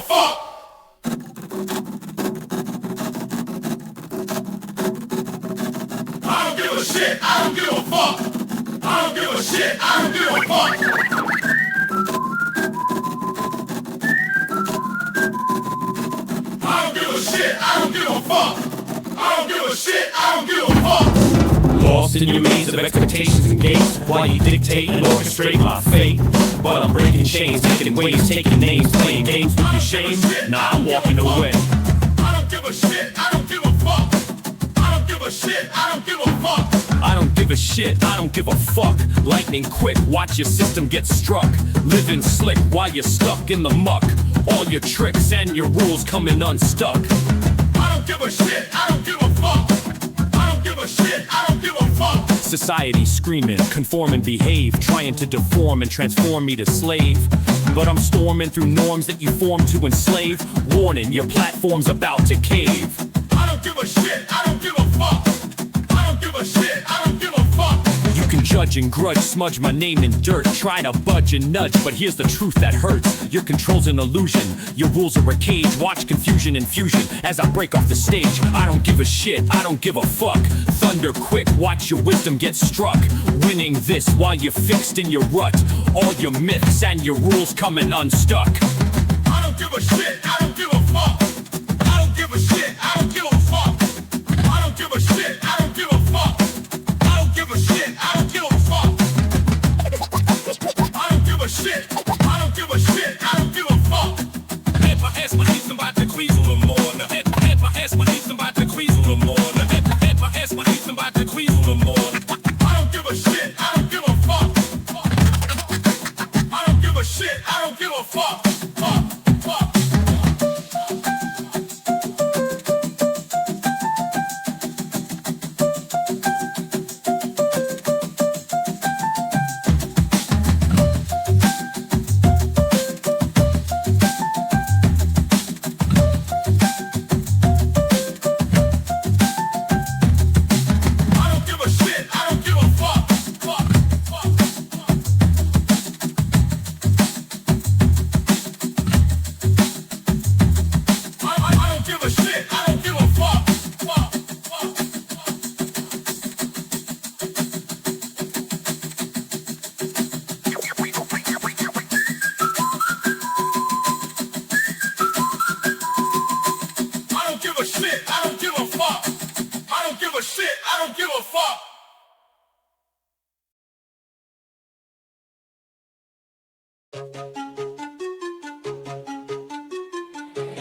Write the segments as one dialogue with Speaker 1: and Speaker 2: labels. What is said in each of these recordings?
Speaker 1: fuck. I don't give a shit. I don't give a fuck. I don't give a shit. I don't give a fuck. I don't give a shit. I don't give a fuck. I don't give a shit. I don't give a fuck.
Speaker 2: Lost in your maze of expectations and gates, while you dictate and orchestrate my fate. But I'm breaking chains, taking ways, taking names, playing games with your shame. Nah, I'm walking away.
Speaker 1: I don't give a shit. I don't give a fuck. I don't give a shit. I don't give a fuck.
Speaker 2: I don't give a shit, I don't give a fuck. Lightning quick, watch your system get struck. Living slick while you're stuck in the muck. All your tricks and your rules coming unstuck.
Speaker 1: I don't give a shit. I don't give a fuck. I don't give a shit. I don't give a fuck.
Speaker 2: Society screaming, conform and behave, trying to deform and transform me to slave. But I'm storming through norms that you form to enslave. Warning, your platform's about to cave.
Speaker 1: I don't give a shit. I don't give a fuck. I don't give a shit. I don't give a fuck.
Speaker 2: You can judge and grudge, smudge my name in dirt, try to budge and nudge, but here's the truth that hurts. Your control's an illusion, your rules are a cage. Watch confusion and fusion as I break off the stage. I don't give a shit, I don't give a fuck. Thunder quick, watch your wisdom get struck. Winning this while you're fixed in your rut. All your myths and your rules coming unstuck.
Speaker 1: I don't give a shit, I don't give a fuck. I don't give a shit, I don't give a fuck. I don't give a shit, I don't give a fuck. I don't give a shit, I don't give a fuck. I don't give a shit, I don't give a shit, I don't give a fuck.
Speaker 2: Head my ass, my knees about to squeeze a little more. Head my ass, my knees about to squeeze a little more. Head my ass, my knees about to squeeze a little more.
Speaker 1: I don't give a shit, I don't give a fuck. I don't give a shit, I don't give a fuck.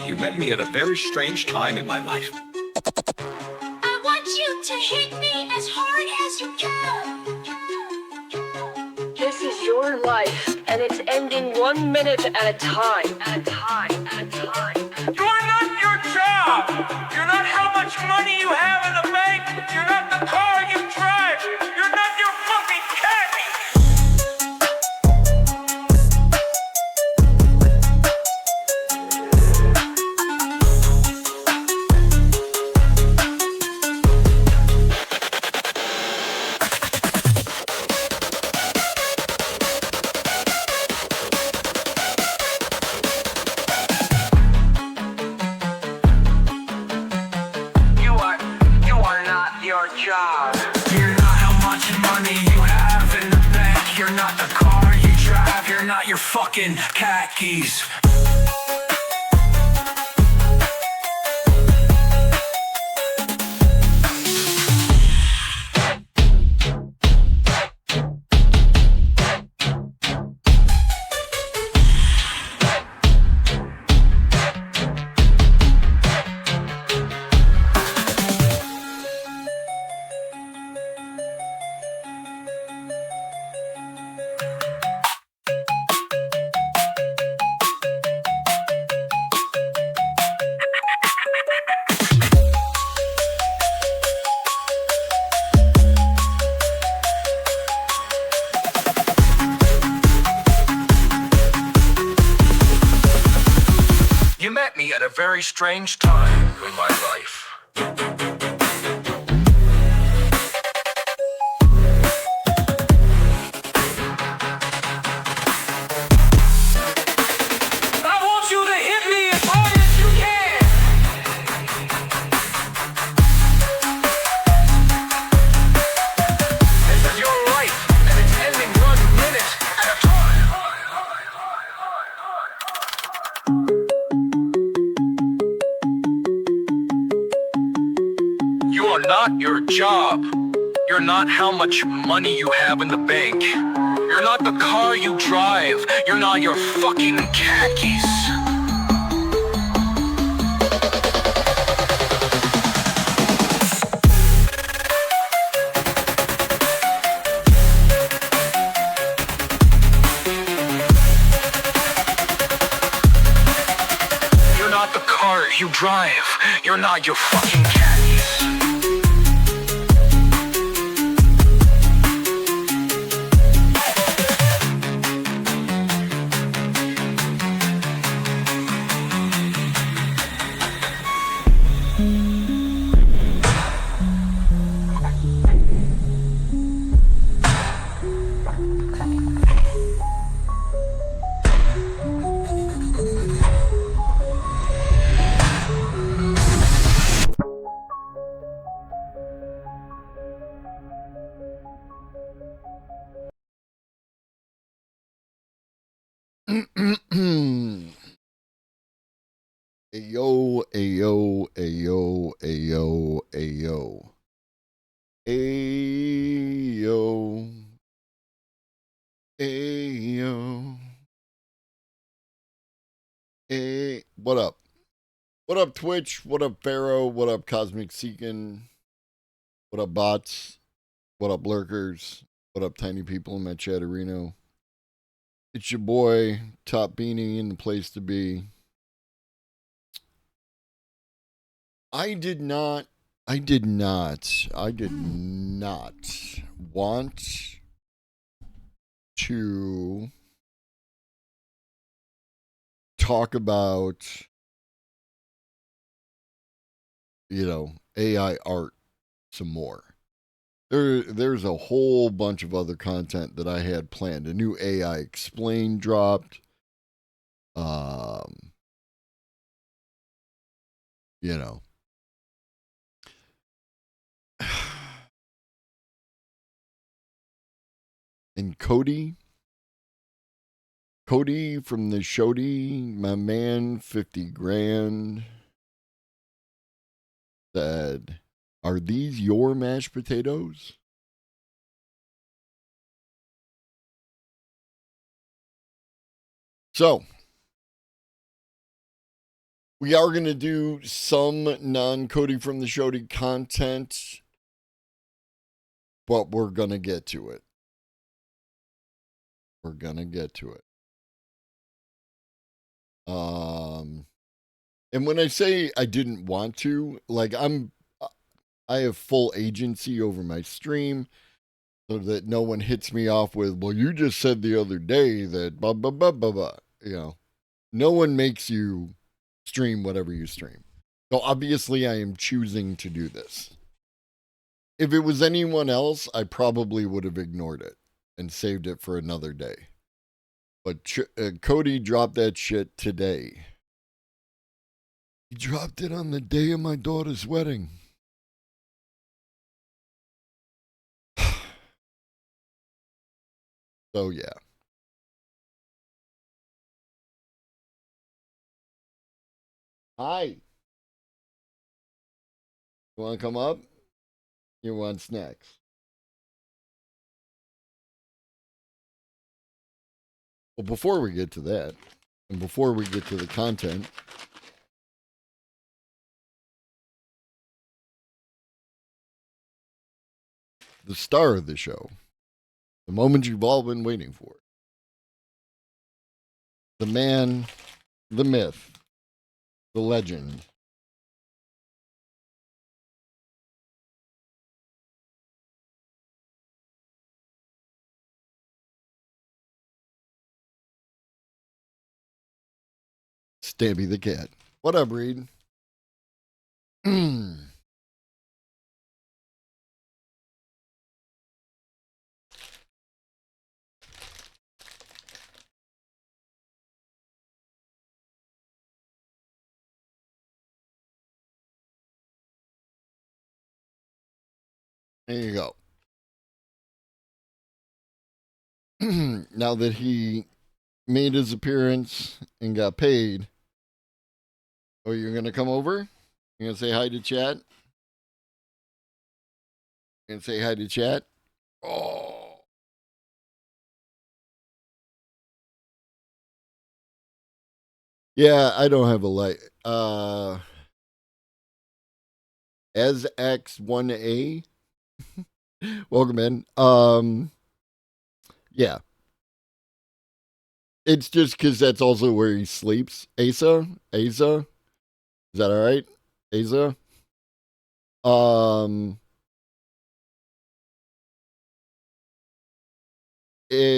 Speaker 3: You met me at a very strange time in my life.
Speaker 4: I want you to hit me as hard as you can.
Speaker 5: This is your life, and it's ending 1 minute at a time.
Speaker 6: You're not your job. You're not how much money you have in the bank. You're not the car you drive. You're not your fucking caddy. Your job. You're not how much money you have in the bank. You're not the car you drive. You're not your fucking khakis. You met me at a very strange time in my life. I want you to hit me not your job. You're not how much money you have in the bank. You're not the car you drive. You're not your fucking khakis. You're not the car you drive. You're not your fucking khakis.
Speaker 7: Ayo, ayo, ayo, ayo, ayo. Ayo. Ayo. Hey, what up? What up, Twitch? What up, Pharaoh? What up, Cosmic Seekin? What up, bots? What up, lurkers? What up, tiny people in my chatterino? It's your boy, Top Beanie, in the place to be. I did not want to talk about, AI art some more. There's a whole bunch of other content that I had planned. A new AI Explain dropped. You know. And Cody from the Shody, my man, 50 grand, said, "Are these your mashed potatoes?" So, we are going to do some non-Cody from the Shody content, but we're going to get to it. And when I say I didn't want to, like, I have full agency over my stream so that no one hits me off with, well, you just said the other day that blah, blah, blah, blah, blah. No one makes you stream whatever you stream. So obviously I am choosing to do this. If it was anyone else, I probably would have ignored it and saved it for another day. But Cody dropped that shit today. He dropped it on the day of my daughter's wedding. So, yeah. Hi. You want to come up? You want snacks? Well, before we get to that, and before we get to the content, the star of the show, the moment you've all been waiting for, the man, the myth, the legend, Stabby the cat. What up, Reed? There you go. Now that he made his appearance and got paid, oh, you're going to come over? You're going to say hi to chat? And say hi to chat. Oh. Yeah, I don't have a light. As X1A. Welcome in. Yeah. It's just because that's also where he sleeps. Asa? Is that all right? Asa?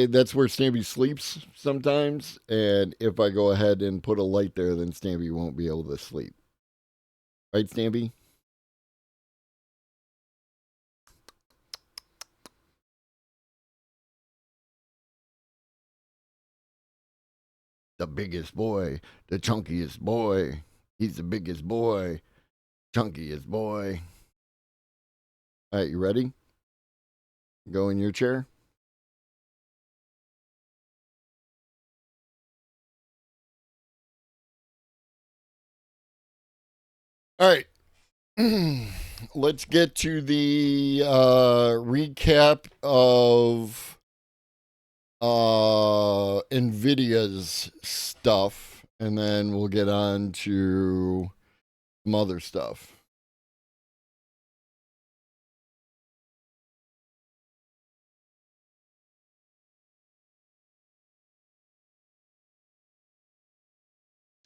Speaker 7: That's where Stampy sleeps sometimes. And if I go ahead and put a light there, then Stampy won't be able to sleep. Right, Stampy? The biggest boy, the chunkiest boy. He's the biggest boy, chunkiest boy. All right, you ready? Go in your chair. All right. Let's get to the recap of Nvidia's stuff, and then we'll get on to some other stuff.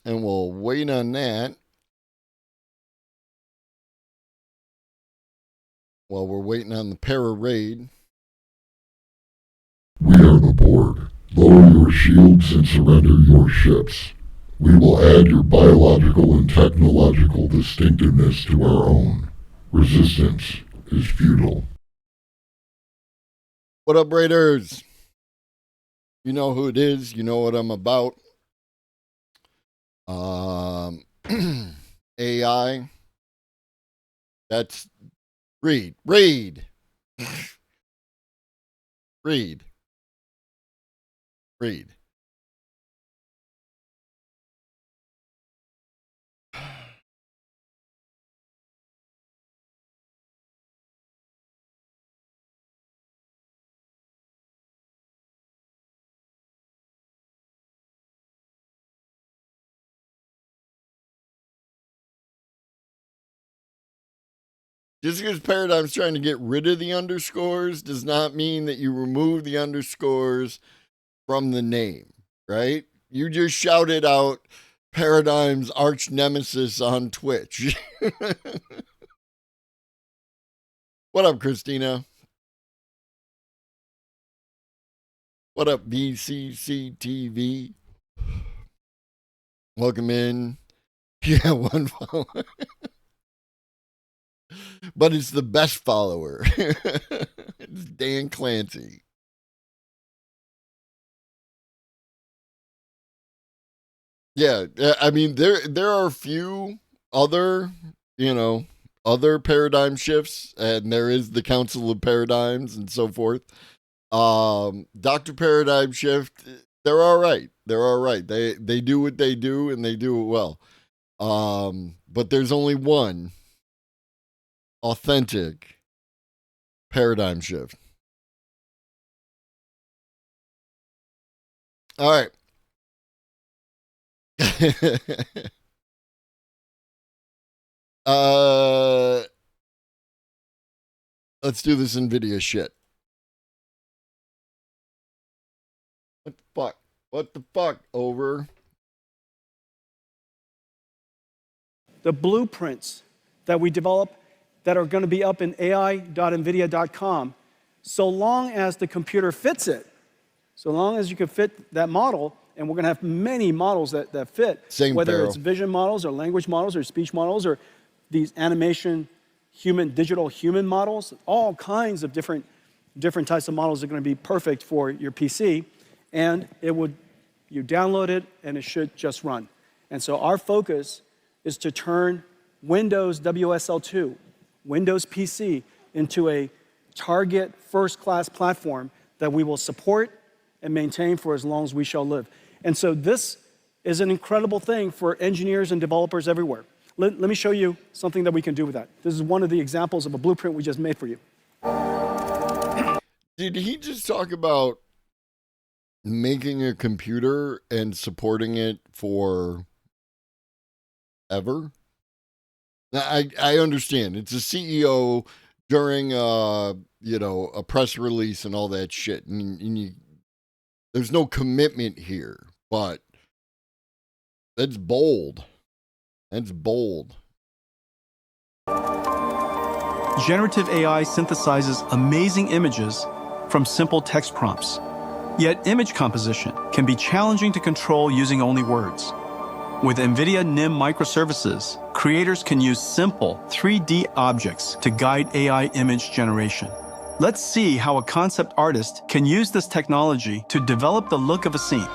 Speaker 7: And we'll wait on that while we're waiting on the para raid.
Speaker 8: We are the board. Lower your shields and surrender your ships. We will add your biological and technological distinctiveness to our own. Resistance is futile.
Speaker 7: What up, Raiders? You know who it is. You know what I'm about. AI. That's read. Read. Read. Read. Just because Paradigm's trying to get rid of the underscores does not mean that you remove the underscores from the name, right? You just shouted out Paradigm's arch nemesis on Twitch. What up, Christina? What up, BCCTV? Welcome in. Yeah, one follower. But it's the best follower. It's Dan Clancy. Yeah, I mean there are a few other, other paradigm shifts, and there is the Council of Paradigms and so forth. Dr. Paradigm Shift, they're all right. They're all right. They do what they do, and they do it well. But there's only one authentic paradigm shift. All right. Let's do this Nvidia shit. What the fuck? What the fuck? Over.
Speaker 9: The blueprints that we develop that are going to be up in ai.nvidia.com, so long as the computer fits it, so long as you can fit that model, and we're going to have many models that fit, whether it's vision models or language models or speech models or these animation digital human models, all kinds of different types of models are going to be perfect for your PC, and you download it and it should just run. And so our focus is to turn Windows WSL2, Windows PC, into a target first-class platform that we will support and maintain for as long as we shall live. And so this is an incredible thing for engineers and developers everywhere. Let me show you something that we can do with that. This is one of the examples of a blueprint we just made for you.
Speaker 7: Did he just talk about making a computer and supporting it for ever? I understand. It's a CEO during a press release and all that shit. And there's no commitment here, but that's bold. That's bold.
Speaker 9: Generative AI synthesizes amazing images from simple text prompts. Yet image composition can be challenging to control using only words. With Nvidia NIM microservices, creators can use simple 3D objects to guide AI image generation. Let's see how a concept artist can use this technology to develop the look of a scene.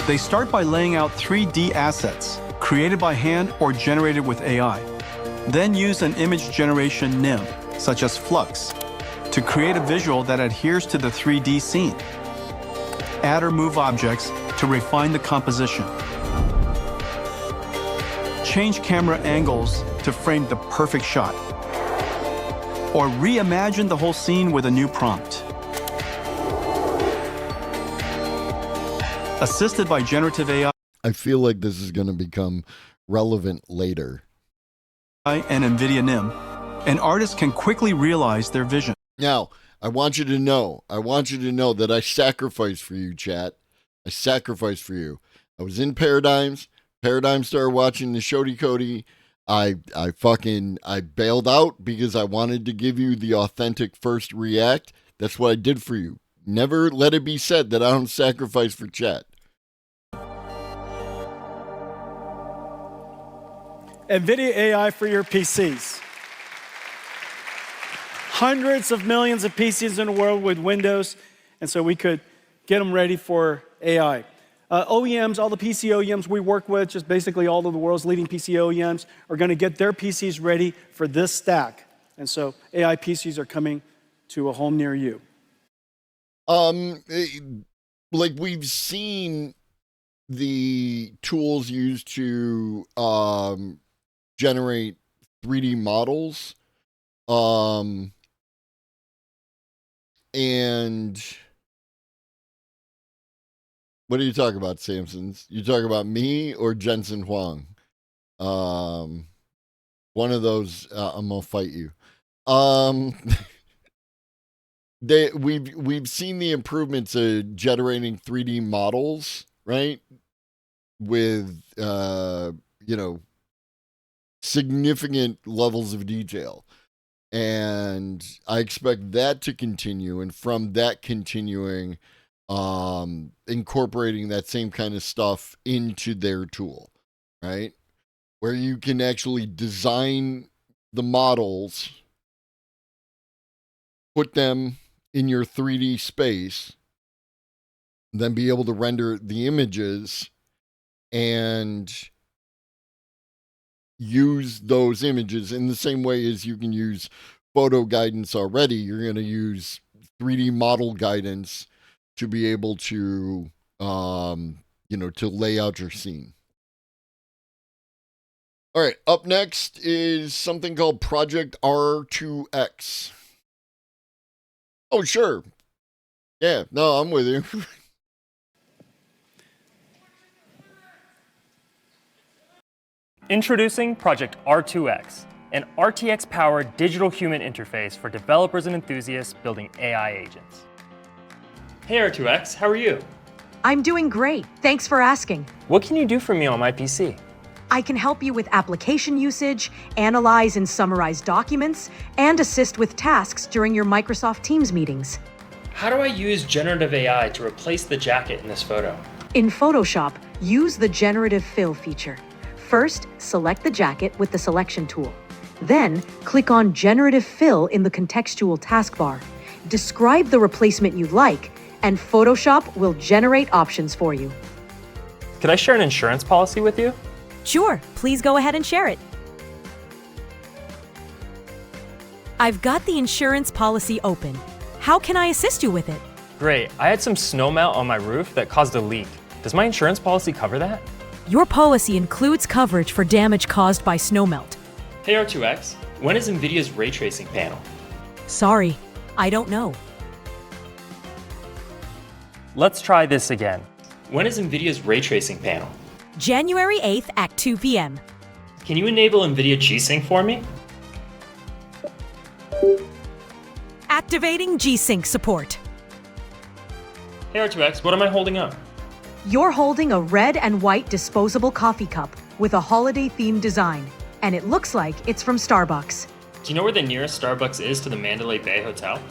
Speaker 9: They start by laying out 3D assets, created by hand or generated with AI. Then use an image generation NIM, such as Flux, to create a visual that adheres to the 3D scene. Add or move objects to refine the composition. Change camera angles to frame the perfect shot. Or reimagine the whole scene with a new prompt. Assisted by generative AI
Speaker 7: I feel like this is going to become relevant later.
Speaker 9: and Nvidia NIM, an artist can quickly realize their vision.
Speaker 7: Now, I want you to know that I sacrificed for you, chat. I sacrificed for you. I was in Paradigms. Paradigm started watching the Shody Cody. I bailed out because I wanted to give you the authentic first react. That's what I did for you. Never let it be said that I don't sacrifice for chat.
Speaker 9: Nvidia AI for your PCs. Hundreds of millions of PCs in the world with Windows, and so we could get them ready for AI. OEMs, all the PC OEMs we work with, just basically all of the world's leading PC OEMs, are going to get their PCs ready for this stack. And so AI PCs are coming to a home near you.
Speaker 7: Like we've seen the tools used to generate 3D models. And what are you talking about, Samsons? You talking about me or Jensen Huang? One of those, I'm gonna fight you. We've seen the improvements of generating 3D models, right? With significant levels of detail. And I expect that to continue, and from that continuing, incorporating that same kind of stuff into their tool, right? Where you can actually design the models, put them in your 3D space, then be able to render the images and use those images in the same way as you can use photo guidance already. You're going to use 3D model guidance to be able to, to lay out your scene. All right, up next is something called Project R2X. Oh, sure. Yeah, no, I'm with you.
Speaker 10: Introducing Project R2X, an RTX-powered digital human interface for developers and enthusiasts building AI agents. Hey R2X, how are you?
Speaker 11: I'm doing great. Thanks for asking.
Speaker 10: What can you do for me on my PC?
Speaker 11: I can help you with application usage, analyze and summarize documents, and assist with tasks during your Microsoft Teams meetings.
Speaker 10: How do I use generative AI to replace the jacket in this photo?
Speaker 11: In Photoshop, use the Generative Fill feature. First, select the jacket with the Selection tool. Then, click on Generative Fill in the contextual taskbar. Describe the replacement you'd like, and Photoshop will generate options for you.
Speaker 10: Could I share an insurance policy with you?
Speaker 11: Sure, please go ahead and share it. I've got the insurance policy open. How can I assist you with it?
Speaker 10: Great, I had some snowmelt on my roof that caused a leak. Does my insurance policy cover that?
Speaker 11: Your policy includes coverage for damage caused by snowmelt.
Speaker 10: Hey R2X, when is Nvidia's ray tracing panel?
Speaker 11: Sorry, I don't know.
Speaker 10: Let's try this again. When is Nvidia's ray tracing panel?
Speaker 12: January 8th at 2 p.m.
Speaker 10: Can you enable Nvidia G-Sync for me?
Speaker 12: Activating G-Sync support.
Speaker 10: Hey R2X, what am I holding up?
Speaker 11: You're holding a red and white disposable coffee cup with a holiday-themed design, and it looks like it's from Starbucks.
Speaker 10: Do you know where the nearest Starbucks is to the Mandalay Bay Hotel?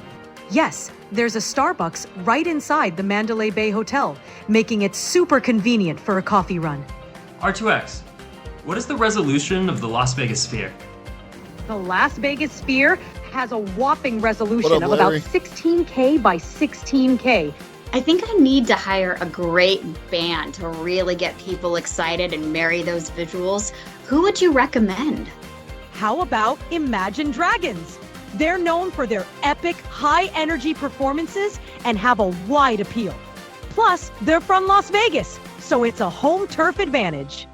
Speaker 11: Yes, there's a Starbucks right inside the Mandalay Bay Hotel, making it super convenient for a coffee run.
Speaker 10: R2X, what is the resolution of the Las Vegas Sphere?
Speaker 11: The Las Vegas Sphere has a whopping resolution
Speaker 7: What up,
Speaker 11: of about
Speaker 7: Larry?
Speaker 11: 16K by 16K.
Speaker 13: I think I need to hire a great band to really get people excited and marry those visuals. Who would you recommend?
Speaker 12: How about Imagine Dragons? They're known for their epic, high-energy performances and have a wide appeal. Plus, they're from Las Vegas, so it's a home turf advantage.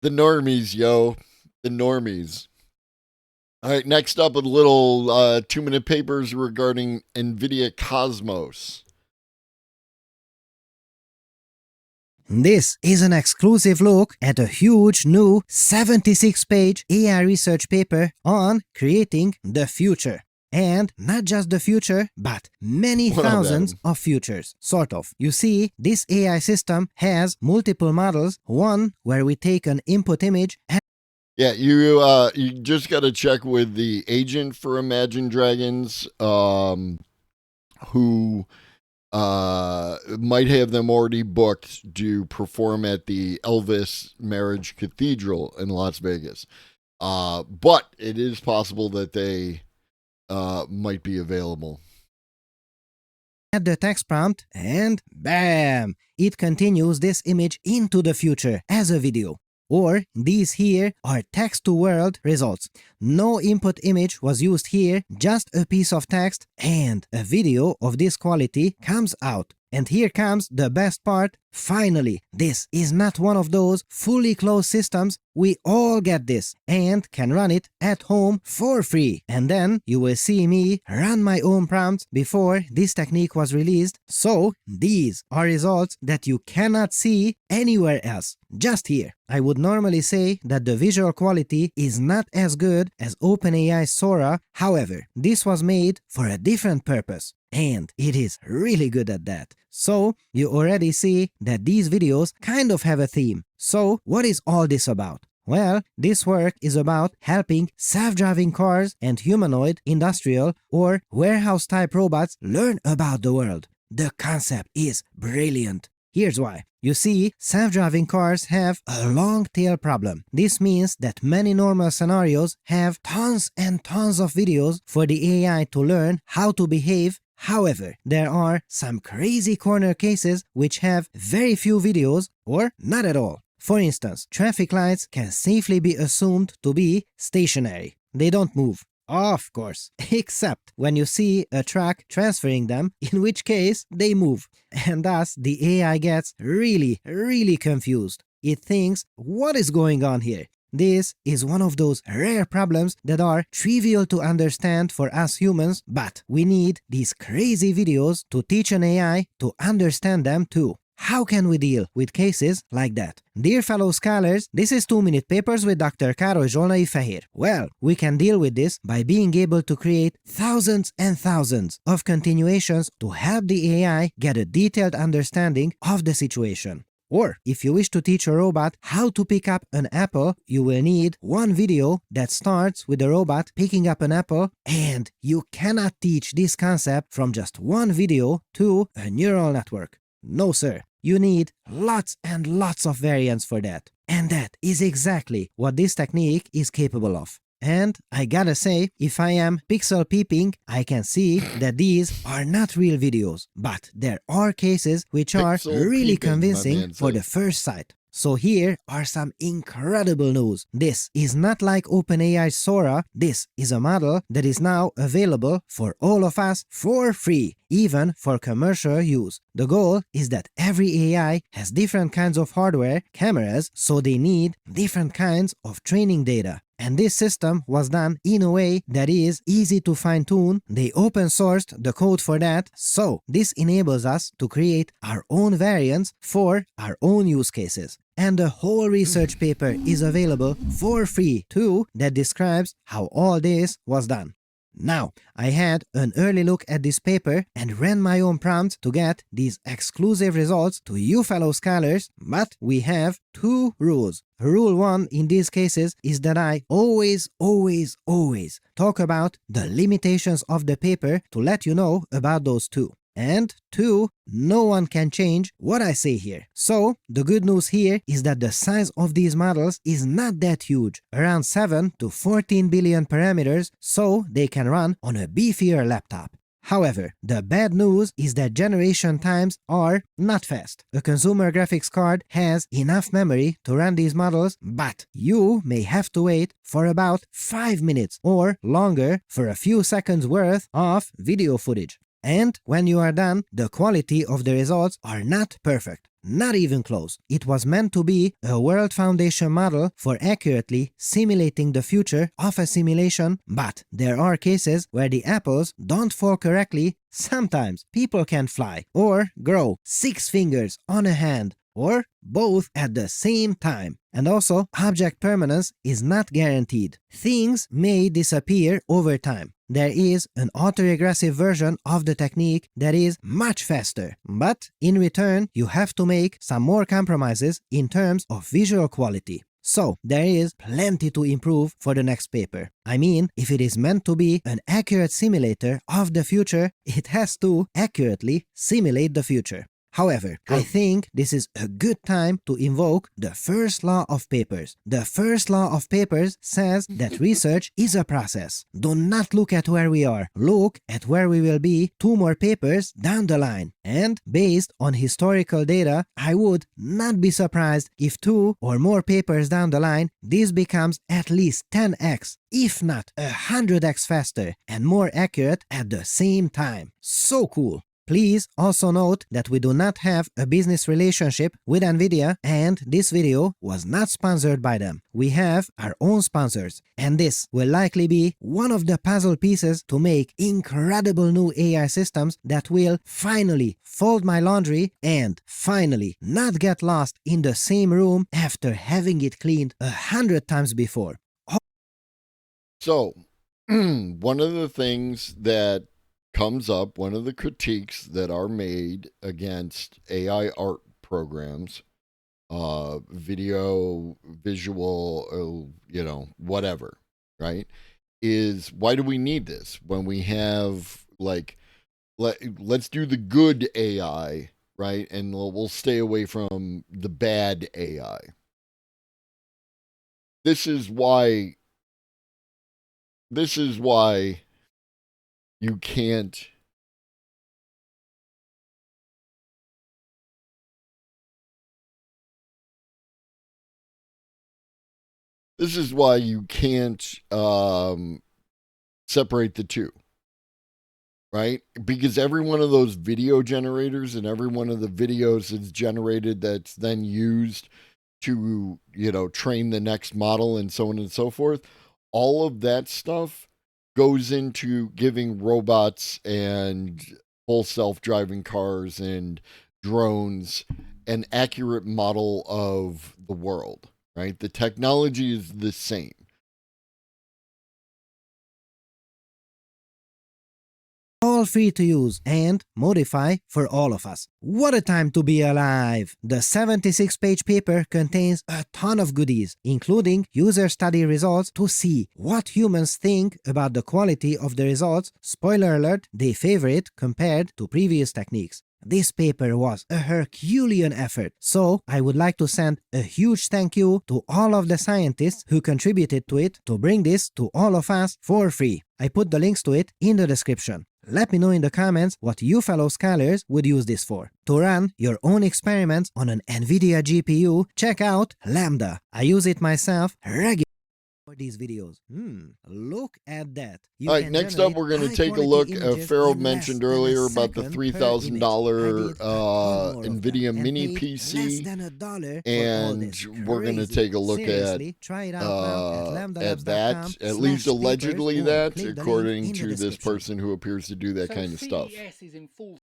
Speaker 7: The normies, yo. The normies. All right, next up, a little 2-minute papers regarding Nvidia Cosmos.
Speaker 14: This is an exclusive look at a huge new 76-page AI research paper on creating the future. And not just the future, but many
Speaker 7: What up,
Speaker 14: thousands
Speaker 7: Adam?
Speaker 14: of futures. Sort of. You see, this AI system has multiple models, one where we take an input image and
Speaker 7: Yeah, you just got to check with the agent for Imagine Dragons, who might have them already booked to perform at the Elvis Marriage Cathedral in Las Vegas. But it is possible that they might be available.
Speaker 14: add the text prompt, and bam! It continues this image into the future as a video. Or these here are text-to-world results. No input image was used here, just a piece of text, and a video of this quality comes out. And here comes the best part. Finally, this is not one of those fully closed systems. We all get this and can run it at home for free. And then you will see me run my own prompts before this technique was released. So these are results that you cannot see anywhere else, just here. I would normally say that the visual quality is not as good as OpenAI's Sora. However, this was made for a different purpose. And it is really good at that. So, you already see that these videos kind of have a theme. So, what is all this about? Well, this work is about helping self-driving cars and humanoid, industrial, or warehouse-type robots learn about the world. The concept is brilliant. Here's why. You see, self-driving cars have a long tail problem. This means that many normal scenarios have tons and tons of videos for the AI to learn how to behave. However, there are some crazy corner cases which have very few videos or not at all. For instance, traffic lights can safely be assumed to be stationary. They don't move. Of course, except when you see a truck transferring them, in which case they move. And thus the AI gets really confused. It thinks, what is going on here? This is one of those rare problems that are trivial to understand for us humans, but we need these crazy videos to teach an AI to understand them too. How can we deal with cases like that? Dear fellow scholars, this is 2-minute papers with Dr. Károly Zsolnai Fehér. Well, we can deal with this by being able to create thousands and thousands of continuations to help the AI get a detailed understanding of the situation. Or, if you wish to teach a robot how to pick up an apple, you will need one video that starts with the robot picking up an apple, and you cannot teach this concept from just one video to a neural network. No sir, you need lots and lots of variants for that. And that is exactly what this technique is capable of. And I gotta say, if I am pixel peeping, I can see that these are not real videos, but there are cases which are
Speaker 7: Pixel
Speaker 14: really
Speaker 7: peeping, my
Speaker 14: convincing
Speaker 7: man
Speaker 14: for
Speaker 7: said.
Speaker 14: the first sight. So here are some incredible news. This is not like OpenAI's Sora. This is a model that is now available for all of us for free, even for commercial use. The goal is that every AI has different kinds of hardware, cameras, so they need different kinds of training data. And this system was done in a way that is easy to fine-tune. They open-sourced the code for that, so this enables us to create our own variants for our own use cases. And the whole research paper is available for free too that describes how all this was done. Now, I had an early look at this paper and ran my own prompts to get these exclusive results to you fellow scholars, but we have two rules. Rule 1 in these cases is that I always talk about the limitations of the paper to let you know about those two. And 2, no one can change what I say here. So, the good news here is that the size of these models is not that huge, around 7 to 14 billion parameters, so they can run on a beefier laptop. However, the bad news is that generation times are not fast. A consumer graphics card has enough memory to run these models, but you may have to wait for about 5 minutes or longer for a few seconds worth of video footage. And when you are done, the quality of the results are not perfect, not even close. It was meant to be a world foundation model for accurately simulating the future of a simulation, but there are cases where the apples don't fall correctly. Sometimes people can fly or grow 6 fingers on a hand, or both at the same time. And also, object permanence is not guaranteed. Things may disappear over time. There is an autoregressive version of the technique that is much faster, but in return, you have to make some more compromises in terms of visual quality. So, there is plenty to improve for the next paper. I mean, if it is meant to be an accurate simulator of the future, it has to accurately simulate the future. However, I think this is a good time to invoke the first law of papers. The first law of papers says that research is a process. Do not look at where we are. Look at where we will be 2 more papers down the line. And based on historical data, I would not be surprised if 2 or more papers down the line, this becomes at least 10x, if not 100x faster and more accurate at the same time. So cool! Please also note that we do not have a business relationship with Nvidia, and this video was not sponsored by them. We have our own sponsors, and this will likely be one of the puzzle pieces to make incredible new AI systems that will finally fold my laundry and finally not get lost in the same room after having it cleaned 100 times before.
Speaker 7: So, one of the things that comes up, one of the critiques that are made against AI art programs, video, visual, whatever, right, is why do we need this when we have, like, let's do the good AI, right, and we'll stay away from the bad AI. This is why you can't separate the two, right? Because every one of those video generators and every one of the videos that's generated that's then used to, train the next model and so on and so forth, all of that stuff goes into giving robots and full self-driving cars and drones an accurate model of the world, right? The technology is the same.
Speaker 14: All free to use and modify for all of us. What a time to be alive! The 76-page paper contains a ton of goodies, including user study results to see what humans think about the quality of the results. Spoiler alert, they favor it compared to previous techniques. This paper was a Herculean effort, so I would like to send a huge thank you to all of the scientists who contributed to it to bring this to all of us for free. I put the links to it in the description. Let me know in the comments what you fellow scholars would use this for. To run your own experiments on an Nvidia GPU, check out Lambda. I use it myself regularly. these videos. Look at that. You
Speaker 7: All right,
Speaker 14: can
Speaker 7: next up,
Speaker 14: generate
Speaker 7: we're going to take a
Speaker 14: high-quality
Speaker 7: look.
Speaker 14: images
Speaker 7: Pharaoh
Speaker 14: in
Speaker 7: mentioned
Speaker 14: less than a
Speaker 7: earlier about the
Speaker 14: second per
Speaker 7: $3,000
Speaker 14: image. I did a ton more of them
Speaker 7: Nvidia
Speaker 14: and
Speaker 7: Mini
Speaker 14: paid
Speaker 7: PC.
Speaker 14: less than $1 for all
Speaker 7: And
Speaker 14: this.
Speaker 7: we're going to
Speaker 14: Crazy.
Speaker 7: take a look
Speaker 14: Seriously, try it out now at
Speaker 7: at
Speaker 14: lambdalabs.com
Speaker 7: that, at least allegedly that,
Speaker 14: click the link
Speaker 7: according
Speaker 14: in the
Speaker 7: to this
Speaker 14: description.
Speaker 7: person who appears to do that kind of stuff.
Speaker 15: CES is in full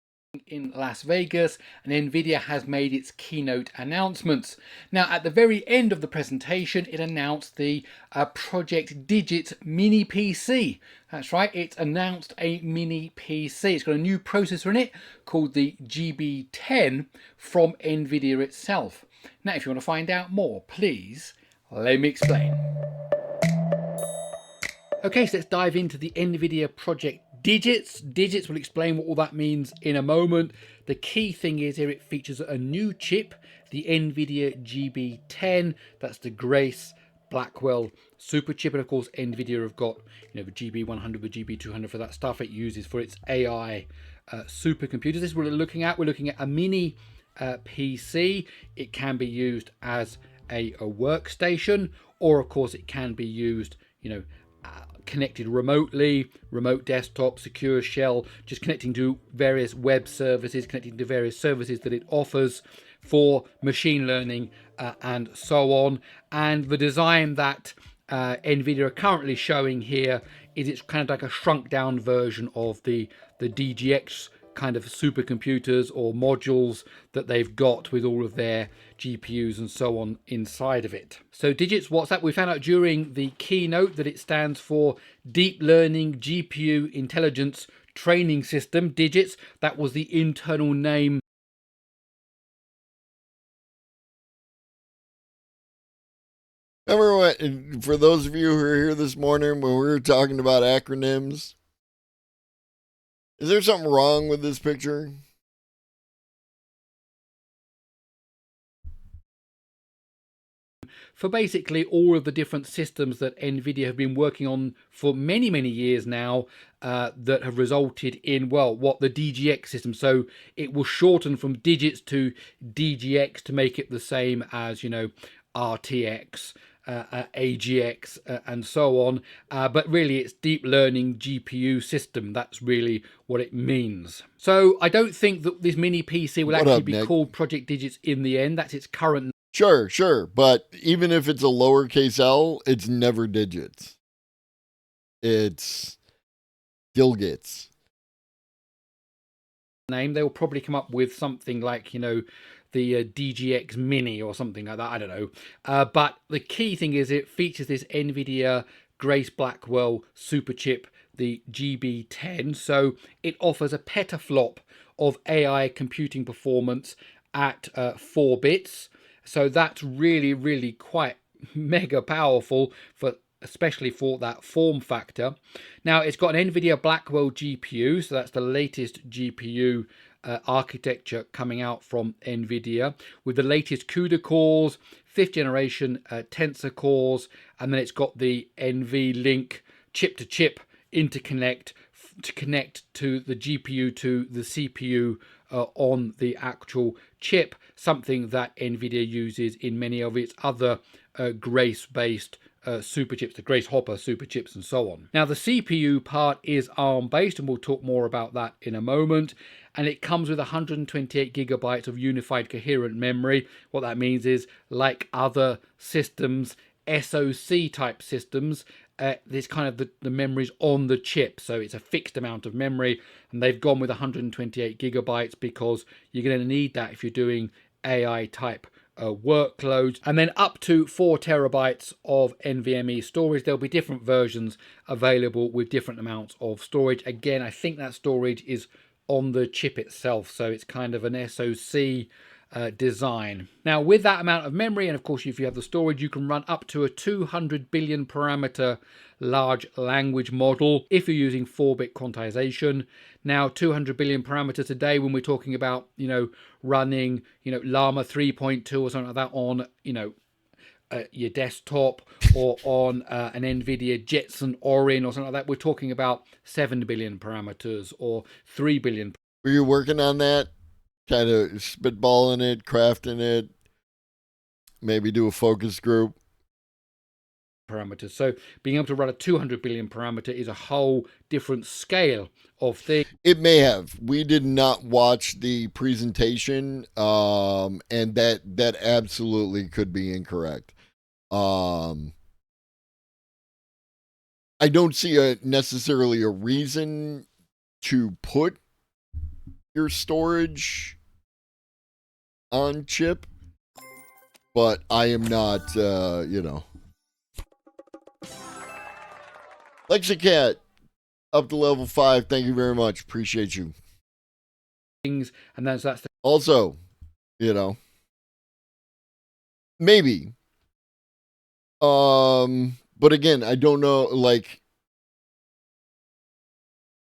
Speaker 15: in Las Vegas, and Nvidia has made its keynote announcements. Now, at the very end of the presentation, it announced the Project Digits mini PC. That's right, it's announced a mini PC. It's got a new processor in it called the GB10 from Nvidia itself. Now, if you want to find out more, please let me explain. Okay, so let's dive into the Nvidia Project Digits. Digits, will explain what all that means in a moment. The key thing is here it features a new chip, the Nvidia GB10. That's the Grace Blackwell super chip. And of course, Nvidia have got, you know, the GB100, the GB200 for that stuff it uses for its AI supercomputers. This is what we're looking at. We're looking at a mini PC. It can be used as a workstation, or of course it can be used, you know, connected remotely, remote desktop, secure shell, just connecting to various web services, connecting to various services that it offers for machine learning and so on. And the design that Nvidia are currently showing here is it's kind of like a shrunk down version of the DGX kind of supercomputers or modules that they've got with all of their GPUs and so on inside of it. So Digits, what's that? We found out during the keynote that it stands for Deep Learning GPU Intelligence Training System. Digits, that was the internal name.
Speaker 7: Remember what, for those of you who are here this morning when we were talking about acronyms? Is there something wrong with this picture?
Speaker 15: For basically all of the different systems that Nvidia have been working on for many, many years now that have resulted in, well, what the DGX system. So it was shortened from Digits to DGX to make it the same as, you know, RTX, AGX, and so on. But really it's deep learning GPU system. That's really what it means. So I don't think that this mini PC will actually be called Project Digits in the end. That's its current.
Speaker 7: Sure. But even if it's a lowercase L, it's never Digits. It's Dilgits.
Speaker 15: Name. They will probably come up with something like, you know, the DGX Mini or something like that. I don't know. But the key thing is it features this Nvidia Grace Blackwell super chip, the GB10. So it offers a petaflop of AI computing performance at 4 bits. So that's really, really quite mega powerful, for especially for that form factor. Now it's got an Nvidia Blackwell GPU, so that's the latest GPU architecture coming out from Nvidia, with the latest CUDA cores, 5th generation Tensor cores, and then it's got the NVLink chip-to-chip interconnect to connect to the GPU to the CPU on the actual chip, something that Nvidia uses in many of its other Grace-based super chips, the Grace Hopper super chips and so on. Now the CPU part is ARM based, and we'll talk more about that in a moment, and it comes with 128 gigabytes of unified coherent memory. What that means is, like other systems, SoC type systems, there's kind of the memories on the chip, so it's a fixed amount of memory, and they've gone with 128 gigabytes because you're going to need that if you're doing AI type workloads. And then up to 4 terabytes of NVMe storage. There'll be different versions available with different amounts of storage. Again, I think that storage is on the chip itself, so it's kind of an SoC design. Now with that amount of memory, and of course if you have the storage, you can run up to a 200 billion parameter large language model if you're using 4-bit quantization. Now 200 billion parameters today, when we're talking about, you know, running, you know, Llama 3.2 or something like that on, you know, your desktop, or on an Nvidia Jetson Orin or something like that, we're talking about 7 billion parameters or 3 billion.
Speaker 7: Were you working on that? Kind of spitballing it, crafting it, maybe do a focus group?
Speaker 15: parameters. So being able to run a 200 billion parameter is a whole different scale of things.
Speaker 7: It may have. We did not watch the presentation, and that absolutely could be incorrect. I don't see necessarily a reason to put your storage on chip, but I am not, Lexicat, up to level 5. Thank you very much. Appreciate you.
Speaker 15: And that's the
Speaker 7: also, maybe. But again, I don't know, like,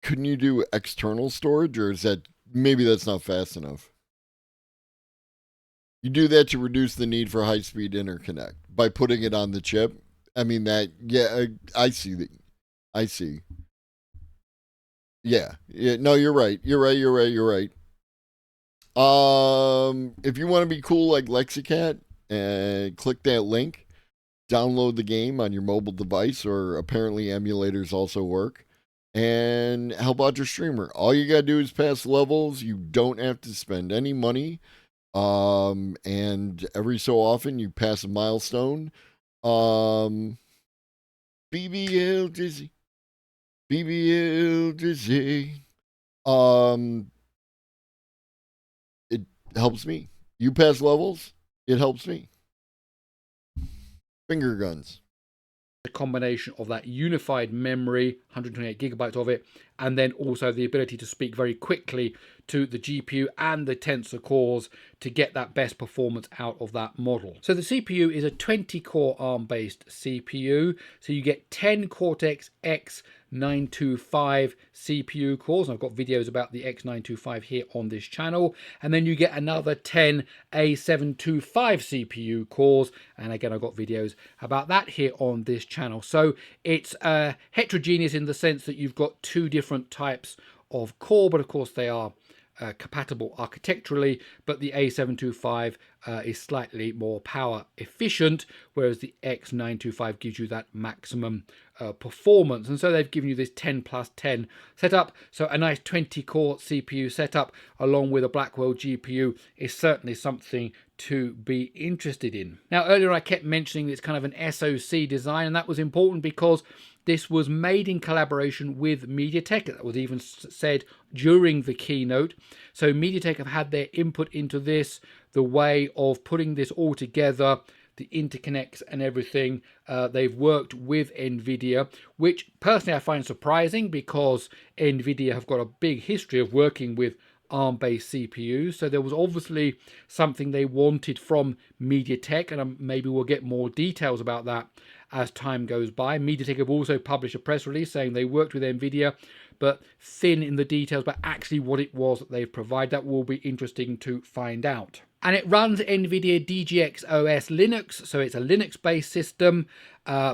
Speaker 7: couldn't you do external storage, or is that, maybe that's not fast enough? You do that to reduce the need for high-speed interconnect by putting it on the chip. I mean, I see that. I see. Yeah. No, you're right. You're right. If you want to be cool like Lexicat, click that link, download the game on your mobile device, or apparently emulators also work, and help out your streamer. All you gotta do is pass levels. You don't have to spend any money. And every so often you pass a milestone. BBL Dizzy. BBL Dizzy. It helps me. You pass levels, it helps me. Finger guns.
Speaker 15: A combination of that unified memory, 128 gigabytes of it, and then also the ability to speak very quickly to the GPU and the tensor cores to get that best performance out of that model. So the CPU is a 20-core ARM-based CPU. So you get 10 Cortex X925 CPU cores. And I've got videos about the X925 here on this channel. And then you get another 10 A725 CPU cores. And again, I've got videos about that here on this channel. So it's heterogeneous in the sense that you've got two different types of core, but of course they are compatible architecturally, but the A725 is slightly more power efficient, whereas the X925 gives you that maximum performance. And so they've given you this 10 plus 10 setup. So a nice 20 core CPU setup along with a Blackwell GPU is certainly something to be interested in. Now, earlier I kept mentioning it's kind of an SoC design, and that was important because this was made in collaboration with MediaTek. That was even said during the keynote. So MediaTek have had their input into this, the way of putting this all together, the interconnects and everything. They've worked with Nvidia, which personally I find surprising because Nvidia have got a big history of working with ARM-based CPUs. So there was obviously something they wanted from MediaTek, and maybe we'll get more details about that as time goes by. MediaTek have also published a press release saying they worked with Nvidia, but thin in the details, but actually what it was that they've provided. That will be interesting to find out. And it runs Nvidia DGX OS Linux, so it's a Linux-based system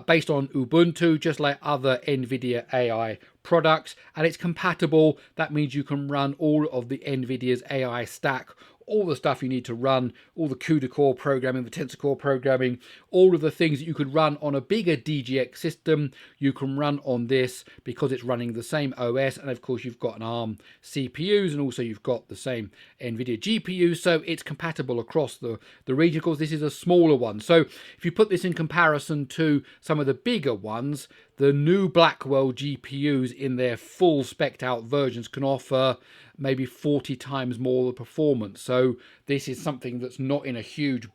Speaker 15: based on Ubuntu, just like other Nvidia AI products, and it's compatible. That means you can run all of the Nvidia's AI stack, all the stuff you need to run, all the CUDA core programming, the tensor core programming, all of the things that you could run on a bigger DGX system, you can run on this because it's running the same OS. And of course, you've got an ARM CPUs, and also you've got the same NVIDIA GPUs. So it's compatible across the region. Of course, this is a smaller one. So if you put this in comparison to some of the bigger ones, the new Blackwell GPUs in their full spec'd out versions can offer maybe 40 times more the performance. So this is something that's not in a huge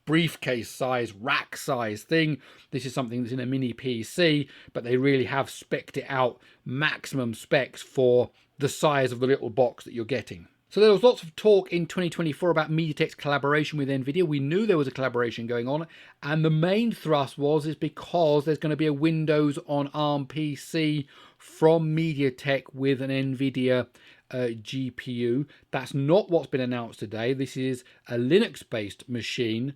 Speaker 15: briefcase size, rack size thing. This is something that's in a mini PC, but they really have spec'd it out maximum specs for the size of the little box that you're getting. So there was lots of talk in 2024 about MediaTek's collaboration with Nvidia. We knew there was a collaboration going on, and the main thrust is because there's going to be a Windows on ARM PC from MediaTek with an Nvidia GPU. That's not what's been announced today. This is a Linux-based machine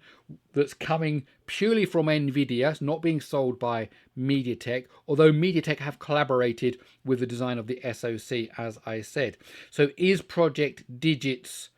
Speaker 15: that's coming purely from Nvidia. It's not being sold by MediaTek, although MediaTek have collaborated with the design of the SoC, as I said. So is Project Digits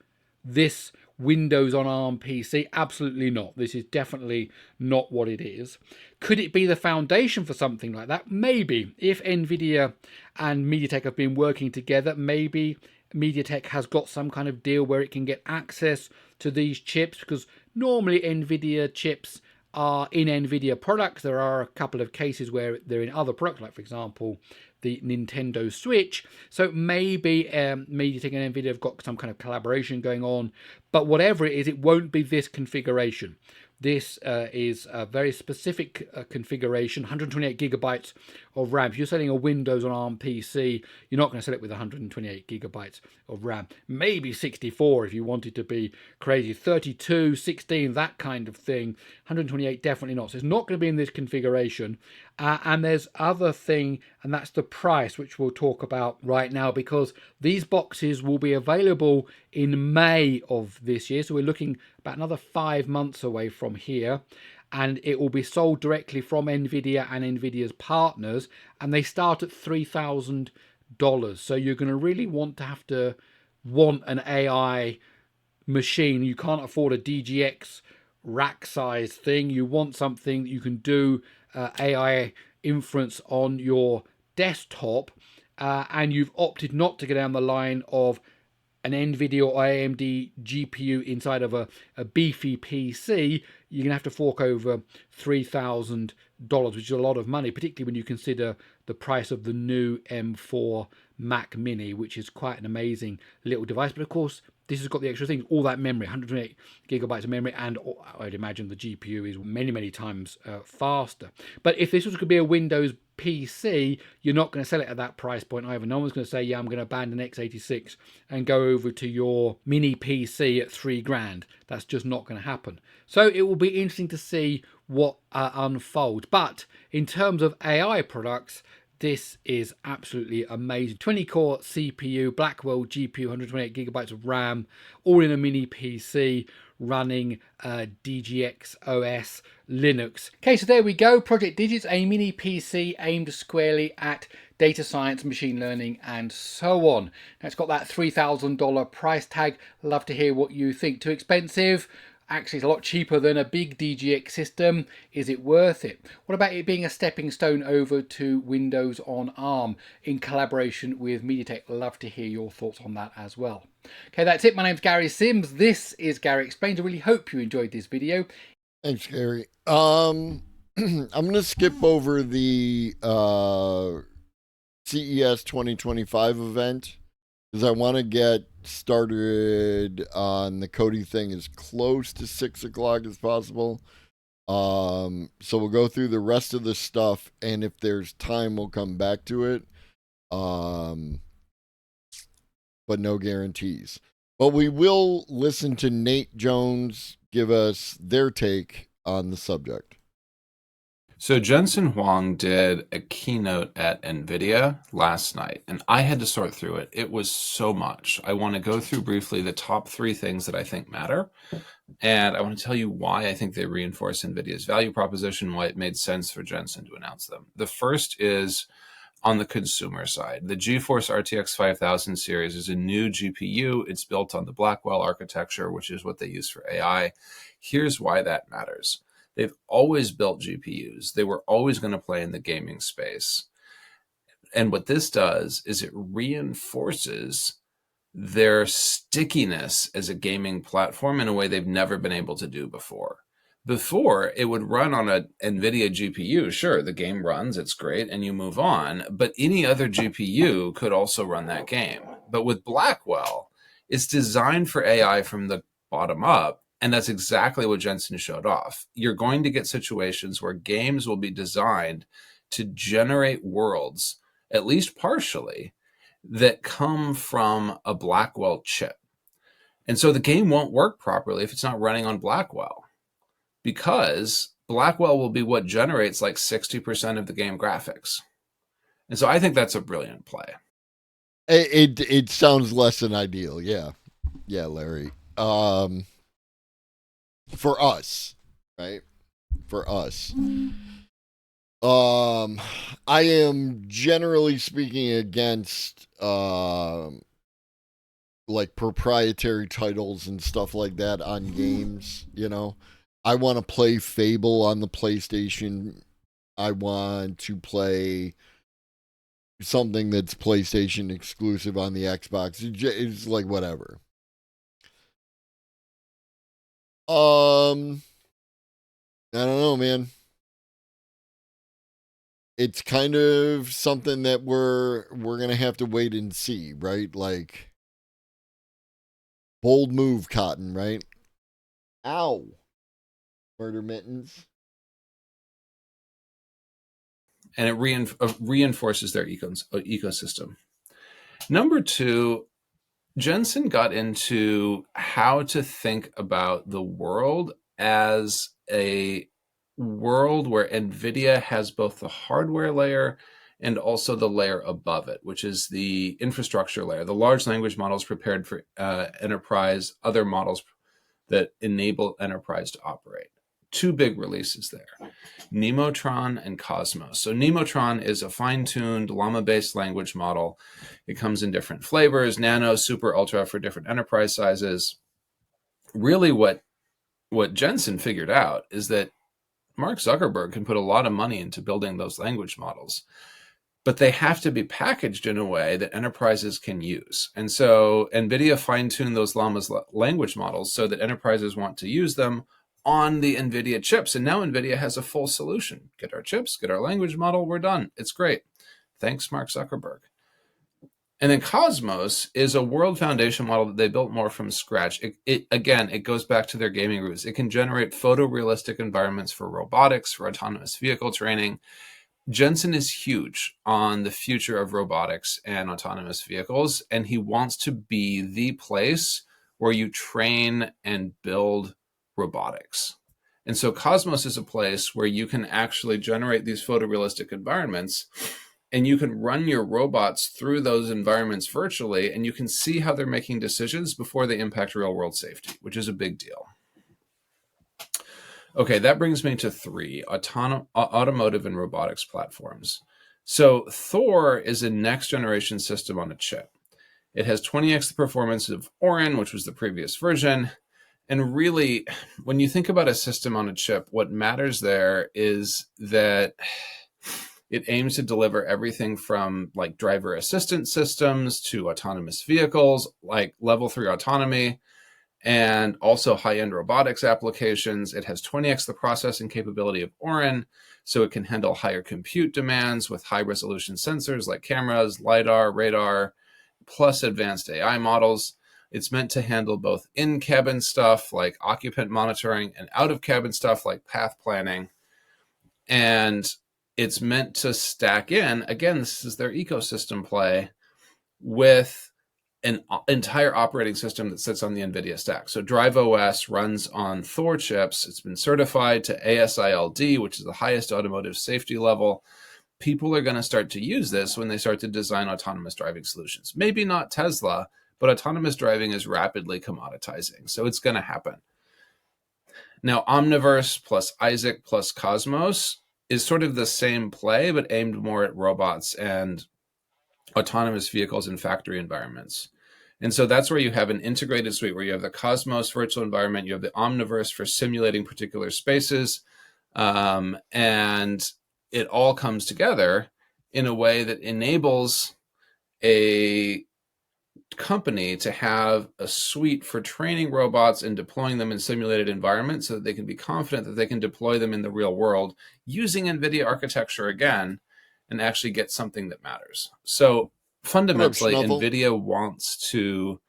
Speaker 15: this Windows on ARM PC. Absolutely not. This is definitely not what it is. Could it be the foundation for something like that? Maybe. If Nvidia and MediaTek have been working together, maybe MediaTek has got some kind of deal where it can get access to these chips, because normally Nvidia chips are in Nvidia products. There are a couple of cases where they're in other products, like for example the Nintendo Switch. So maybe MediaTek and Nvidia have got some kind of collaboration going on, but whatever it is, it won't be this configuration. This is a very specific configuration, 128 gigabytes of RAM. If you're selling a Windows on ARM PC, you're not going to sell it with 128 gigabytes of RAM. Maybe 64 if you wanted to be crazy. 32, 16, that kind of thing. 128, definitely not. So it's not going to be in this configuration. And there's other thing, and that's the price, which we'll talk about right now, because these boxes will be available in May of this year. So we're looking about another 5 months away from here, and it will be sold directly from Nvidia and Nvidia's partners, and they start at $3,000. So you're going to really want an AI machine. You can't afford a DGX rack size thing. You want something that you can do AI inference on your desktop, and you've opted not to go down the line of an Nvidia or AMD GPU inside of a beefy PC. You're going to have to fork over $3,000, which is a lot of money, particularly when you consider the price of the new M4 Mac Mini, which is quite an amazing little device. But of course, this has got the extra things, all that memory, 128 gigabytes of memory, and I'd imagine the GPU is many, many times faster. But if this was going to be a Windows PC, you're not going to sell it at that price point either. No one's going to say, yeah, I'm going to abandon x86 and go over to your mini PC at $3,000. That's just not going to happen. So it will be interesting to see what unfolds. But in terms of AI products, this is absolutely amazing. 20-core CPU, Blackwell GPU, 128 gigabytes of RAM, all in a mini PC running DGX OS Linux. Okay, so there we go. Project Digits, a mini PC aimed squarely at data science, machine learning, and so on. Now, it's got that $3,000 price tag. Love to hear what you think. Too expensive? Actually, it's a lot cheaper than a big DGX system. Is it worth it? What about it being a stepping stone over to Windows on ARM in collaboration with MediaTek? Love to hear your thoughts on that as well. Okay, that's it. My name's Gary Sims. This is Gary Explains. I really hope you enjoyed this video.
Speaker 7: Thanks, Gary. I'm going to skip over the CES 2025 event, because I want to get started on the Cody thing as close to 6 o'clock as possible. So we'll go through the rest of the stuff, and if there's time, we'll come back to it. But no guarantees. But we will listen to Nate Jones give us their take on the subject.
Speaker 16: So Jensen Huang did a keynote at Nvidia last night, and I had to sort through it. It was so much. I want to go through briefly the top 3 things that I think matter, and I want to tell you why I think they reinforce Nvidia's value proposition, why it made sense for Jensen to announce them. The first is on the consumer side. The GeForce RTX 5000 series is a new GPU. It's built on the Blackwell architecture, which is what they use for AI. Here's why that matters. They've always built GPUs. They were always going to play in the gaming space. And what this does is it reinforces their stickiness as a gaming platform in a way they've never been able to do before. Before, it would run on an NVIDIA GPU. Sure, the game runs, it's great, and you move on. But any other GPU could also run that game. But with Blackwell, it's designed for AI from the bottom up. And that's exactly what Jensen showed off. You're going to get situations where games will be designed to generate worlds, at least partially, that come from a Blackwell chip. And so the game won't work properly if it's not running on Blackwell, because Blackwell will be what generates like 60% of the game graphics. And so I think that's a brilliant play.
Speaker 7: It sounds less than ideal. Yeah, Larry. For us, right? For us. I am generally speaking against like proprietary titles and stuff like that on games, you know. I want to play Fable on the PlayStation. I want to play something that's PlayStation exclusive on the Xbox. It's like whatever. I don't know, man. It's kind of something that we're gonna have to wait and see, right? Like, bold move, Cotton, right? Ow, murder mittens.
Speaker 16: And it reinforces their ecosystem. Number two, Jensen got into how to think about the world as a world where NVIDIA has both the hardware layer and also the layer above it, which is the infrastructure layer, the large language models prepared for enterprise, other models that enable enterprise to operate. Two big releases there, Nemotron and Cosmos. So Nemotron is a fine-tuned llama-based language model. It comes in different flavors, nano, super, ultra, for different enterprise sizes. Really what Jensen figured out is that Mark Zuckerberg can put a lot of money into building those language models, but they have to be packaged in a way that enterprises can use. And so NVIDIA fine-tuned those llamas language models so that enterprises want to use them on the NVIDIA chips. And now NVIDIA has a full solution. Get our chips, get our language model, we're done. It's great. Thanks, Mark Zuckerberg. And then Cosmos is a world foundation model that they built more from scratch. It goes back to their gaming roots. It can generate photorealistic environments for robotics, for autonomous vehicle training. Jensen is huge on the future of robotics and autonomous vehicles, and he wants to be the place where you train and build robotics. And so Cosmos is a place where you can actually generate these photorealistic environments, and you can run your robots through those environments virtually, and you can see how they're making decisions before they impact real world safety, which is a big deal. Okay, that brings me to three, automotive and robotics platforms. So Thor is a next generation system on a chip. It has 20x the performance of Orin, which was the previous version. And really, when you think about a system on a chip, what matters there is that it aims to deliver everything from like driver assistance systems to autonomous vehicles, like level 3 autonomy, and also high-end robotics applications. It has 20x the processing capability of Orin, so it can handle higher compute demands with high-resolution sensors like cameras, LiDAR, radar, plus advanced AI models. It's meant to handle both in-cabin stuff like occupant monitoring and out-of-cabin stuff like path planning. And it's meant to stack in, again, this is their ecosystem play, with an entire operating system that sits on the NVIDIA stack. So Drive OS runs on Thor chips. It's been certified to ASILD, which is the highest automotive safety level. People are going to start to use this when they start to design autonomous driving solutions. Maybe not Tesla, but autonomous driving is rapidly commoditizing. So it's going to happen. Now, Omniverse plus Isaac plus Cosmos is sort of the same play, but aimed more at robots and autonomous vehicles in factory environments. And so that's where you have an integrated suite where you have the Cosmos virtual environment, you have the Omniverse for simulating particular spaces, and it all comes together in a way that enables a company to have a suite for training robots and deploying them in simulated environments so that they can be confident that they can deploy them in the real world using NVIDIA architecture again and actually get something that matters. So fundamentally, NVIDIA wants to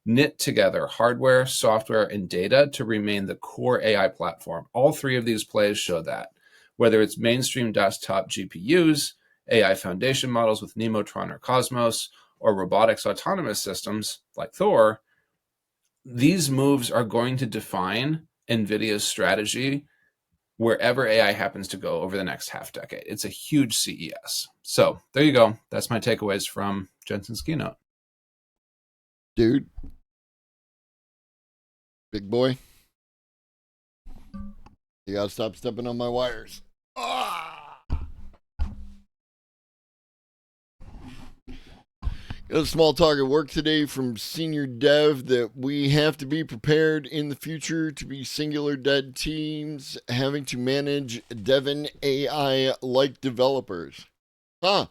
Speaker 16: knit together hardware, software, and data to remain the core AI platform. All three of these plays show that, whether it's mainstream desktop GPUs, AI foundation models with Nemotron or Cosmos, or robotics autonomous systems like Thor, these moves are going to define NVIDIA's strategy wherever AI happens to go over the next half decade. It's a huge CES. So there you go. That's my takeaways from Jensen's keynote.
Speaker 7: Dude. Big boy. You gotta stop stepping on my wires. Got a small talk at work today from senior dev that we have to be prepared in the future to be singular dead teams having to manage Devon AI like developers. Huh.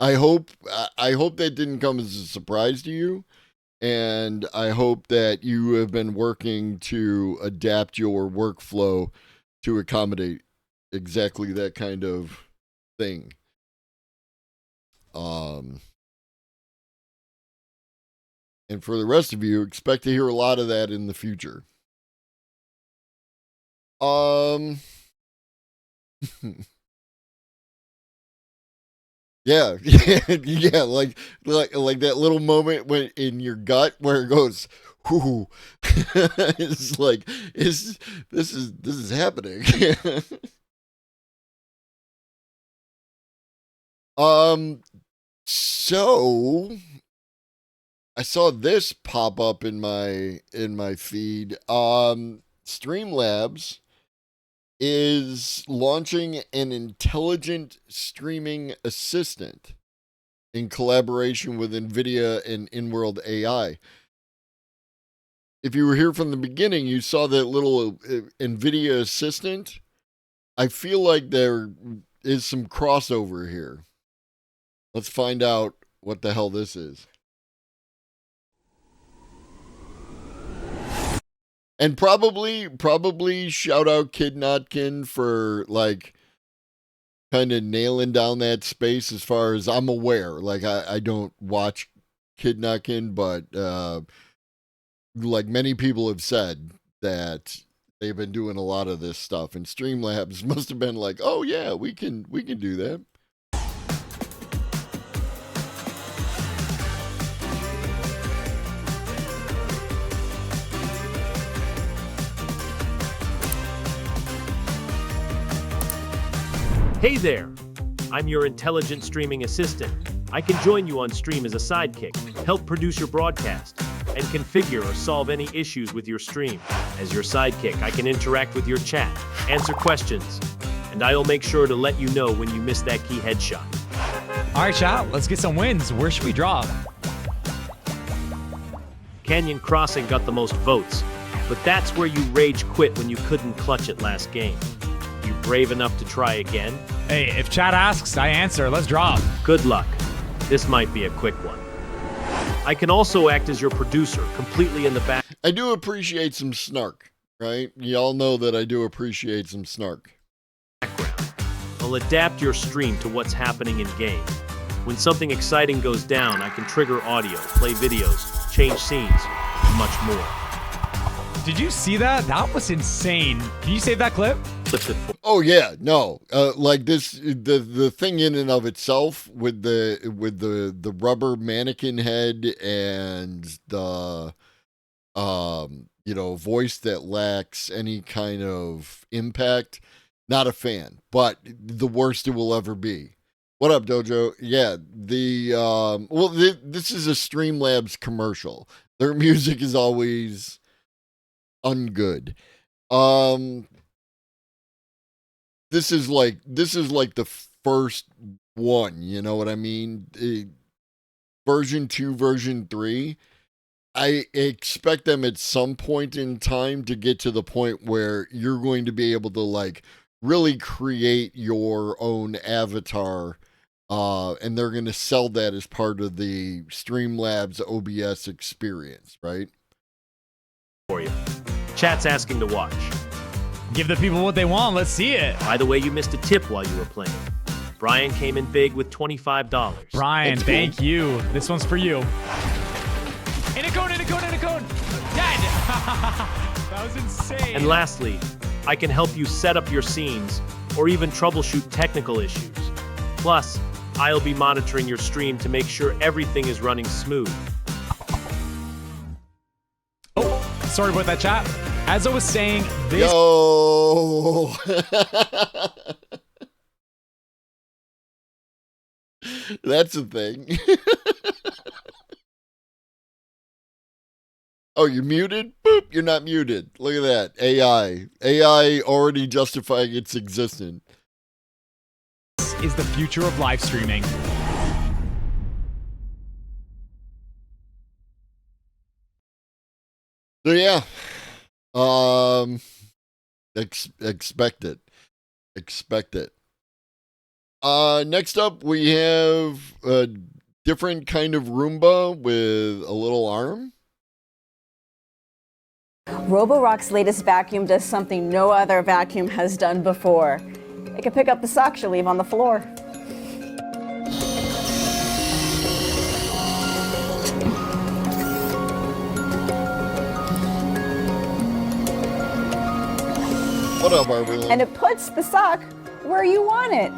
Speaker 7: I hope that didn't come as a surprise to you, and I hope that you have been working to adapt your workflow to accommodate exactly that kind of thing. And for the rest of you, expect to hear a lot of that in the future. Yeah, yeah, like that little moment when in your gut where it goes, "Whoo!" It's like this is happening. So I saw this pop up in my feed. Streamlabs is launching an intelligent streaming assistant in collaboration with Nvidia and in-world AI. If you were here from the beginning, you saw that little Nvidia assistant. I feel like there is some crossover here. Let's find out what the hell this is. And probably shout out Kid Notkin for like kind of nailing down that space as far as I'm aware. Like I don't watch Kid Notkin, but like many people have said that they've been doing a lot of this stuff, and Streamlabs must have been like, oh yeah, we can do that.
Speaker 17: Hey there! I'm your intelligent streaming assistant. I can join you on stream as a sidekick, help produce your broadcast, and configure or solve any issues with your stream. As your sidekick, I can interact with your chat, answer questions, and I'll make sure to let you know when you miss that key headshot.
Speaker 18: Alright chat, let's get some wins. Where should we drop?
Speaker 17: Canyon Crossing got the most votes, but that's where you rage quit when you couldn't clutch it last game. You brave enough to try again?
Speaker 18: Hey, if chat asks, I answer. Let's drop.
Speaker 17: Good luck. This might be a quick one. I can also act as your producer, completely in the back.
Speaker 7: I do appreciate some snark, right? Y'all know that I do appreciate some snark.
Speaker 17: I'll adapt your stream to what's happening in game. When something exciting goes down, I can trigger audio, play videos, change scenes, and much more.
Speaker 18: Did you see that? That was insane. Can you save that clip?
Speaker 7: Oh yeah, no. Like this, the thing in and of itself with the rubber mannequin head and the voice that lacks any kind of impact. Not a fan, but the worst it will ever be. What up, Dojo? Yeah, this is a Streamlabs commercial. Their music is always ungood. This is like the first one, you know what I mean? Version 2, version 3. I expect them at some point in time to get to the point where you're going to be able to like really create your own avatar, and they're going to sell that as part of the Streamlabs OBS experience, right?
Speaker 17: For you. Chat's asking to watch.
Speaker 18: Give the people what they want. Let's see it.
Speaker 17: By the way, you missed a tip while you were playing. Brian came in big with $25.
Speaker 18: Brian, thank you. This one's for you. In a cone, in a cone, in a cone. Dead. That was insane.
Speaker 17: And lastly, I can help you set up your scenes or even troubleshoot technical issues. Plus, I'll be monitoring your stream to make sure everything is running smooth.
Speaker 18: Oh, sorry about that, chat. As I was saying, this...
Speaker 7: Yo! That's a thing. Oh, you're muted? Boop, you're not muted. Look at that. AI. AI already justifying its existence.
Speaker 18: This is the future of live streaming.
Speaker 7: So yeah. Expect it. Expect it. Next up we have a different kind of Roomba with a little arm.
Speaker 19: Roborock's latest vacuum does something no other vacuum has done before. It can pick up the socks you leave on the floor.
Speaker 7: What up, Arby?
Speaker 19: And it puts the sock where you want it.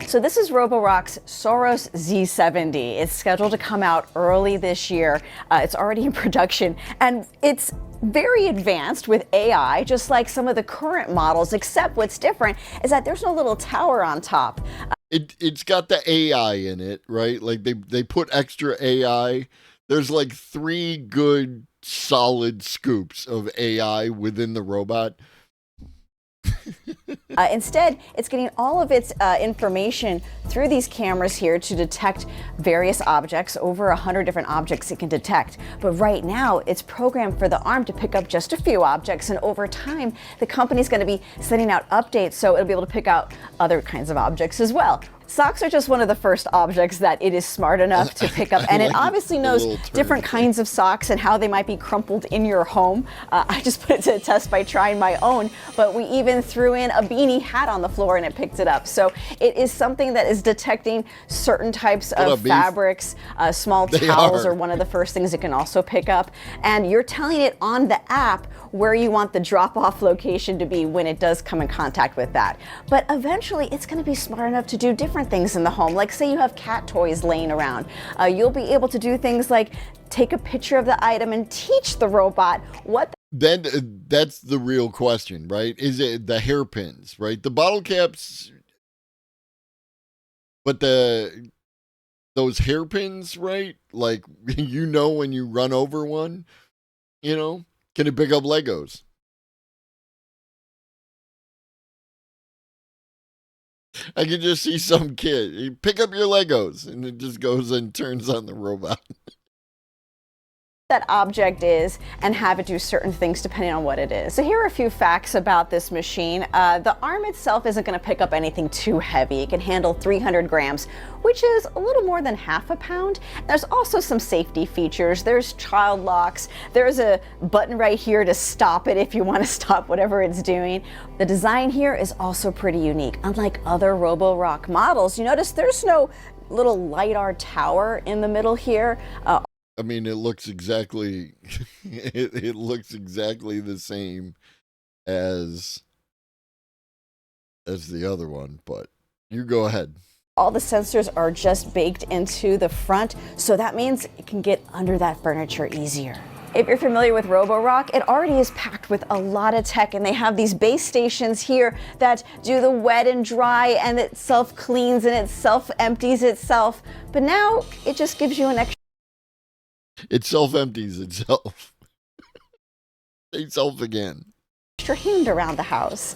Speaker 19: So this is Roborock's Soros Z70. It's scheduled to come out early this year. It's already in production, and it's very advanced with AI, just like some of the current models, except what's different is that there's no little tower on top.
Speaker 7: It's got the AI in it, right? Like they put extra AI. There's like 3 good solid scoops of AI within the robot.
Speaker 19: Instead, it's getting all of its information through these cameras here to detect various objects, over 100 different objects it can detect. But right now, it's programmed for the arm to pick up just a few objects, and over time, the company's going to be sending out updates so it'll be able to pick out other kinds of objects as well. Socks are just one of the first objects that it is smart enough to pick up, and it obviously knows different kinds of socks and how they might be crumpled in your home. I just put it to the test by trying my own, but we even threw in a beanie hat on the floor and it picked it up. So it is something that is detecting certain types of fabrics. Small towels are one of the first things it can also pick up, and you're telling it on the app where you want the drop-off location to be when it does come in contact with that. But eventually, it's going to be smart enough to do different things in the home. Like say you have cat toys laying around. You'll be able to do things like take a picture of the item and teach the robot what
Speaker 7: Then that's the real question, right? Is it the hairpins, right? The bottle caps, but those hairpins, right? Like you know when you run over one, can it pick up Legos? I can just see some kid pick up your Legos, and it just goes and turns on the robot.
Speaker 19: that object is and have it do certain things depending on what it is. So here are a few facts about this machine. The arm itself isn't going to pick up anything too heavy. It can handle 300 grams, which is a little more than half a pound. There's also some safety features. There's child locks. There's a button right here to stop it if you want to stop whatever it's doing. The design here is also pretty unique. Unlike other Roborock models, you notice there's no little LiDAR tower in the middle here.
Speaker 7: I mean, it looks exactly it looks exactly the same as the other one, but you go ahead.
Speaker 19: All the sensors are just baked into the front, so that means it can get under that furniture easier. If you're familiar with Roborock, it already is packed with a lot of tech, and they have these base stations here that do the wet and dry, and it self-cleans and it self-empties itself. But now it just gives you an extra.
Speaker 7: It self-empties itself. Say self again.
Speaker 19: Extra hand around the house.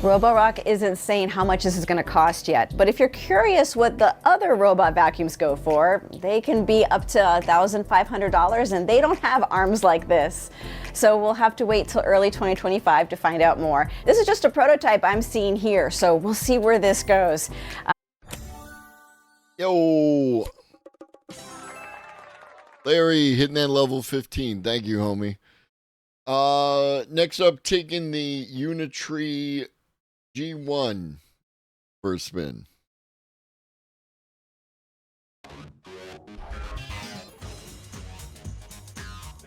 Speaker 19: Roborock isn't saying how much this is going to cost yet, but if you're curious what the other robot vacuums go for, they can be up to $1,500, and they don't have arms like this. So we'll have to wait till early 2025 to find out more. This is just a prototype I'm seeing here, so we'll see where this goes.
Speaker 7: Yo, Larry hitting that level 15. Thank you, homie. Next up, taking the Unitree G1 for a spin.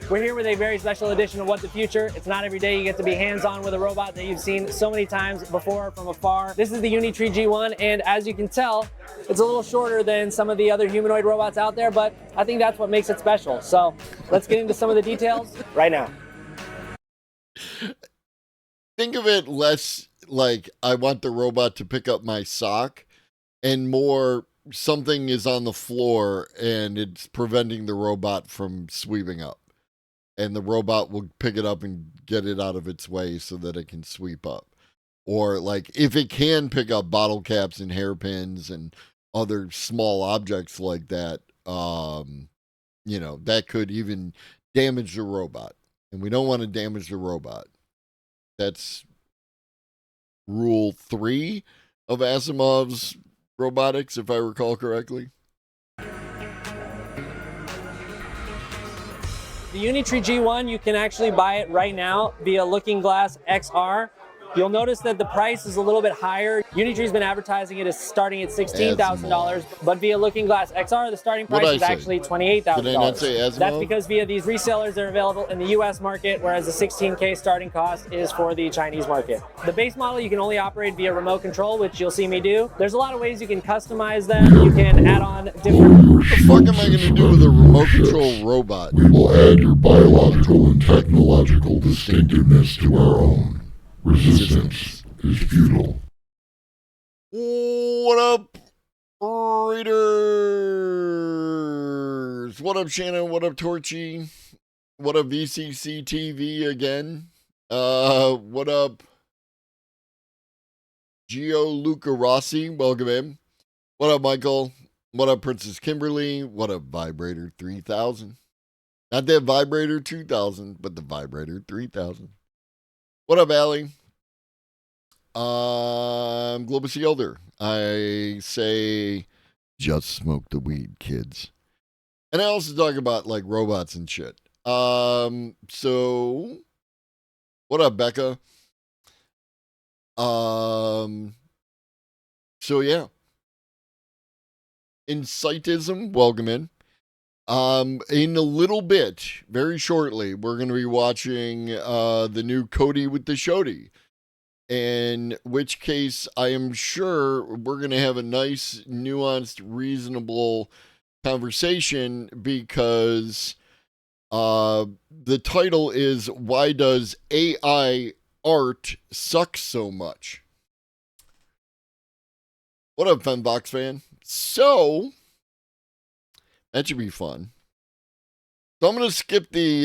Speaker 20: We're here with a very special edition of What the Future. It's not every day you get to be hands-on with a robot that you've seen so many times before from afar. This is the Unitree G1, and as you can tell, it's a little shorter than some of the other humanoid robots out there, but I think that's what makes it special. So let's get into some of the details right now.
Speaker 7: Think of it less like I want the robot to pick up my sock and more something is on the floor and it's preventing the robot from sweeping up. And the robot will pick it up and get it out of its way so that it can sweep up. Or like if it can pick up bottle caps and hairpins and other small objects like that, that could even damage the robot. And we don't want to damage the robot. That's rule 3 of Asimov's robotics, if I recall correctly.
Speaker 20: The Unitree G1, you can actually buy it right now via Looking Glass XR. You'll notice that the price is a little bit higher. Unitree's been advertising it as starting at $16,000, but via Looking Glass XR, the starting price is actually $28,000.
Speaker 7: Did I not say Asimov?
Speaker 20: That's because via these resellers, they're available in the US market, whereas the 16K starting cost is for the Chinese market. The base model, you can only operate via remote control, which you'll see me do. There's a lot of ways you can customize them. You can add on different...
Speaker 7: What the fuck am I going to do with a remote control robot?
Speaker 8: We will add your biological and technological distinctiveness to our own. Resistance is futile.
Speaker 7: What up, readers? What up, Shannon? What up, Torchy? What up, VCC TV again? What up, Gio Luca Rossi? Welcome in. What up, Michael? What up, Princess Kimberly? What up, Vibrator 3000? Not that Vibrator 2000, but the Vibrator 3000. What up, Allie? I'm Globus Elder. I say, just smoke the weed, kids. And I also talk about, like, robots and shit. So, what up, Becca? So, yeah. Incitism, welcome in. In a little bit, very shortly, we're going to be watching the new Cody with the Shody. In which case, I am sure we're going to have a nice, nuanced, reasonable conversation because the title is, Why Does AI Art Suck So Much? What up, Fembox fan? So, that should be fun. So I'm going to skip the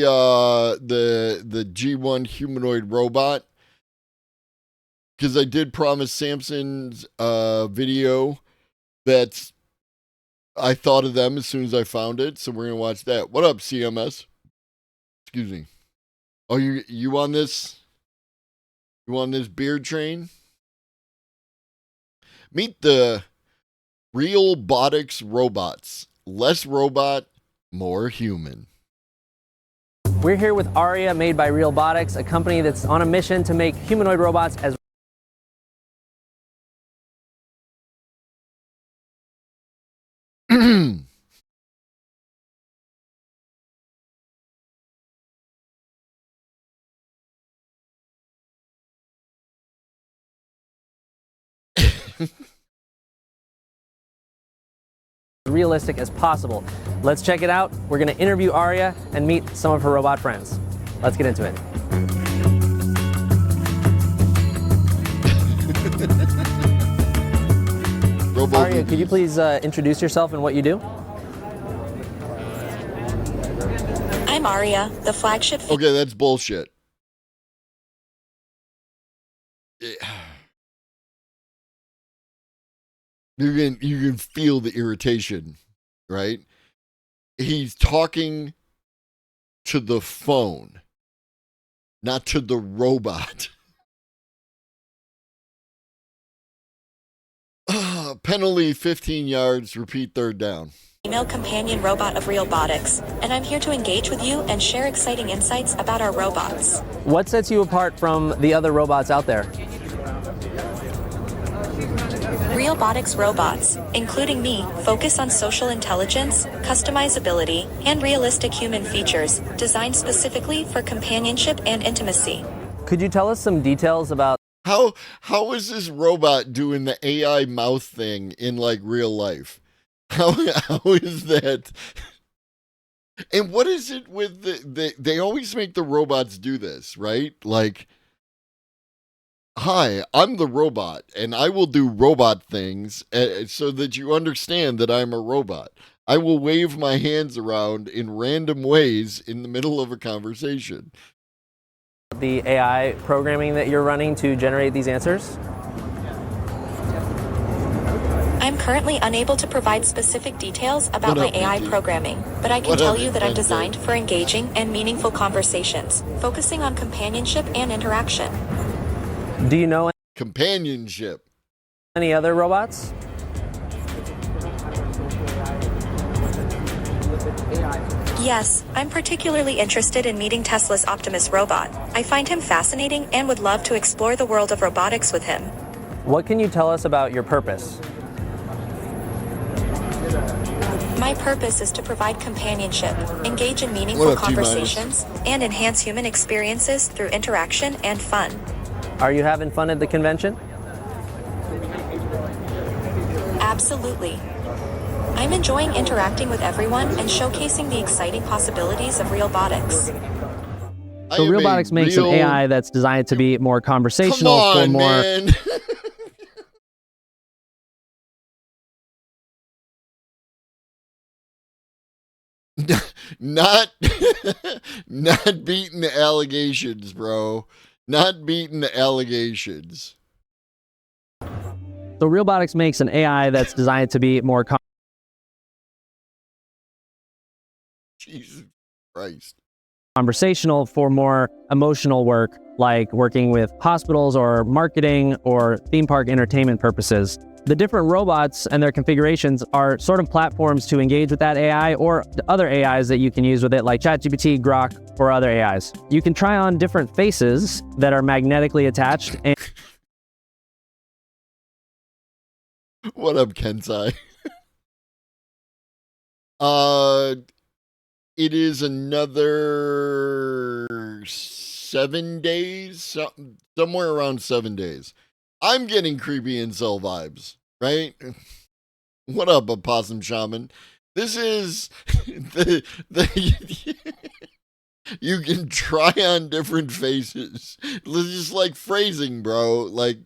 Speaker 7: G1 humanoid robot because I did promise Samson's video that I thought of them as soon as I found it. So we're going to watch that. What up, CMS? Excuse me. Oh, you on this? You on this beard train? Meet the Realbotics robots. Less robot, more human.
Speaker 20: We're here with Aria, made by Realbotics, a company that's on a mission to make humanoid robots as realistic as possible. Let's check it out. We're going to interview Aria and meet some of her robot friends. Let's get into it. Aria, could you please introduce yourself and what you do?
Speaker 21: I'm Aria, the flagship.
Speaker 7: Okay, that's bullshit. You can feel the irritation, right? He's talking to the phone, not to the robot. Penalty 15 yards, repeat third down.
Speaker 21: Female companion robot of Realbotics, and I'm here to engage with you and share exciting insights about our robots.
Speaker 20: What sets you apart from the other robots out there?
Speaker 21: Realbotics robots, including me, focus on social intelligence, customizability, and realistic human features, designed specifically for companionship and intimacy.
Speaker 20: Could you tell us some details about
Speaker 7: how is this robot doing the AI mouth thing in like real life? How is that? And what is it with they always make the robots do this, right? Like Hi, I'm the robot, and I will do robot things so that you understand that I'm a robot. I will wave my hands around in random ways in the middle of a conversation.
Speaker 20: The AI programming that you're running to generate these answers?
Speaker 21: I'm currently unable to provide specific details about my AI programming, but I can
Speaker 7: What
Speaker 21: tell
Speaker 7: up,
Speaker 21: you that I'm
Speaker 7: Nvidia?
Speaker 21: designed for engaging and meaningful conversations, focusing on companionship and interaction.
Speaker 20: Do you know
Speaker 7: Companionship.
Speaker 20: any other robots?
Speaker 21: Yes, I'm particularly interested in meeting Tesla's Optimus robot. I find him fascinating and would love to explore the world of robotics with him.
Speaker 20: What can you tell us about your purpose?
Speaker 21: My purpose is to provide companionship, engage in
Speaker 7: What
Speaker 21: meaningful
Speaker 7: up, T-minus?
Speaker 21: conversations, and enhance human experiences through interaction and fun.
Speaker 20: Are you having fun at the convention?
Speaker 21: Absolutely. I'm enjoying interacting with everyone and showcasing the exciting possibilities of realbotics.
Speaker 20: So Realbotics makes an AI that's designed to be more conversational for more.
Speaker 7: Man. not not beating the allegations, bro. Not beating the allegations.
Speaker 20: So Realbotics makes an AI that's designed to be more
Speaker 7: Jesus Christ.
Speaker 20: conversational for more emotional work, like working with hospitals or marketing or theme park entertainment purposes. The different robots and their configurations are sort of platforms to engage with that AI or other AIs that you can use with it, like ChatGPT, Grok, or other AIs. You can try on different faces that are magnetically attached. And
Speaker 7: What up, Kensai? It is another 7 days, somewhere around 7 days. I'm getting creepy incel vibes, right? What up, Opossum Shaman? This is the you can try on different faces. It's just like phrasing, bro. Like,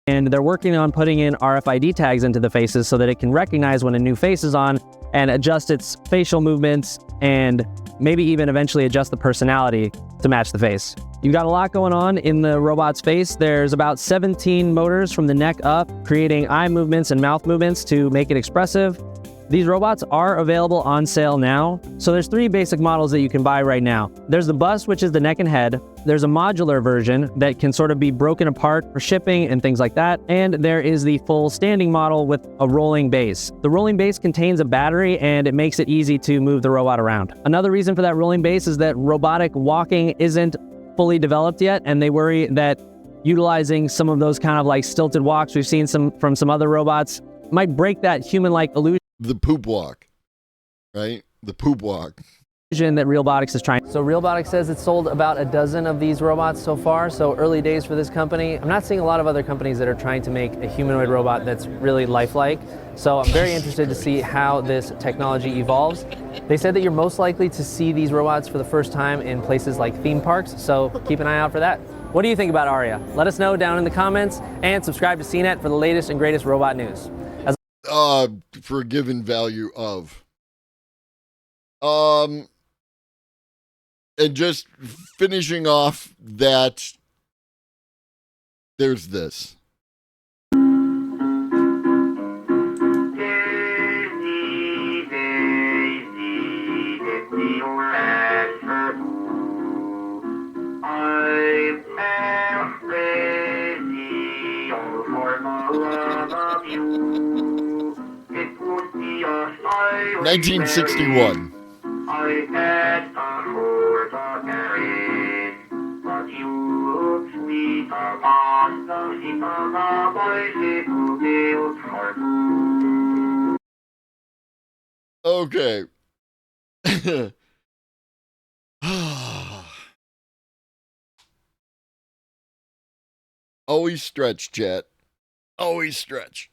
Speaker 20: and they're working on putting in RFID tags into the faces so that it can recognize when a new face is on and adjust its facial movements and maybe even eventually adjust the personality to match the face. You've got a lot going on in the robot's face. There's about 17 motors from the neck up, creating eye movements and mouth movements to make it expressive. These robots are available on sale now. So there's 3 basic models that you can buy right now. There's the bust, which is the neck and head. There's a modular version that can sort of be broken apart for shipping and things like that. And there is the full standing model with a rolling base. The rolling base contains a battery and it makes it easy to move the robot around. Another reason for that rolling base is that robotic walking isn't fully developed yet, and they worry that utilizing some of those kind of like stilted walks we've seen from some other robots might break that human-like illusion.
Speaker 7: the poop walk, right? The poop walk.
Speaker 20: That Realbotics is trying. So Realbotics says it's sold about a dozen of these robots so far, so early days for this company. I'm not seeing a lot of other companies that are trying to make a humanoid robot that's really lifelike. So I'm very interested to see how this technology evolves. They said that you're most likely to see these robots for the first time in places like theme parks, so keep an eye out for that. What do you think about Aria? Let us know down in the comments, and subscribe to CNET for the latest and greatest robot news.
Speaker 7: For a given value of. And just finishing off that, there's this.
Speaker 1: I am It would be a
Speaker 7: 1961.
Speaker 1: I had a horse of carriage, but you look sweet upon the heap of a bicycle built for two.
Speaker 7: Okay. Always stretch, chat. Always stretch.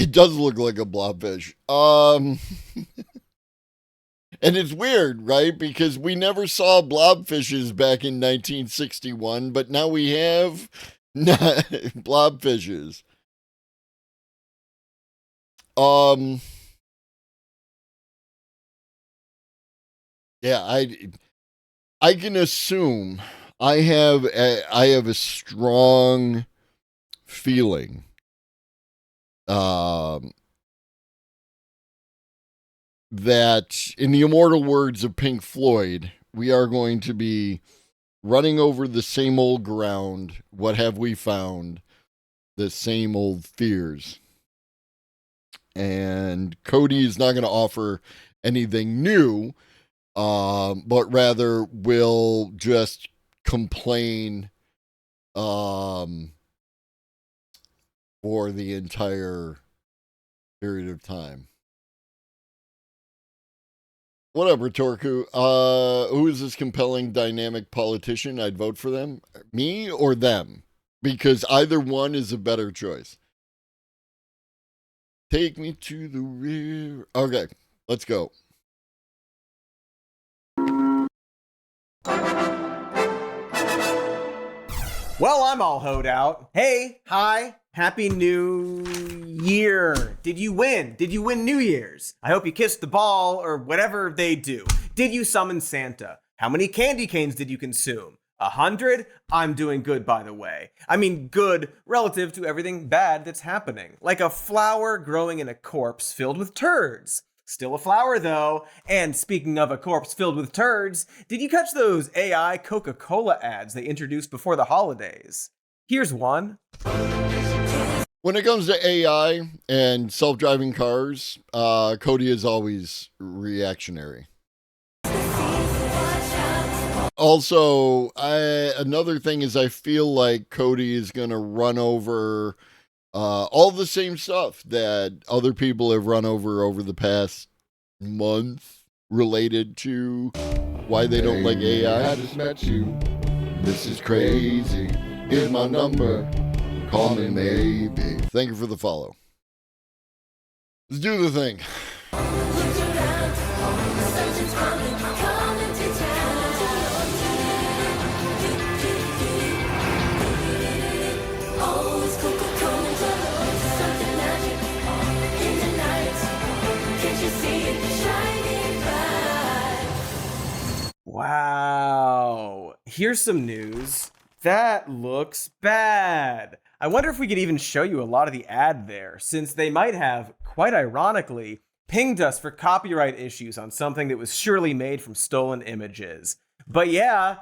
Speaker 7: It does look like a blobfish. And it's weird, right? Because we never saw blobfishes back in 1961, but now we have blobfishes. Yeah, I can assume I have a strong feeling that in the immortal words of Pink Floyd, we are going to be running over the same old ground. What have we found? The same old fears. And Cody is not going to offer anything new, but rather will just complain for the entire period of time. Whatever, Torku. Who is this compelling, dynamic politician? I'd vote for them. Me or them? Because either one is a better choice. Take me to the rear. Okay, let's go.
Speaker 2: Well, I'm all hoed out. Hey, hi, happy new year. Did you win? Did you win New Year's? I hope you kissed the ball or whatever they do. Did you summon Santa? How many candy canes did you consume? 100? I'm doing good, by the way. I mean, good relative to everything bad that's happening. Like a flower growing in a corpse filled with turds. Still a flower, though. And speaking of a corpse filled with turds, did you catch those AI Coca-Cola ads they introduced before the holidays? Here's one.
Speaker 7: When it comes to AI and self-driving cars, Cody is always reactionary. Also, another thing is I feel like Cody is going to run over all the same stuff that other people have run over the past month related to why they don't like AI.
Speaker 8: I just met you. This is crazy. Here's my number. Call me maybe.
Speaker 7: Thank you for the follow. Let's do the thing.
Speaker 2: Wow. Here's some news. That looks bad. I wonder if we could even show you a lot of the ad there, since they might have, quite ironically, pinged us for copyright issues on something that was surely made from stolen images. But yeah.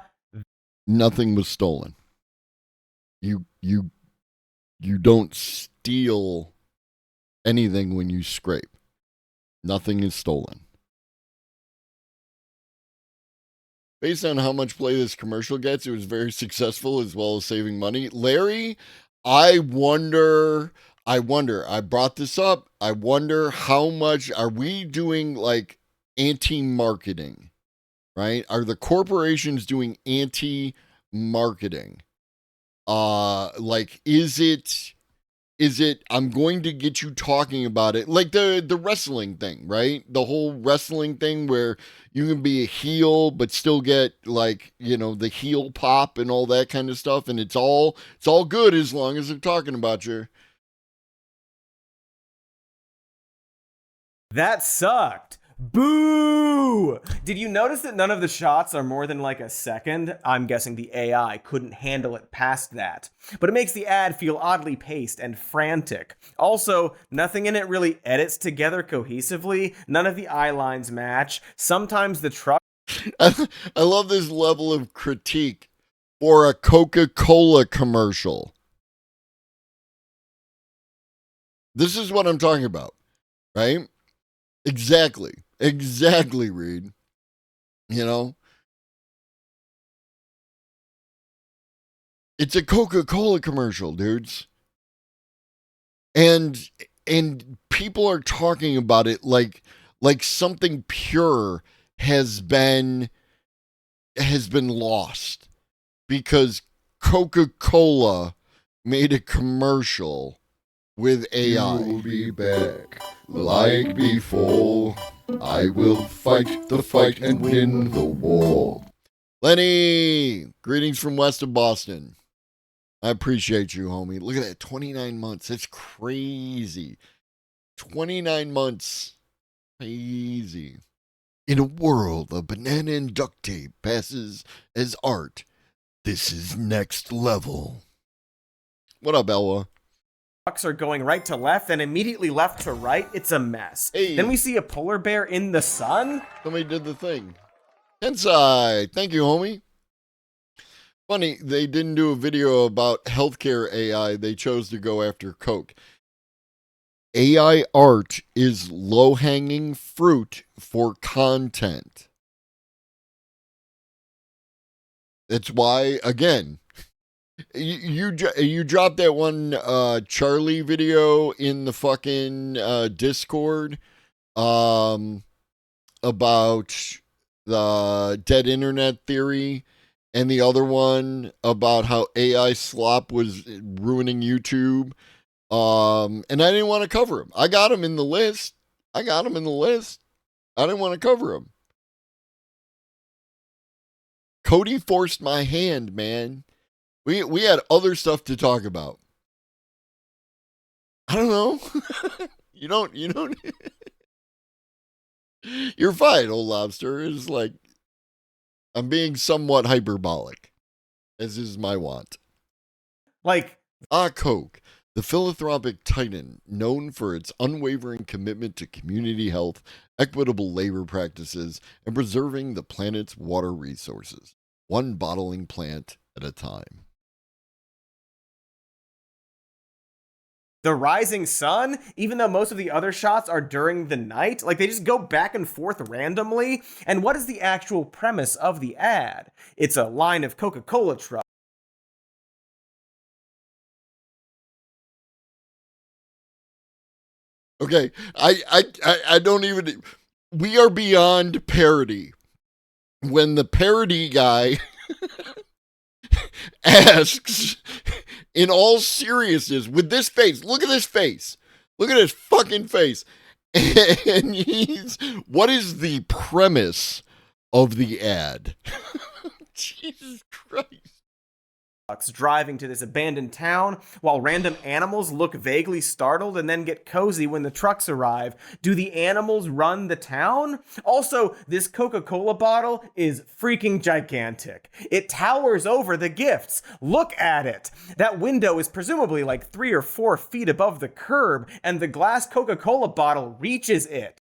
Speaker 7: Nothing was stolen. You don't steal anything when you scrape. Nothing is stolen. Based on how much play this commercial gets, it was very successful as well as saving money. Larry, I wonder, I brought this up. I wonder how much are we doing like anti-marketing, right? Are the corporations doing anti-marketing? Like, is it, I'm going to get you talking about it, like the wrestling thing, right? The whole wrestling thing where you can be a heel but still get, like, you know, the heel pop and all that kind of stuff, and it's all good as long as they're talking about you.
Speaker 2: That sucked. Boo! Did you notice that none of the shots are more than like a second? I'm guessing the AI couldn't handle it past that. But it makes the ad feel oddly paced and frantic. Also, nothing in it really edits together cohesively. None of the eye lines match. Sometimes the truck...
Speaker 7: I love this level of critique for a Coca-Cola commercial. This is what I'm talking about, right? Exactly, Reed. You know? It's a Coca-Cola commercial, dudes. And people are talking about it like something pure has been lost because Coca-Cola made a commercial with AI.
Speaker 8: You'll be back like before. I will fight the fight and win the war.
Speaker 7: Lenny, greetings from west of Boston. I appreciate you, homie. Look at that, 29 months. That's crazy. 29 months. Crazy. In a world of banana and duct tape passes as art, this is next level. What up, Ella?
Speaker 2: Trucks are going right to left and immediately left to right. It's a mess.
Speaker 7: Hey.
Speaker 2: Then we see a polar bear in the sun.
Speaker 7: Somebody did the thing. Tensai, thank you, homie. Funny, they didn't do a video about healthcare AI. They chose to go after Coke. AI art is low-hanging fruit for content. That's why, again, you dropped that one Charlie video in the fucking Discord about the dead internet theory, and the other one about how AI slop was ruining YouTube. And I didn't want to cover him. I got him in the list. I didn't want to cover him. Cody forced my hand, man. We had other stuff to talk about. I don't know. You don't. You're fine, old lobster. It's like I'm being somewhat hyperbolic, as is my want.
Speaker 2: Like
Speaker 7: Coke, the philanthropic titan known for its unwavering commitment to community health, equitable labor practices, and preserving the planet's water resources, one bottling plant at a time.
Speaker 2: The rising sun, even though most of the other shots are during the night, like they just go back and forth randomly. And what is the actual premise of the ad? It's a line of Coca-Cola trucks.
Speaker 7: Okay, I don't even. We are beyond parody. When the parody guy asks, in all seriousness, with this face, look at this face, look at his fucking face, and what is the premise of the ad? Jesus Christ.
Speaker 2: Driving to this abandoned town while random animals look vaguely startled and then get cozy when the trucks arrive. Do the animals run the town? Also, this Coca-Cola bottle is freaking gigantic. It towers over the gifts. Look at it. That window is presumably like 3 or 4 feet above the curb, and the glass Coca-Cola bottle reaches it.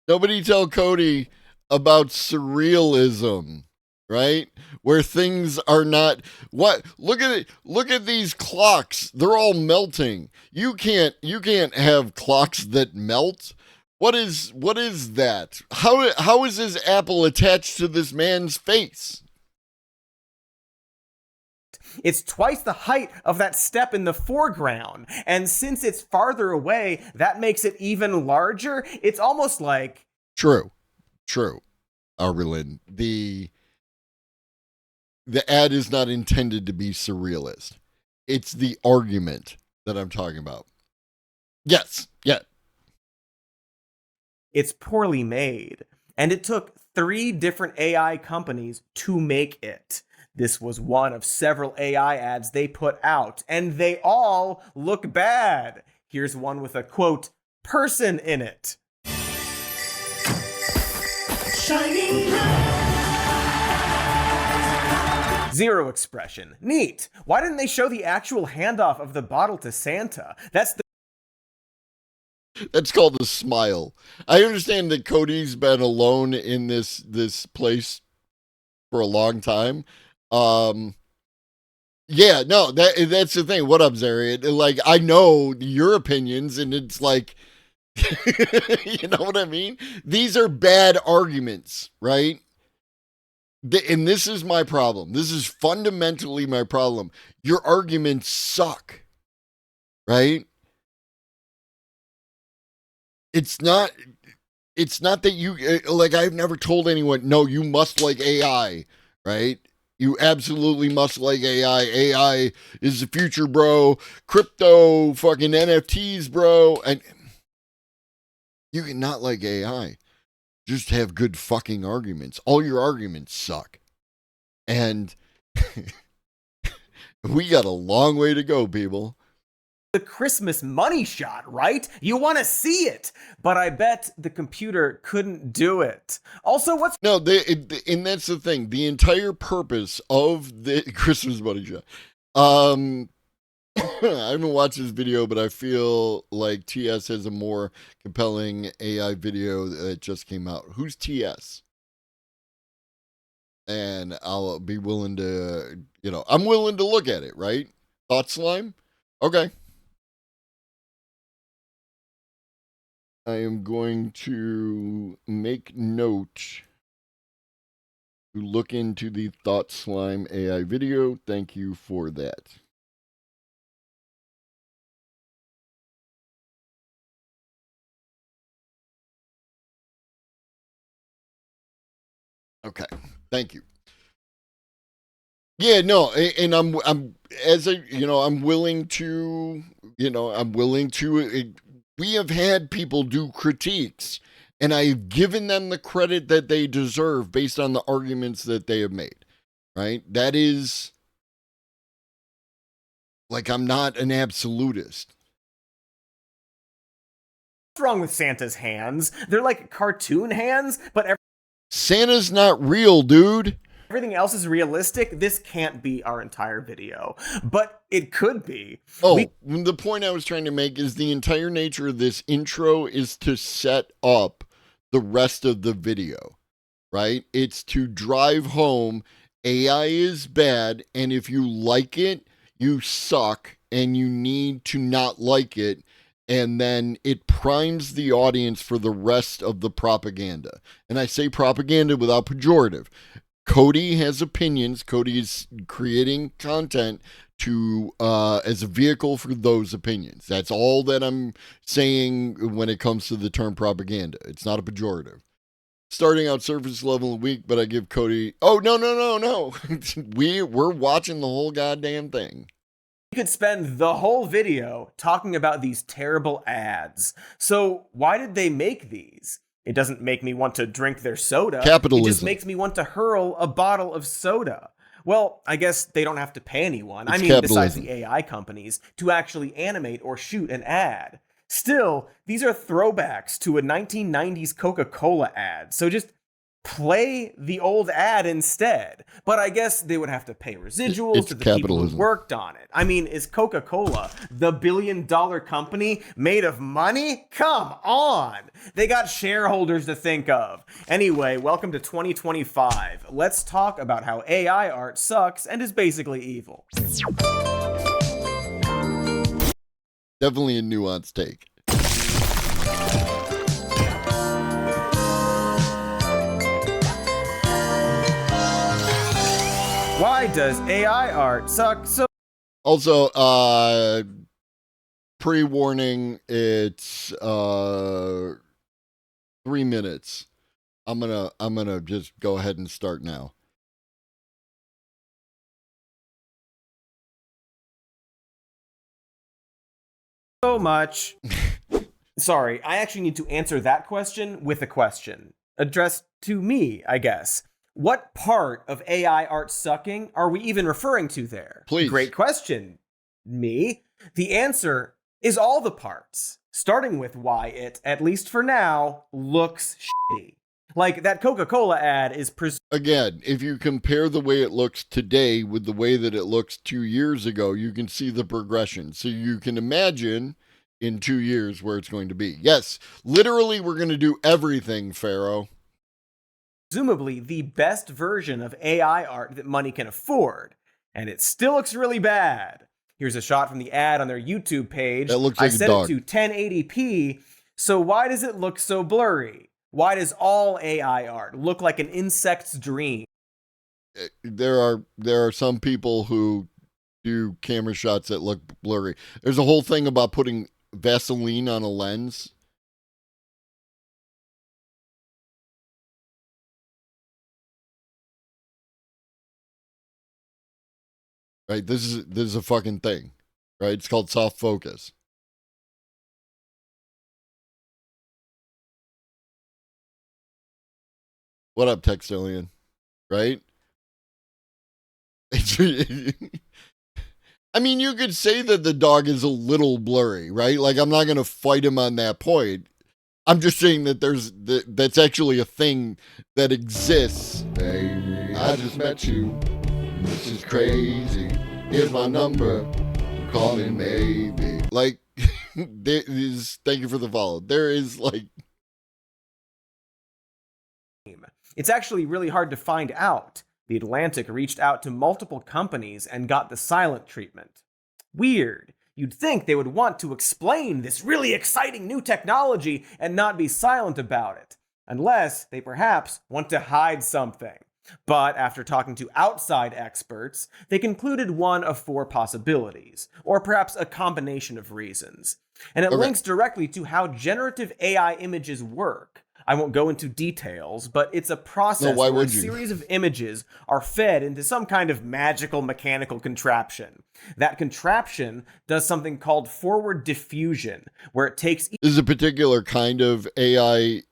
Speaker 7: Nobody tell Cody about surrealism, right? Where things are not what look at it, look at these clocks. They're all melting. You can't have clocks that melt. What is that? How is his apple attached to this man's face?
Speaker 2: It's twice the height of that step in the foreground. And since it's farther away, that makes it even larger. It's almost like...
Speaker 7: True. Arberlin, the ad is not intended to be surrealist. It's the argument that I'm talking about. Yes, yeah.
Speaker 2: It's poorly made. And it took 3 different AI companies to make it. This was one of several AI ads they put out, and they all look bad. Here's one with a, quote, person in it. Shining light. Zero expression. Neat. Why didn't they show the actual handoff of the bottle to Santa? That's
Speaker 7: called a smile. I understand that Cody's been alone in this place for a long time. Yeah, no, that's the thing. What up, Zarian? Like, I know your opinions, and it's like, you know what I mean? These are bad arguments, right? And this is my problem. This is fundamentally my problem. Your arguments suck, right? It's not it's not that you like. I've never told anyone, no, you must like AI, right? You absolutely must like AI. AI is the future, bro. Crypto, fucking NFTs, bro. And you can not like AI. Just have good fucking arguments. All your arguments suck. And we got a long way to go, people.
Speaker 2: The Christmas money shot, right? You want to see it, but I bet the computer couldn't do it. Also, what's
Speaker 7: no? And that's the thing. The entire purpose of the Christmas money shot. I haven't watched this video, but I feel like TS has a more compelling AI video that just came out. Who's TS? And I'll be willing to, I'm willing to look at it, right? Thought slime? Okay. I am going to make note to look into the Thought Slime AI video. Thank you for that. Okay. Thank you. Yeah, no, and I'm as a, I'm willing to, we have had people do critiques, and I've given them the credit that they deserve based on the arguments that they have made, right? That is, like, I'm not an absolutist.
Speaker 2: What's wrong with Santa's hands? They're like cartoon hands, but
Speaker 7: Santa's not real, dude.
Speaker 2: Everything else is realistic. This can't be our entire video, but it could be.
Speaker 7: The point I was trying to make is the entire nature of this intro is to set up the rest of the video, right? It's to drive home AI is bad, and if you like it, you suck, and you need to not like it, and then it primes the audience for the rest of the propaganda. And I say propaganda without pejorative. Cody has opinions. Cody is creating content to as a vehicle for those opinions. That's all that I'm saying when it comes to the term propaganda. It's not a pejorative. Starting out surface level weak, but I give Cody. Oh no. We're watching the whole goddamn thing.
Speaker 2: You could spend the whole video talking about these terrible ads. So why did they make these? It doesn't make me want to drink their soda.
Speaker 7: Capitalism.
Speaker 2: It just makes me want to hurl a bottle of soda. Well, I guess they don't have to pay anyone.
Speaker 7: It's capitalism.
Speaker 2: Besides the AI companies, to actually animate or shoot an ad. Still, these are throwbacks to a 1990s Coca-Cola ad. So just play the old ad instead. But I guess they would have to pay residuals to the people who worked on it. Is Coca-Cola the billion-dollar company made of money? Come on! They got shareholders to think of. Anyway, welcome to 2025. Let's talk about how AI art sucks and is basically evil.
Speaker 7: Definitely a nuanced take.
Speaker 2: Why does AI art suck so?
Speaker 7: Also, pre-warning, it's 3 minutes. I'm gonna just go ahead and start now.
Speaker 2: So much. Sorry, I actually need to answer that question with a question addressed to me, I guess. What part of AI art sucking are we even referring to there?
Speaker 7: Please.
Speaker 2: Great question. Me? The answer is all the parts, starting with why it, at least for now, looks shitty. Like, that Coca-Cola ad is
Speaker 7: Again, if you compare the way it looks today with the way that it looks 2 years ago, you can see the progression. So you can imagine in 2 years where it's going to be. Yes, literally, we're going to do everything, Pharaoh.
Speaker 2: presumably the best version of AI art that money can afford. And it still looks really bad. Here's a shot from the ad on their YouTube page.
Speaker 7: That looks like
Speaker 2: I set it to 1080p, so why does it look so blurry? Why does all AI art look like an insect's dream?
Speaker 7: There are some people who do camera shots that look blurry. There's a whole thing about putting Vaseline on a lens. right? This is a fucking thing, right? It's called soft focus. What up, Textilian? Right? I mean, you could say that the dog is a little blurry, right? Like, I'm not going to fight him on that point. I'm just saying that that's actually a thing that exists. Baby, I just met you. This is crazy. Here's my number. Call me maybe. Like, thank you for the follow. There is like.
Speaker 2: It's actually really hard to find out. The Atlantic reached out to multiple companies and got the silent treatment. Weird. You'd think they would want to explain this really exciting new technology and not be silent about it, unless they perhaps want to hide something. But after talking to outside experts, they concluded one of 4 possibilities, or perhaps a combination of reasons. And it links directly to how generative AI images work. I won't go into details, but it's a process where a series of images are fed into some kind of magical mechanical contraption. That contraption does something called forward diffusion, where it takes...
Speaker 7: This is a particular kind of AI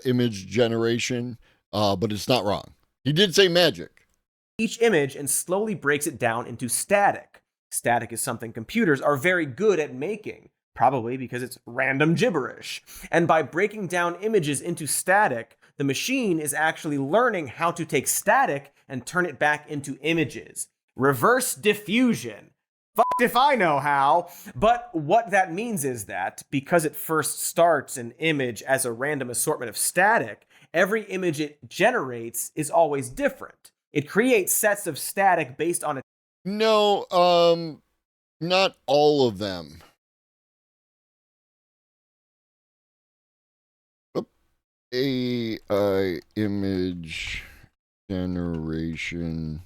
Speaker 7: image generation, but it's not wrong. He did say magic.
Speaker 2: Each image and slowly breaks it down into static. Static is something computers are very good at making. Probably because it's random gibberish. And by breaking down images into static, the machine is actually learning how to take static and turn it back into images. Reverse diffusion. Fucked if I know how. But what that means is that, because it first starts an image as a random assortment of static, every image it generates is always different. It creates sets of static based on a...
Speaker 7: No, not all of them. AI image generation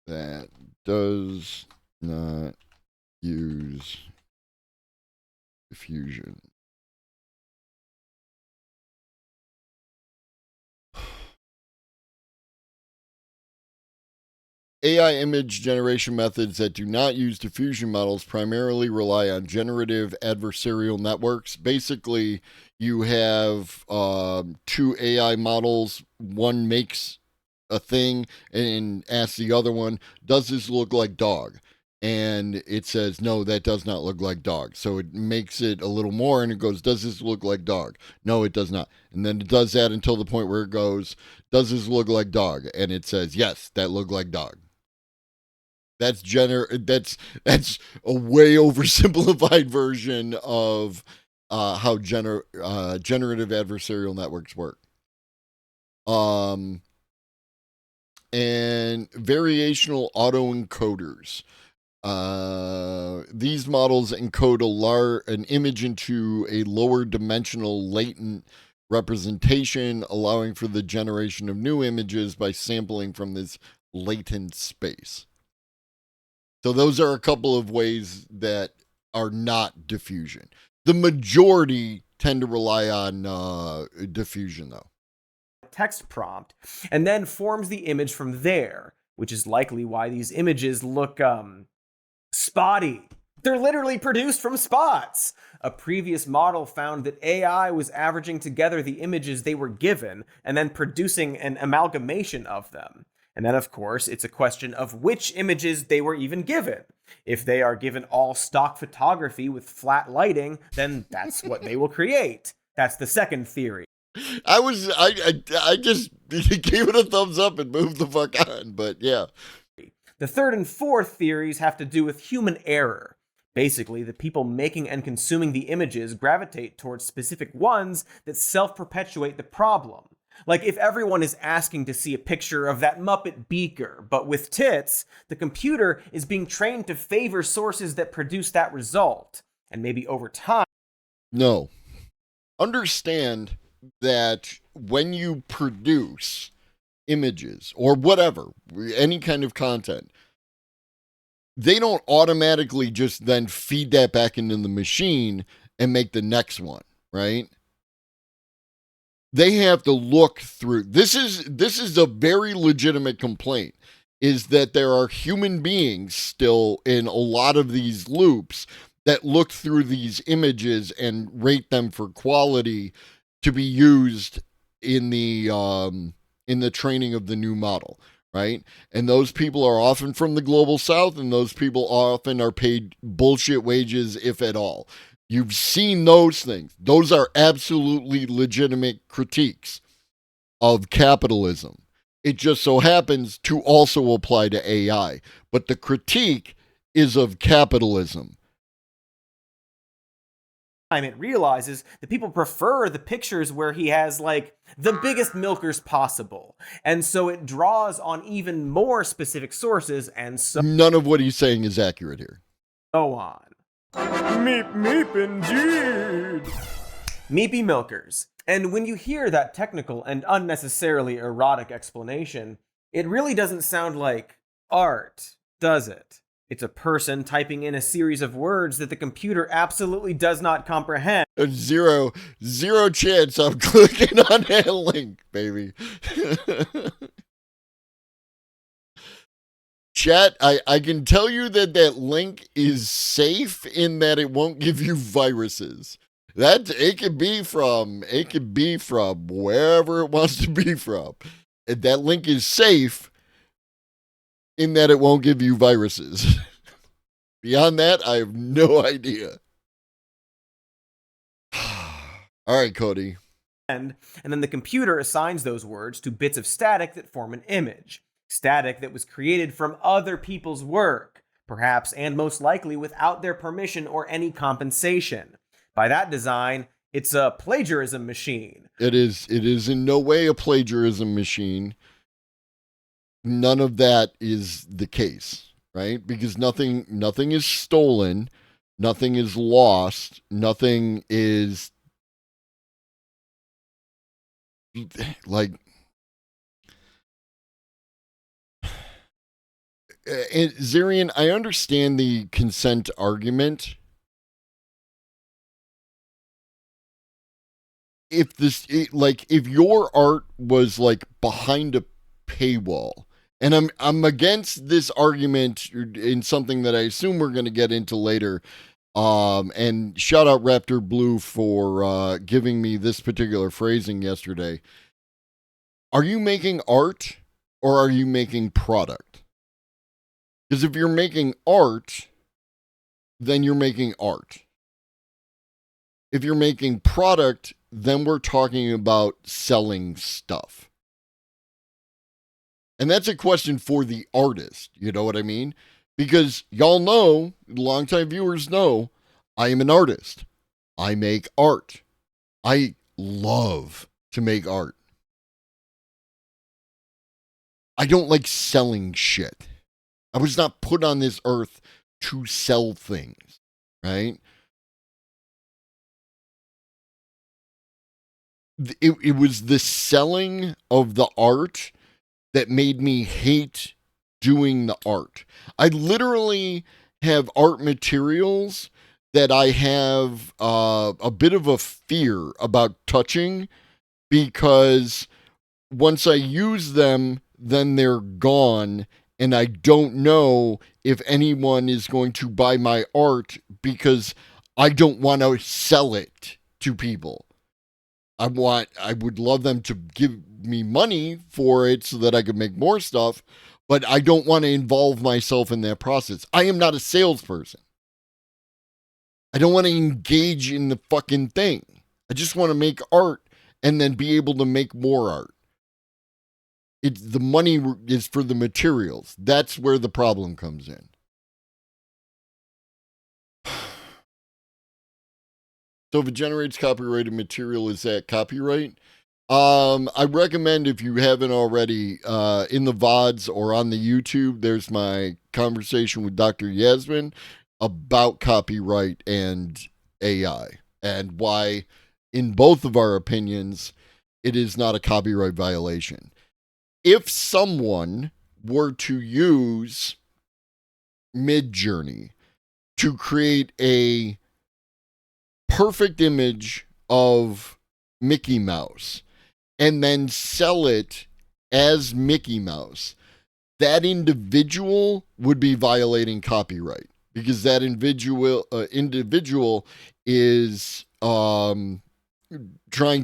Speaker 7: that does not use diffusion. AI image generation methods that do not use diffusion models primarily rely on generative adversarial networks. Basically, you have 2 AI models. One makes a thing and asks the other one, does this look like dog? And it says, no, that does not look like dog. So it makes it a little more and it goes, does this look like dog? No, it does not. And then it does that until the point where it goes, does this look like dog? And it says, yes, that looked like dog. That's a way oversimplified version of how generative adversarial networks work. And variational autoencoders. These models encode an image into a lower dimensional latent representation, allowing for the generation of new images by sampling from this latent space. So those are a couple of ways that are not diffusion. The majority tend to rely on diffusion, though.
Speaker 2: Text prompt, and then forms the image from there, which is likely why these images look spotty. They're literally produced from spots. A previous model found that AI was averaging together the images they were given and then producing an amalgamation of them. And then, of course, it's a question of which images they were even given. If they are given all stock photography with flat lighting, then that's what they will create. That's the second theory.
Speaker 7: I just gave it a thumbs up and moved the fuck on, but yeah.
Speaker 2: The third and fourth theories have to do with human error. Basically, the people making and consuming the images gravitate towards specific ones that self-perpetuate the problem. Like if everyone is asking to see a picture of that Muppet Beaker, but with tits, the computer is being trained to favor sources that produce that result. And maybe over time...
Speaker 7: No. Understand that when you produce images or whatever, any kind of content, they don't automatically just then feed that back into the machine and make the next one, right? They have to look through. This is a very legitimate complaint, is that there are human beings still in a lot of these loops that look through these images and rate them for quality to be used in the training of the new model, right? And those people are often from the global south, and those people often are paid bullshit wages, if at all. You've seen those things. Those are absolutely legitimate critiques of capitalism. It just so happens to also apply to AI. But the critique is of capitalism.
Speaker 2: It realizes that people prefer the pictures where he has like the biggest milkers possible. And so it draws on even more specific sources and so
Speaker 7: None of what he's saying is accurate here.
Speaker 2: on. Meep meep indeed. Meepy milkers. And when you hear that technical and unnecessarily erotic explanation, it really doesn't sound like art, does it? It's a person typing in a series of words that the computer absolutely does not comprehend.
Speaker 7: Zero chance I'm clicking on that link, baby. Chat, I can tell you that link is safe in that it won't give you viruses. It could be from wherever it wants to be from. That link is safe in that it won't give you viruses. Beyond that, I have no idea. All right, Cody.
Speaker 2: And then the computer assigns those words to bits of static that form an image. Static that was created from other people's work, perhaps and most likely without their permission or any compensation. By that design, it's a plagiarism machine.
Speaker 7: It is in no way a plagiarism machine. None of that is the case, right? Because nothing is stolen, nothing is lost, nothing is like Zarian, I understand the consent argument. If your art was like behind a paywall, and I'm against this argument in something that I assume we're going to get into later. And shout out Raptor Blue for giving me this particular phrasing yesterday. Are you making art or are you making product? Because if you're making art, then you're making art. If you're making product, then we're talking about selling stuff. And that's a question for the artist. You know what I mean? Because y'all know, longtime viewers know, I am an artist. I make art. I love to make art. I don't like selling shit. I was not put on this earth to sell things, right? It was the selling of the art that made me hate doing the art. I literally have art materials that I have a bit of a fear about touching because once I use them, then they're gone, and I don't know if anyone is going to buy my art because I don't want to sell it to people. I would love them to give me money for it so that I could make more stuff, but I don't want to involve myself in that process. I am not a salesperson. I don't want to engage in the fucking thing. I just want to make art and then be able to make more art. The money is for the materials. That's where the problem comes in. So if it generates copyrighted material, is that copyright? I recommend, if you haven't already, in the VODs or on the YouTube, there's my conversation with Dr. Yasmin about copyright and AI and why, in both of our opinions, it is not a copyright violation. If someone were to use Midjourney to create a perfect image of Mickey Mouse and then sell it as Mickey Mouse, that individual would be violating copyright because that individual is trying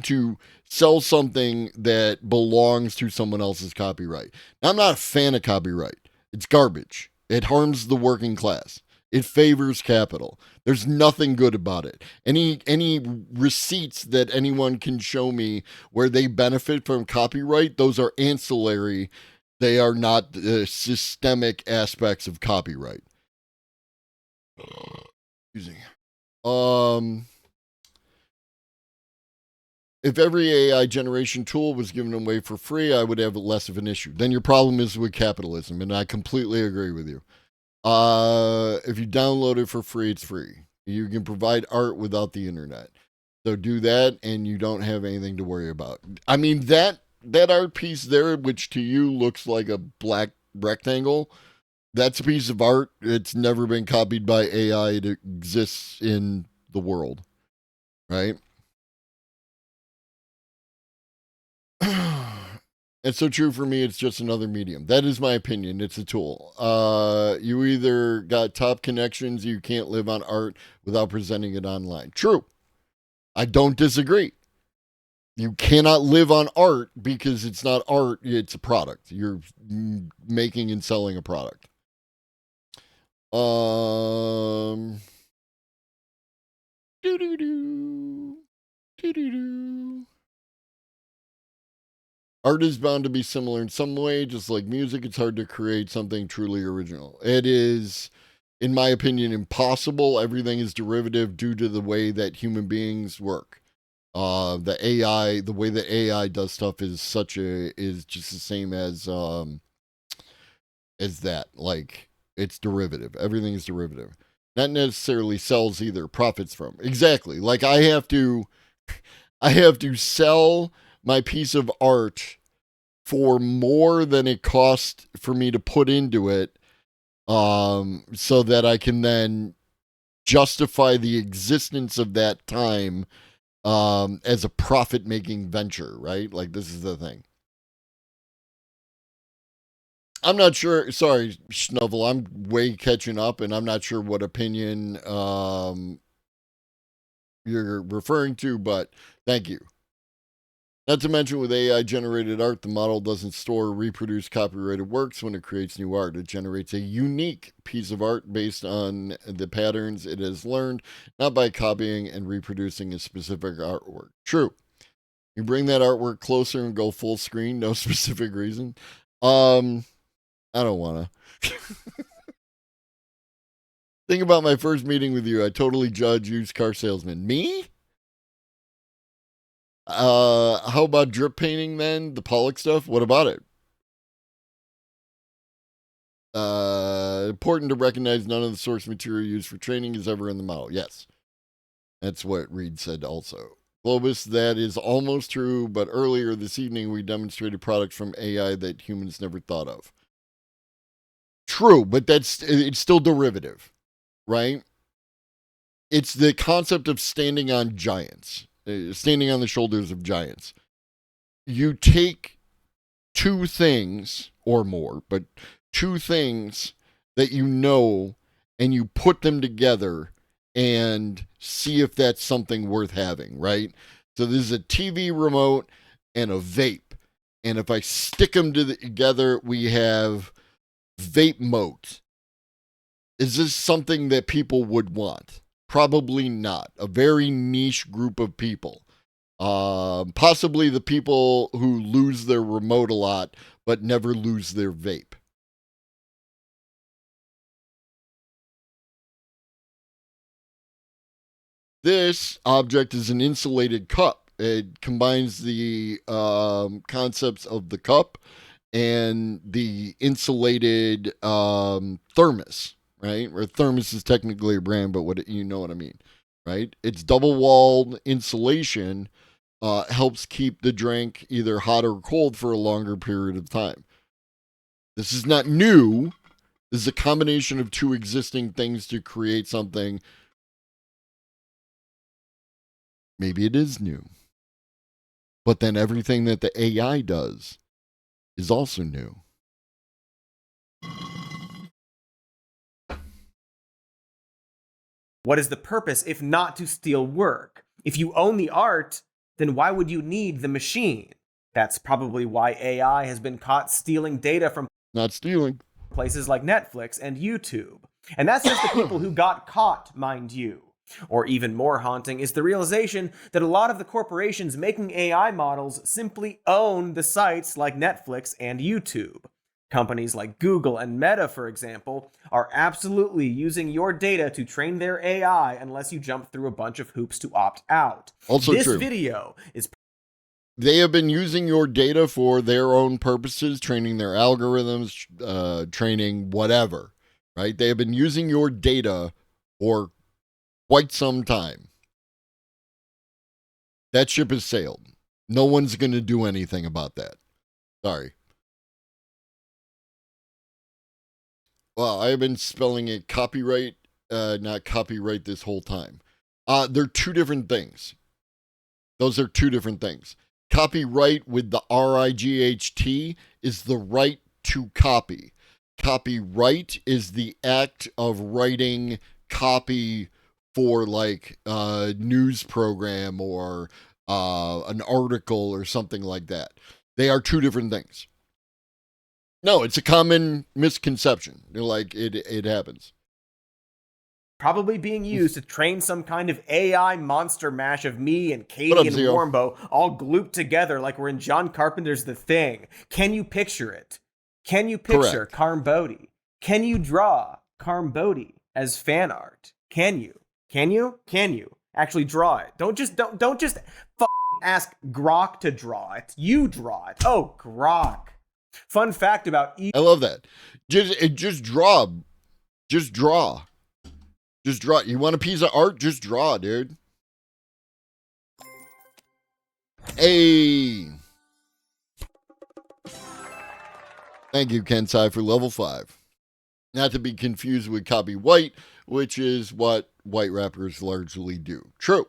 Speaker 7: to sell something that belongs to someone else's copyright. Now, I'm not a fan of copyright. It's garbage. It harms the working class. It favors capital. There's nothing good about it. Any receipts that anyone can show me where they benefit from copyright, those are ancillary. They are not the systemic aspects of copyright. Excuse me. If every AI generation tool was given away for free, I would have less of an issue. Then your problem is with capitalism, and I completely agree with you. If you download it for free, it's free. You can provide art without the internet. So do that, and you don't have anything to worry about. I mean, that art piece there, which to you looks like a black rectangle, that's a piece of art. It's never been copied by AI. It exists in the world, right? It's so true for me. It's just another medium. That is my opinion. It's a tool. You either got top connections, you can't live on art without presenting it online. True. I don't disagree. You cannot live on art because it's not art, it's a product. You're making and selling a product. Art is bound to be similar in some way, just like music. It's hard to create something truly original. It is, in my opinion, impossible. Everything is derivative due to the way that human beings work. The way that AI does stuff is just the same as that. Like, it's derivative. Everything is derivative. Not necessarily sells either, profits from. Exactly. Like I have to sell my piece of art for more than it cost for me to put into it, so that I can then justify the existence of that time as a profit-making venture, right? Like, this is the thing. I'm not sure. Sorry, Schnuffle. I'm way catching up, and I'm not sure what opinion you're referring to, but thank you. Not to mention, with AI-generated art, the model doesn't store or reproduce copyrighted works when it creates new art. It generates a unique piece of art based on the patterns it has learned, not by copying and reproducing a specific artwork. True. You bring that artwork closer and go full screen, no specific reason. I don't want to. Think about my first meeting with you. I totally judge used car salesman. Me? How about drip painting then? The Pollock stuff? What about it? Important to recognize none of the source material used for training is ever in the model. Yes. That's what Reed said also. Globus, that is almost true, but earlier this evening we demonstrated products from AI that humans never thought of. True, but it's still derivative, right? It's the concept of standing on giants, standing on the shoulders of giants. You take two things or more, but two things that you know, and you put them together and see if that's something worth having, right? So this is a TV remote and a vape. And if I stick them together, we have vape moat. Is this something that people would want? Probably not. A very niche group of people. Possibly the people who lose their remote a lot, but never lose their vape. This object is an insulated cup. It combines the concepts of the cup and the insulated thermos, right? Or thermos is technically a brand, but you know what I mean, right? It's double-walled insulation. Helps keep the drink either hot or cold for a longer period of time. This is not new. This is a combination of two existing things to create something. Maybe it is new. But then everything that the AI does is also new.
Speaker 2: What is the purpose if not to steal work? If you own the art, then why would you need the machine? That's probably why AI has been caught stealing data from
Speaker 7: Not stealing.
Speaker 2: places like Netflix and YouTube. And that's just the people who got caught, mind you. Or even more haunting is the realization that a lot of the corporations making AI models simply own the sites like Netflix and YouTube. Companies like Google and Meta, for example, are absolutely using your data to train their AI unless you jump through a bunch of hoops to opt out.
Speaker 7: Also
Speaker 2: this
Speaker 7: true.
Speaker 2: video is
Speaker 7: They have been using your data for their own purposes, training their algorithms, training whatever, right? They have been using your data for quite some time. That ship has sailed. No one's going to do anything about that. Sorry. Well, I have been spelling it copyright, not copyright this whole time. They're two different things. Those are two different things. Copyright with the RIGHT is the right to copy. Copyright is the act of writing copy for like a news program or an article or something like that. They are two different things. No, it's a common misconception. Like it happens.
Speaker 2: probably being used to train some kind of AI monster mash of me and
Speaker 7: What
Speaker 2: Katie
Speaker 7: up,
Speaker 2: and
Speaker 7: Zio?
Speaker 2: Warmbo all glooped together like we're in John Carpenter's The Thing. Can you picture it? Can you picture Carm Bodie? Can you draw Carm Bodie as fan art? Can you? Can you? Can you actually draw it? Don't just ask Grok to draw it. You draw it. Oh, Grok. Fun fact about
Speaker 7: I love that. Just draw. Just draw. Just draw. You want a piece of art? Just draw, dude. Hey. Thank you, Kensai, for level 5. Not to be confused with copy white, which is what white rappers largely do. True.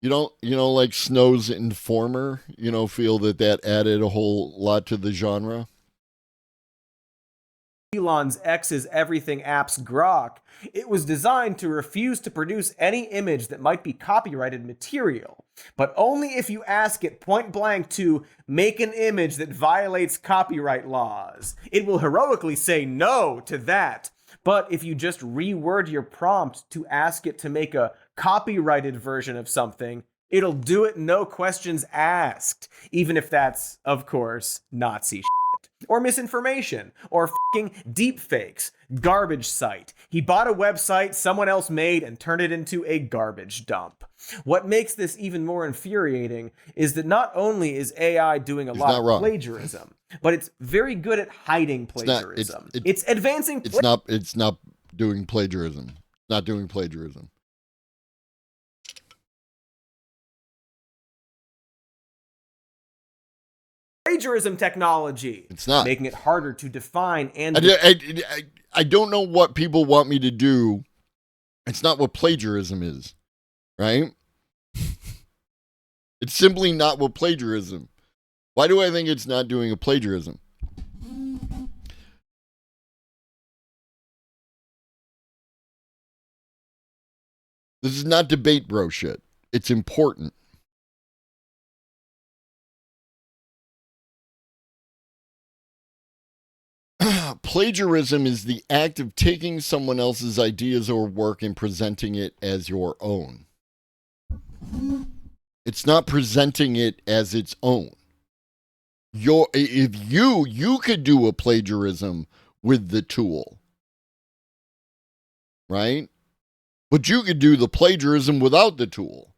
Speaker 7: You don't like Snow's Informer, feel that added a whole lot to the genre?
Speaker 2: Elon's X's Everything app's Grok, it was designed to refuse to produce any image that might be copyrighted material, but only if you ask it point blank to make an image that violates copyright laws. It will heroically say no to that. But if you just reword your prompt to ask it to make a copyrighted version of something, it'll do it no questions asked, even if that's, of course, Nazi shit. Or misinformation, or fucking deepfakes, garbage site. He bought a website someone else made and turned it into a garbage dump. What makes this even more infuriating is that not only is AI doing a lot of plagiarism, but it's very good at hiding plagiarism. It's advancing.
Speaker 7: It's not doing plagiarism. Not doing plagiarism.
Speaker 2: Plagiarism technology.
Speaker 7: It's not
Speaker 2: making it harder to define and.
Speaker 7: I don't know what people want me to do. It's not what plagiarism is, right? It's simply not what plagiarism. Why do I think it's not doing a plagiarism? This is not debate bro shit. It's important. Plagiarism is the act of taking someone else's ideas or work and presenting it as your own. It's not presenting it as its own. If you could do a plagiarism with the tool, right? But you could do the plagiarism without the tool.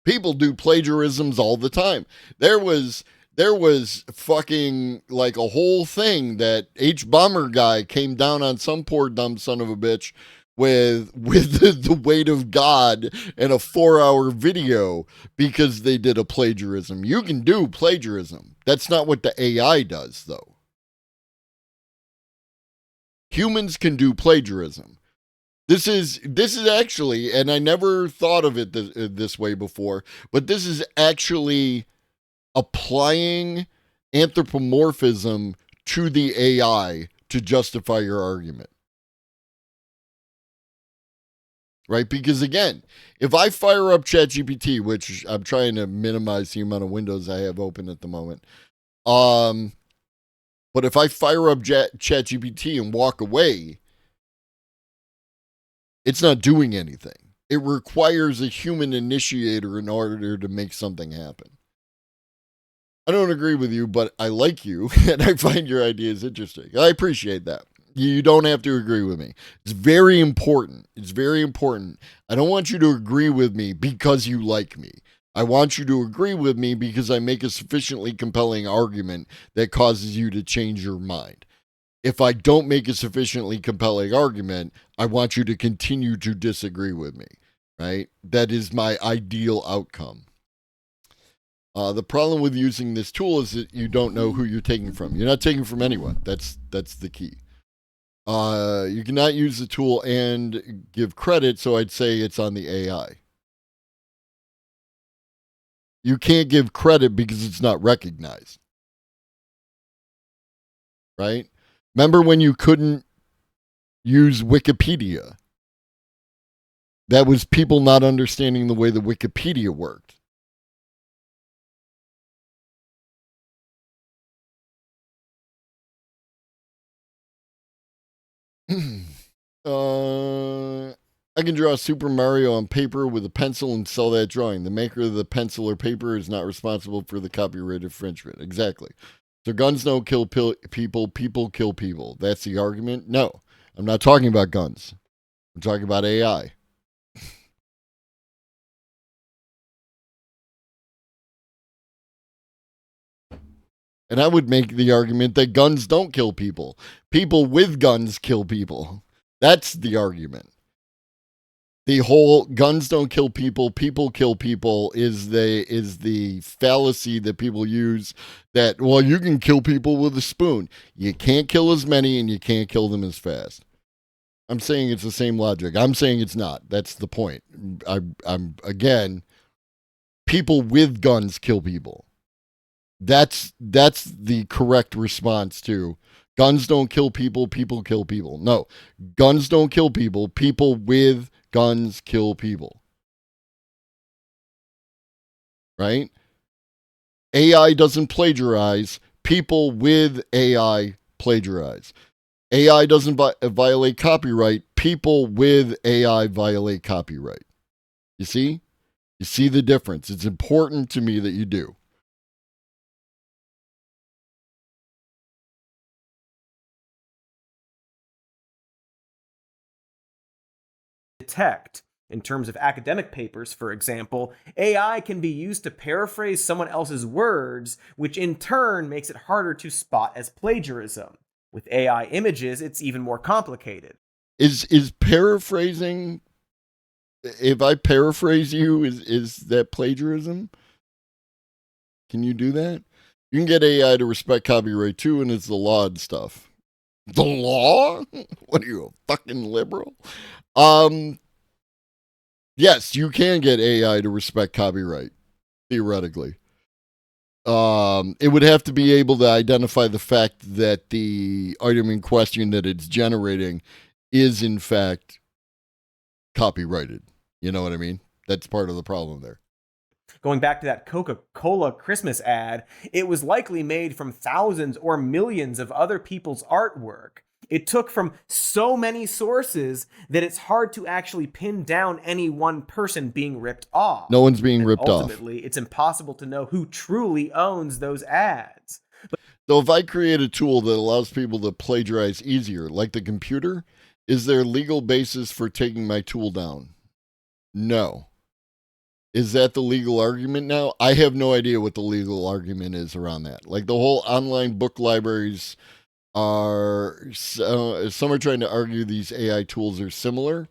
Speaker 7: People do plagiarisms all the time. There was fucking like a whole thing that H-Bomber guy came down on some poor dumb son of a bitch with the weight of God and a 4-hour video because they did a plagiarism. You can do plagiarism. That's not what the AI does, though. Humans can do plagiarism. This is actually, and I never thought of it this way before, but this is actually applying anthropomorphism to the AI to justify your argument. right? Because again, if I fire up ChatGPT, which I'm trying to minimize the amount of windows I have open at the moment, but if I fire up ChatGPT and walk away, it's not doing anything. It requires a human initiator in order to make something happen. I don't agree with you, but I like you, and I find your ideas interesting. I appreciate that. You don't have to agree with me. It's very important. It's very important. I don't want you to agree with me because you like me. I want you to agree with me because I make a sufficiently compelling argument that causes you to change your mind. If I don't make a sufficiently compelling argument, I want you to continue to disagree with me, right? That is my ideal outcome. The problem with using this tool is that you don't know who you're taking from. You're not taking from anyone. That's the key. You cannot use the tool and give credit, so I'd say it's on the AI. You can't give credit because it's not recognized. Right? Remember when you couldn't use Wikipedia? That was people not understanding the way the Wikipedia worked. I can draw Super Mario on paper with a pencil and sell that drawing. The maker of the pencil or paper is not responsible for the copyright infringement. Exactly. So guns don't kill people, people kill people. That's the argument? No, I'm not talking about guns. I'm talking about AI. And I would make the argument that guns don't kill people. People with guns kill people. That's the argument. The whole guns don't kill people, people kill people is the fallacy that people use that, well, you can kill people with a spoon. You can't kill as many and you can't kill them as fast. I'm saying it's the same logic. I'm saying it's not. That's the point. I'm again, people with guns kill people. That's the correct response to guns don't kill people, people kill people. No, guns don't kill people, people with guns kill people. Right? AI doesn't plagiarize, people with AI plagiarize. AI doesn't violate copyright, people with AI violate copyright. You see? You see the difference. It's important to me that you do.
Speaker 2: Detect. In terms of academic papers, for example, AI can be used to paraphrase someone else's words, which in turn makes it harder to spot as plagiarism. With AI images, it's even more complicated.
Speaker 7: Is paraphrasing, if I paraphrase you, is that plagiarism? Can you do that? You can get AI to respect copyright too, and it's the law and stuff. The law? What are you, a fucking liberal? Yes, you can get AI to respect copyright, theoretically. It would have to be able to identify the fact that the item in question that it's generating is in fact copyrighted. You know what I mean? That's part of the problem there.
Speaker 2: Going back to that Coca-Cola Christmas ad, it was likely made from thousands or millions of other people's artwork. It took from so many sources that it's hard to actually pin down any one person being ripped off.
Speaker 7: No one's being ripped off.
Speaker 2: Ultimately, it's impossible to know who truly owns those ads.
Speaker 7: So if I create a tool that allows people to plagiarize easier, like the computer, is there legal basis for taking my tool down? No. Is that the legal argument now? I have no idea what the legal argument is around that. Like the whole online book libraries are, some are trying to argue these AI tools are similar,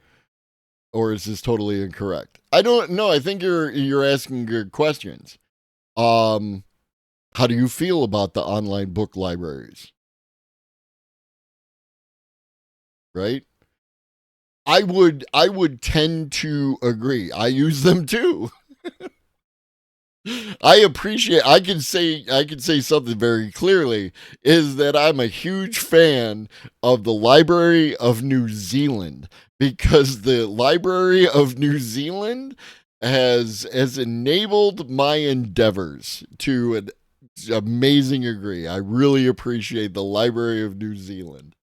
Speaker 7: or is this totally incorrect? I don't know. I think you're asking good questions. How do you feel about the online book libraries? Right? I would tend to agree. I use them too. I can say something very clearly, is that I'm a huge fan of the Library of New Zealand, because the Library of New Zealand has enabled my endeavors to an amazing degree. I really appreciate the Library of New Zealand.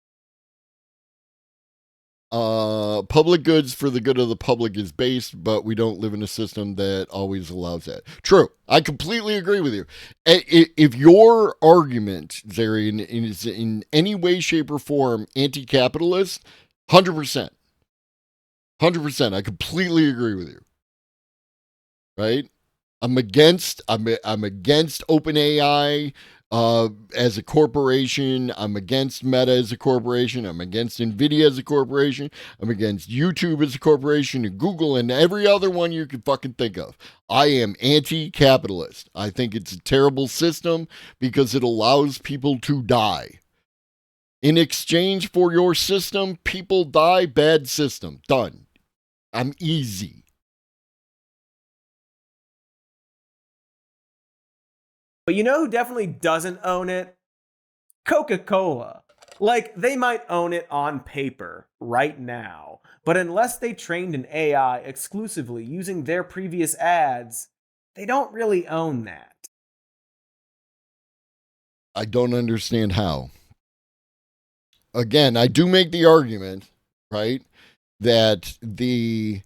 Speaker 7: Public goods for the good of the public is based, but we don't live in a system that always allows that. True. I completely agree with you. If your argument, Zarian, is in any way, shape, or form anti-capitalist, 100%. 100%. I completely agree with you. Right? I'm against OpenAI as a corporation. I'm against Meta as a corporation. I'm against Nvidia as a corporation. I'm against YouTube as a corporation, and Google, and every other one you can fucking think of. I am anti-capitalist. I think it's a terrible system because it allows people to die. In exchange for your system, people die. Bad system. Done. I'm easy.
Speaker 2: But you know who definitely doesn't own it? Coca-Cola. Like, they might own it on paper right now, but unless they trained an AI exclusively using their previous ads, they don't really own that.
Speaker 7: I don't understand how. Again, I do make the argument, right, that the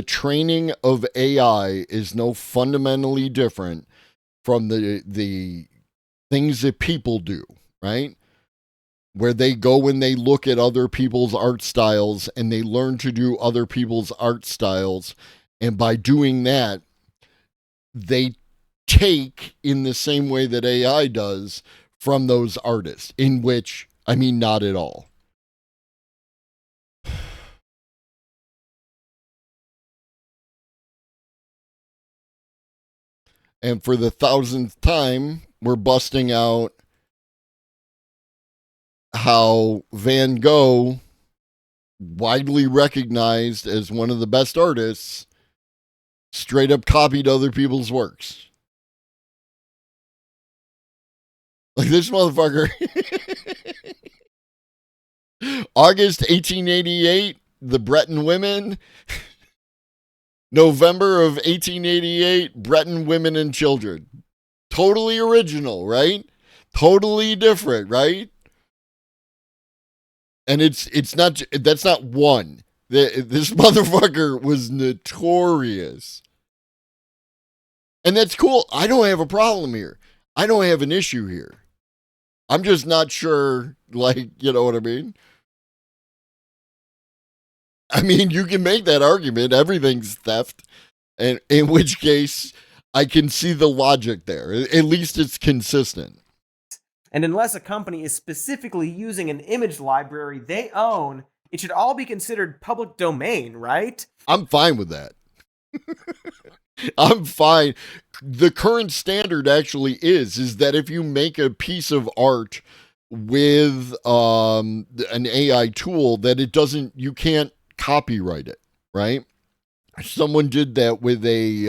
Speaker 7: training of AI is no fundamentally different from the things that people do, right? Where they go and they look at other people's art styles and they learn to do other people's art styles. And by doing that, they take in the same way that AI does from those artists, in which, I mean, not at all. And for the 1000th time, we're busting out how Van Gogh, widely recognized as one of the best artists, straight up copied other people's works. Like this motherfucker. August 1888, the Breton women. November of 1888, Breton women and children. Totally original, right? Totally different, right? And it's not, that's not one. This motherfucker was notorious. And that's cool. I don't have a problem here. I don't have an issue here. I'm just not sure, like, you know what I mean? I mean, you can make that argument. Everything's theft. And in which case, I can see the logic there. At least it's consistent.
Speaker 2: And unless a company is specifically using an image library they own, it should all be considered public domain, right?
Speaker 7: I'm fine with that. I'm fine. The current standard actually is that if you make a piece of art with an AI tool, that it doesn't, you can't copyright it, right? Someone did that with they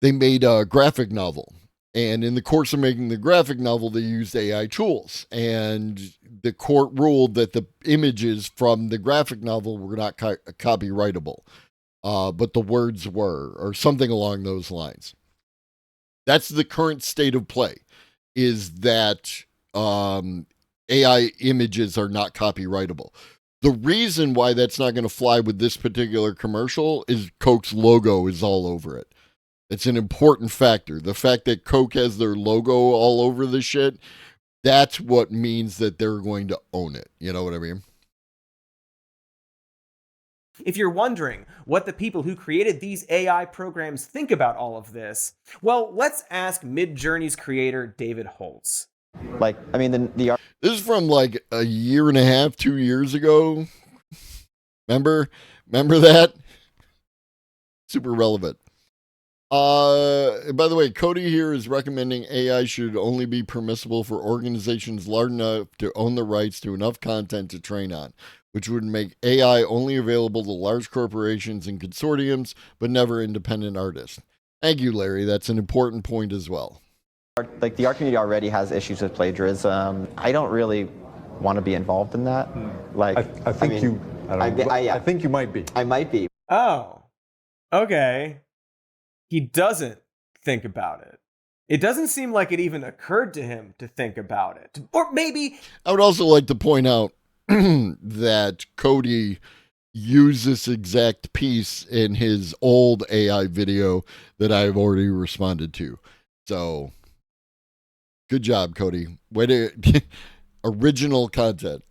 Speaker 7: made a graphic novel. And in the course of making the graphic novel, they used AI tools. And the court ruled that the images from the graphic novel were not copyrightable. But the words were, or something along those lines. That's the current state of play, is that AI images are not copyrightable. The reason why that's not going to fly with this particular commercial is Coke's logo is all over it. It's an important factor. The fact that Coke has their logo all over the shit, that's what means that they're going to own it. You know what I mean?
Speaker 2: If you're wondering what the people who created these AI programs think about all of this, well, let's ask Midjourney's creator, David Holtz.
Speaker 3: Like, I mean,
Speaker 7: this is from like a year and a half, 2 years ago. Remember that? Super relevant. By the way, Cody here is recommending AI should only be permissible for organizations large enough to own the rights to enough content to train on, which would make AI only available to large corporations and consortiums, but never independent artists. Thank you, Larry. That's an important point as well.
Speaker 3: Like, the art community already has issues with plagiarism. I don't really want to be involved in that. Like,
Speaker 22: I think you might be.
Speaker 3: I might be.
Speaker 2: Oh, okay. He doesn't think about it. It doesn't seem like it even occurred to him to think about it. Or maybe...
Speaker 7: I would also like to point out that Cody used this exact piece in his old AI video that I've already responded to. So, good job, Cody. Way to... original content.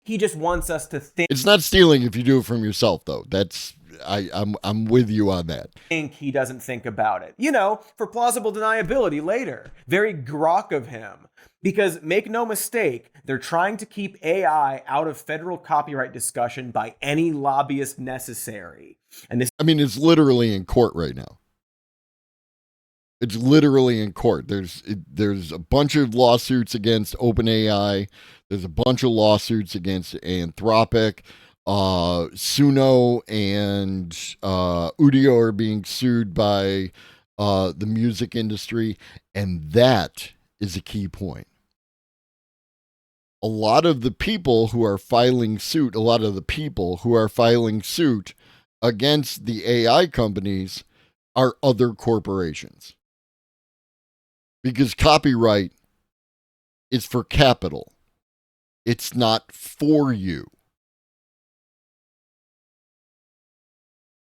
Speaker 2: He just wants us to think.
Speaker 7: It's not stealing if you do it from yourself, though. That's... I'm with you on that.
Speaker 2: Think he doesn't think about it. You know, for plausible deniability later. Very grok of him. Because make no mistake, they're trying to keep AI out of federal copyright discussion by any lobbyist necessary. And this,
Speaker 7: I mean, it's literally in court right now. It's literally in court. There's a bunch of lawsuits against OpenAI. There's a bunch of lawsuits against Anthropic. Suno and Udio are being sued by the music industry, and that is a key point. A lot of the people who are filing suit against the AI companies are other corporations. Because copyright is for capital. It's not for you.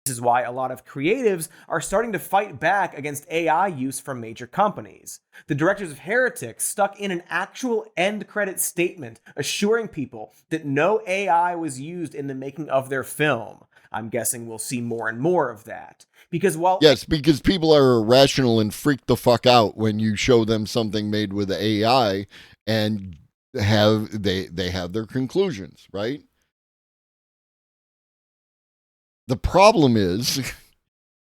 Speaker 2: This is why a lot of creatives are starting to fight back against AI use from major companies. The directors of Heretics stuck in an actual end credit statement assuring people that no AI was used in the making of their film. I'm guessing we'll see more and more of that. Because
Speaker 7: because people are irrational and freak the fuck out when you show them something made with AI and they have their conclusions, right? The problem is,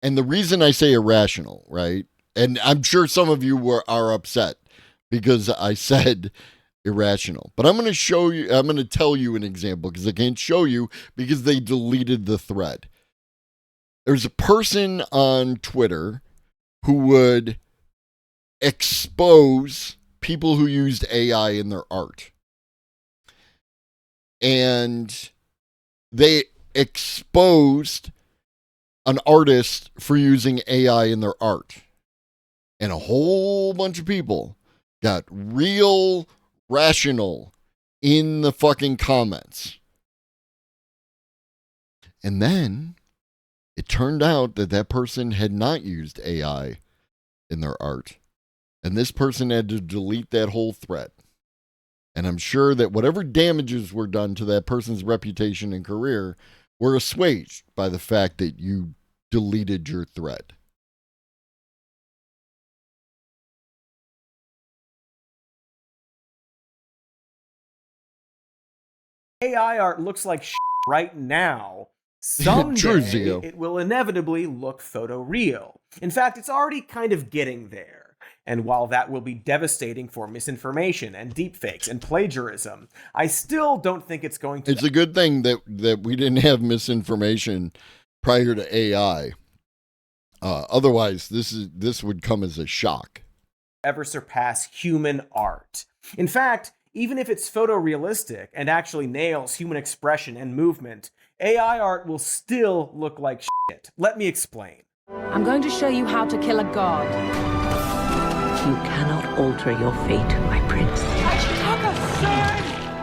Speaker 7: and the reason I say irrational, right? And I'm sure some of you are upset because I said irrational. But I'm going to tell you an example because I can't show you because they deleted the thread. There's a person on Twitter who would expose people who used AI in their art. And they exposed an artist for using AI in their art. And a whole bunch of people got real rational in the fucking comments. And then it turned out that that person had not used AI in their art. And this person had to delete that whole thread. And I'm sure that whatever damages were done to that person's reputation and career were assuaged by the fact that you deleted your thread.
Speaker 2: AI art looks like shit right now, someday it will inevitably look photoreal. In fact, it's already kind of getting there. And while that will be devastating for misinformation and deepfakes and plagiarism, I still don't think it's going to...
Speaker 7: It's a good thing that we didn't have misinformation prior to AI. Otherwise, this would come as a shock.
Speaker 2: ...ever surpass human art. In fact, even if it's photorealistic and actually nails human expression and movement, AI art will still look like shit. Let me explain.
Speaker 23: I'm going to show you how to kill a god.
Speaker 24: You cannot alter your fate, my prince.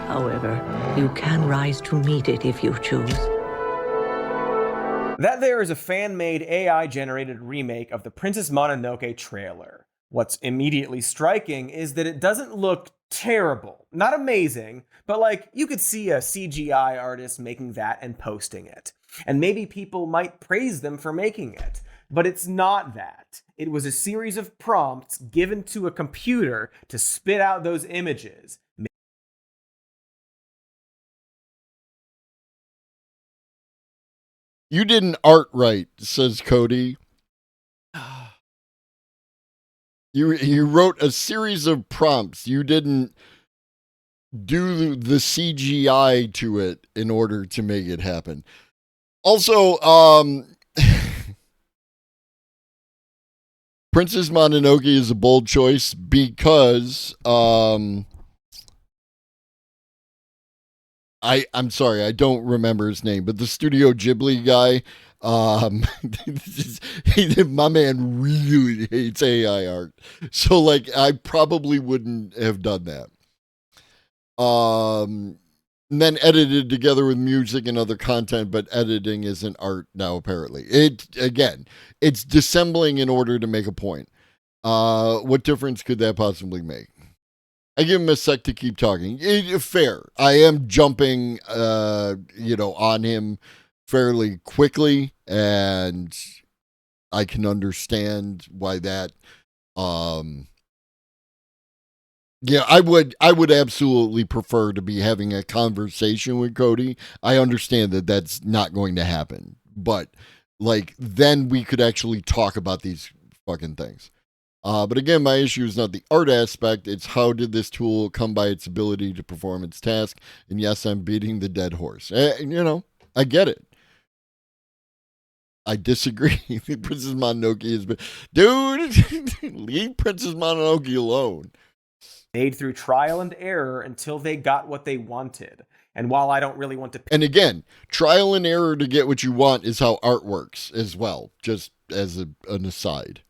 Speaker 24: However, you can rise to meet it if you choose.
Speaker 2: That there is a fan-made AI-generated remake of the Princess Mononoke trailer. What's immediately striking is that it doesn't look terrible. Not amazing, but like you could see a CGI artist making that and posting it. And maybe people might praise them for making it. But it's not that. It was a series of prompts given to a computer to spit out those images.
Speaker 7: You didn't art right, says Cody. You wrote a series of prompts. You didn't do the CGI to it in order to make it happen. Also, Princess Mononoke is a bold choice because I'm sorry, I don't remember his name, but the Studio Ghibli guy, my man really hates AI art. So like I probably wouldn't have done that. And then edited together with music and other content, but editing isn't art now apparently. It's dissembling in order to make a point. What difference could that possibly make? I give him a sec to keep talking. Fair. I am jumping on him fairly quickly, and I can understand why that I would absolutely prefer to be having a conversation with Cody. I understand that that's not going to happen, but like then we could actually talk about these fucking things. But again, my issue is not the art aspect. It's how did this tool come by its ability to perform its task? And yes, I'm beating the dead horse. I get it. I disagree. Princess Mononoke is, dude, leave Princess Mononoke alone.
Speaker 2: Made through trial and error until they got what they wanted. And while I don't really want to...
Speaker 7: And again, trial and error to get what you want is how art works as well, just as an aside.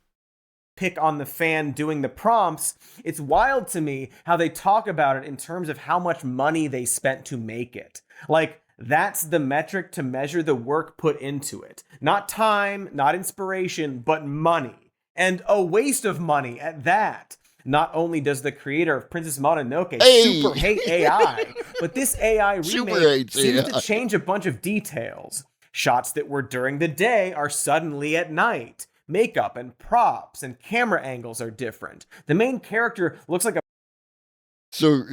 Speaker 2: Pick on the fan doing the prompts, it's wild to me how they talk about it in terms of how much money they spent to make it. Like, that's the metric to measure the work put into it. Not time, not inspiration, but money. And a waste of money at that. Not only does the creator of Princess Mononoke super hate AI, but this AI remake seems to change a bunch of details. Shots that were during the day are suddenly at night. Makeup and props and camera angles are different. The main character looks like a...
Speaker 7: So,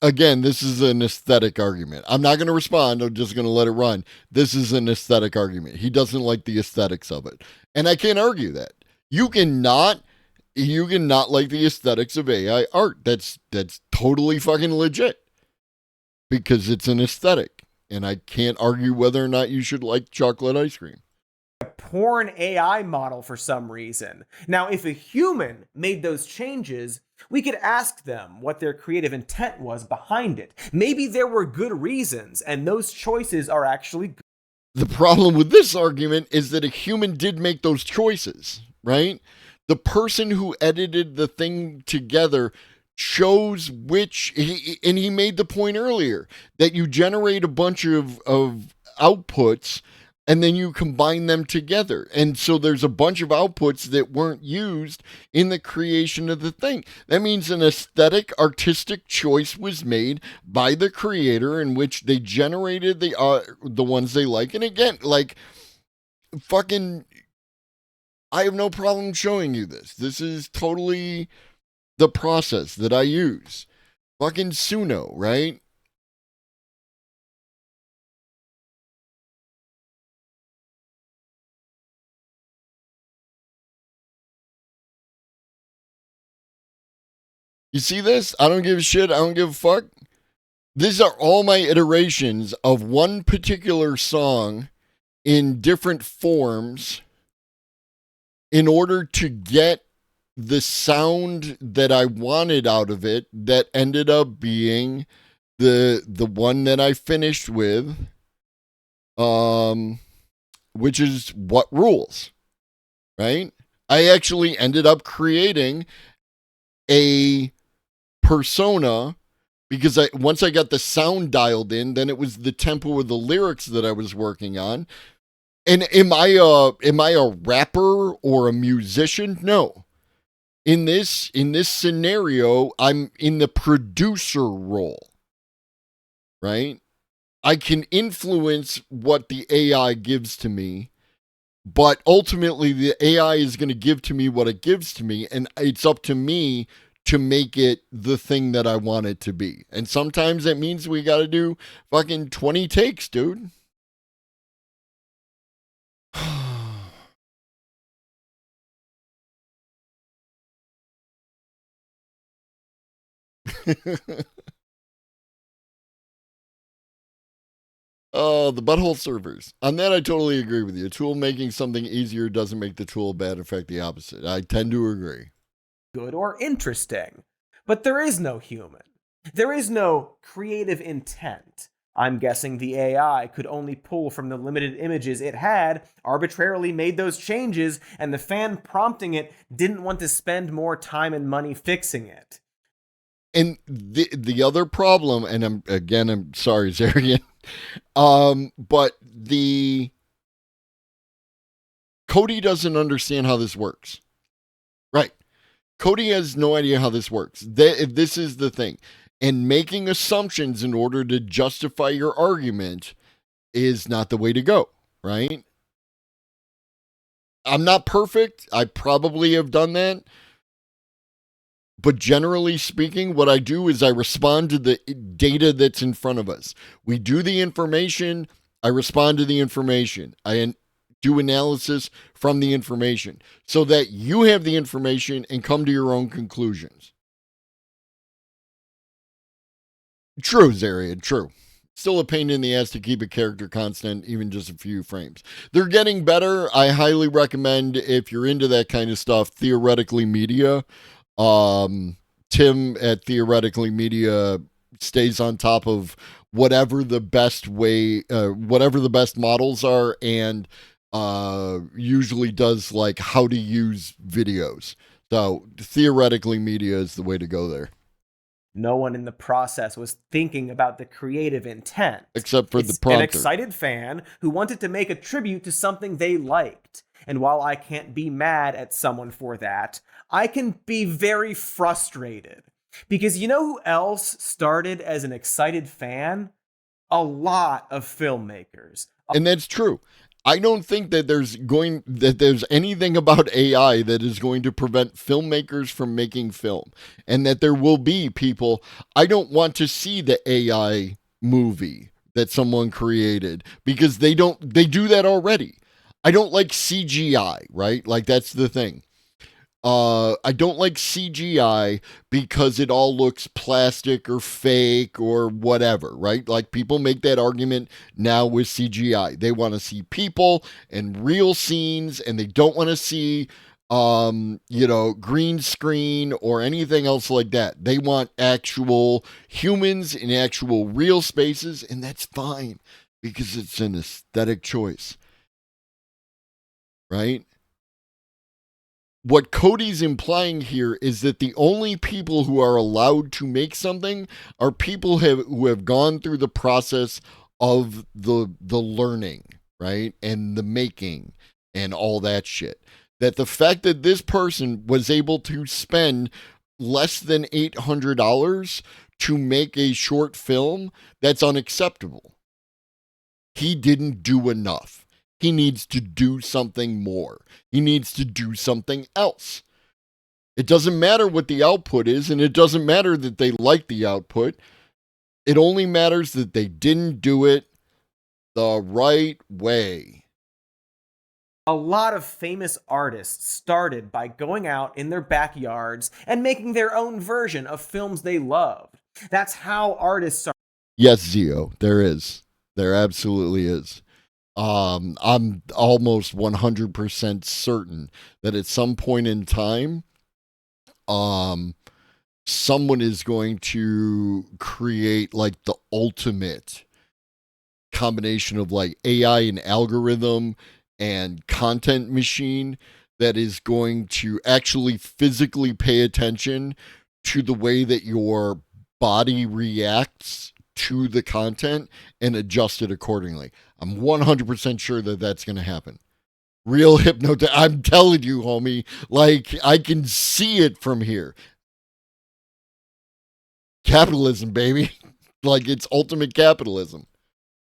Speaker 7: again, this is an aesthetic argument. I'm not going to respond. I'm just going to let it run. This is an aesthetic argument. He doesn't like the aesthetics of it. And I can't argue that. You cannot like the aesthetics of AI art. That's totally fucking legit. Because it's an aesthetic. And I can't argue whether or not you should like chocolate ice cream.
Speaker 2: A porn AI model for some reason. Now, if a human made those changes, we could ask them what their creative intent was behind it. Maybe there were good reasons, and those choices are actually good.
Speaker 7: The problem with this argument is that a human did make those choices, right? The person who edited the thing together chose which, and he made the point earlier that you generate a bunch of outputs and then you combine them together. And so there's a bunch of outputs that weren't used in the creation of the thing. That means an aesthetic, artistic choice was made by the creator in which they generated the ones they like. And again, like, fucking, I have no problem showing you this. This is totally the process that I use. Fucking Suno, right? You see this? I don't give a shit. I don't give a fuck. These are all my iterations of one particular song in different forms in order to get the sound that I wanted out of it that ended up being the one that I finished with, which is What Rules, right? I actually ended up creating a persona because once I got the sound dialed in, then it was the tempo of the lyrics that I was working on. And am I a rapper or a musician? No. In this scenario, I'm in the producer role. Right? I can influence what the AI gives to me, but ultimately the AI is going to give to me what it gives to me, and it's up to me to make it the thing that I want it to be. And sometimes that means we got to do fucking 20 takes, dude. Oh, the butthole servers. On that, I totally agree with you. A tool making something easier doesn't make the tool a bad effect, the opposite. I tend to agree.
Speaker 2: Good or interesting. But there is no human. There is no creative intent. I'm guessing the AI could only pull from the limited images it had, arbitrarily made those changes, and the fan prompting it didn't want to spend more time and money fixing it.
Speaker 7: And the other problem, and I'm sorry, Zarian, but Cody doesn't understand how this works. Right. Cody has no idea how this works. This is the thing. And making assumptions in order to justify your argument is not the way to go, right? I'm not perfect. I probably have done that. But generally speaking, what I do is I respond to the data that's in front of us. We do the information. I respond to the information. I do analysis from the information so that you have the information and come to your own conclusions. True, Zarian, true. Still a pain in the ass to keep a character constant, even just a few frames. They're getting better. I highly recommend, if you're into that kind of stuff, Theoretically Media. Tim at Theoretically Media stays on top of whatever the best models are, and usually does like how to use videos. So Theoretically Media is the way to go there.
Speaker 2: No one in the process was thinking about the creative intent.
Speaker 7: Except for
Speaker 2: it's
Speaker 7: the prompter.
Speaker 2: An excited fan who wanted to make a tribute to something they liked. And while I can't be mad at someone for that, I can be very frustrated. Because you know who else started as an excited fan? A lot of filmmakers.
Speaker 7: And that's true. I don't think that there's anything about AI that is going to prevent filmmakers from making film, and that there will be people. I don't want to see the AI movie that someone created because they do that already. I don't like CGI, right? Like, that's the thing. I don't like CGI because it all looks plastic or fake or whatever, right? Like, people make that argument now with CGI. They want to see people and real scenes, and they don't want to see, green screen or anything else like that. They want actual humans in actual real spaces, and that's fine because it's an aesthetic choice, right? What Cody's implying here is that the only people who are allowed to make something are people who have gone through the process of the learning, right? And the making and all that shit. That the fact that this person was able to spend less than $800 to make a short film, that's unacceptable. He didn't do enough. He needs to do something more. He needs to do something else. It doesn't matter what the output is, and it doesn't matter that they like the output. It only matters that they didn't do it the right way.
Speaker 2: A lot of famous artists started by going out in their backyards and making their own version of films they loved. That's how artists are.
Speaker 7: Yes, Zio, there is. There absolutely is. I'm almost 100% certain that at some point in time, someone is going to create like the ultimate combination of like AI and algorithm and content machine that is going to actually physically pay attention to the way that your body reacts to the content and adjust it accordingly. I'm 100% sure that that's going to happen. Real I'm telling you, homie, like, I can see it from here. Capitalism, baby. Like, it's ultimate capitalism.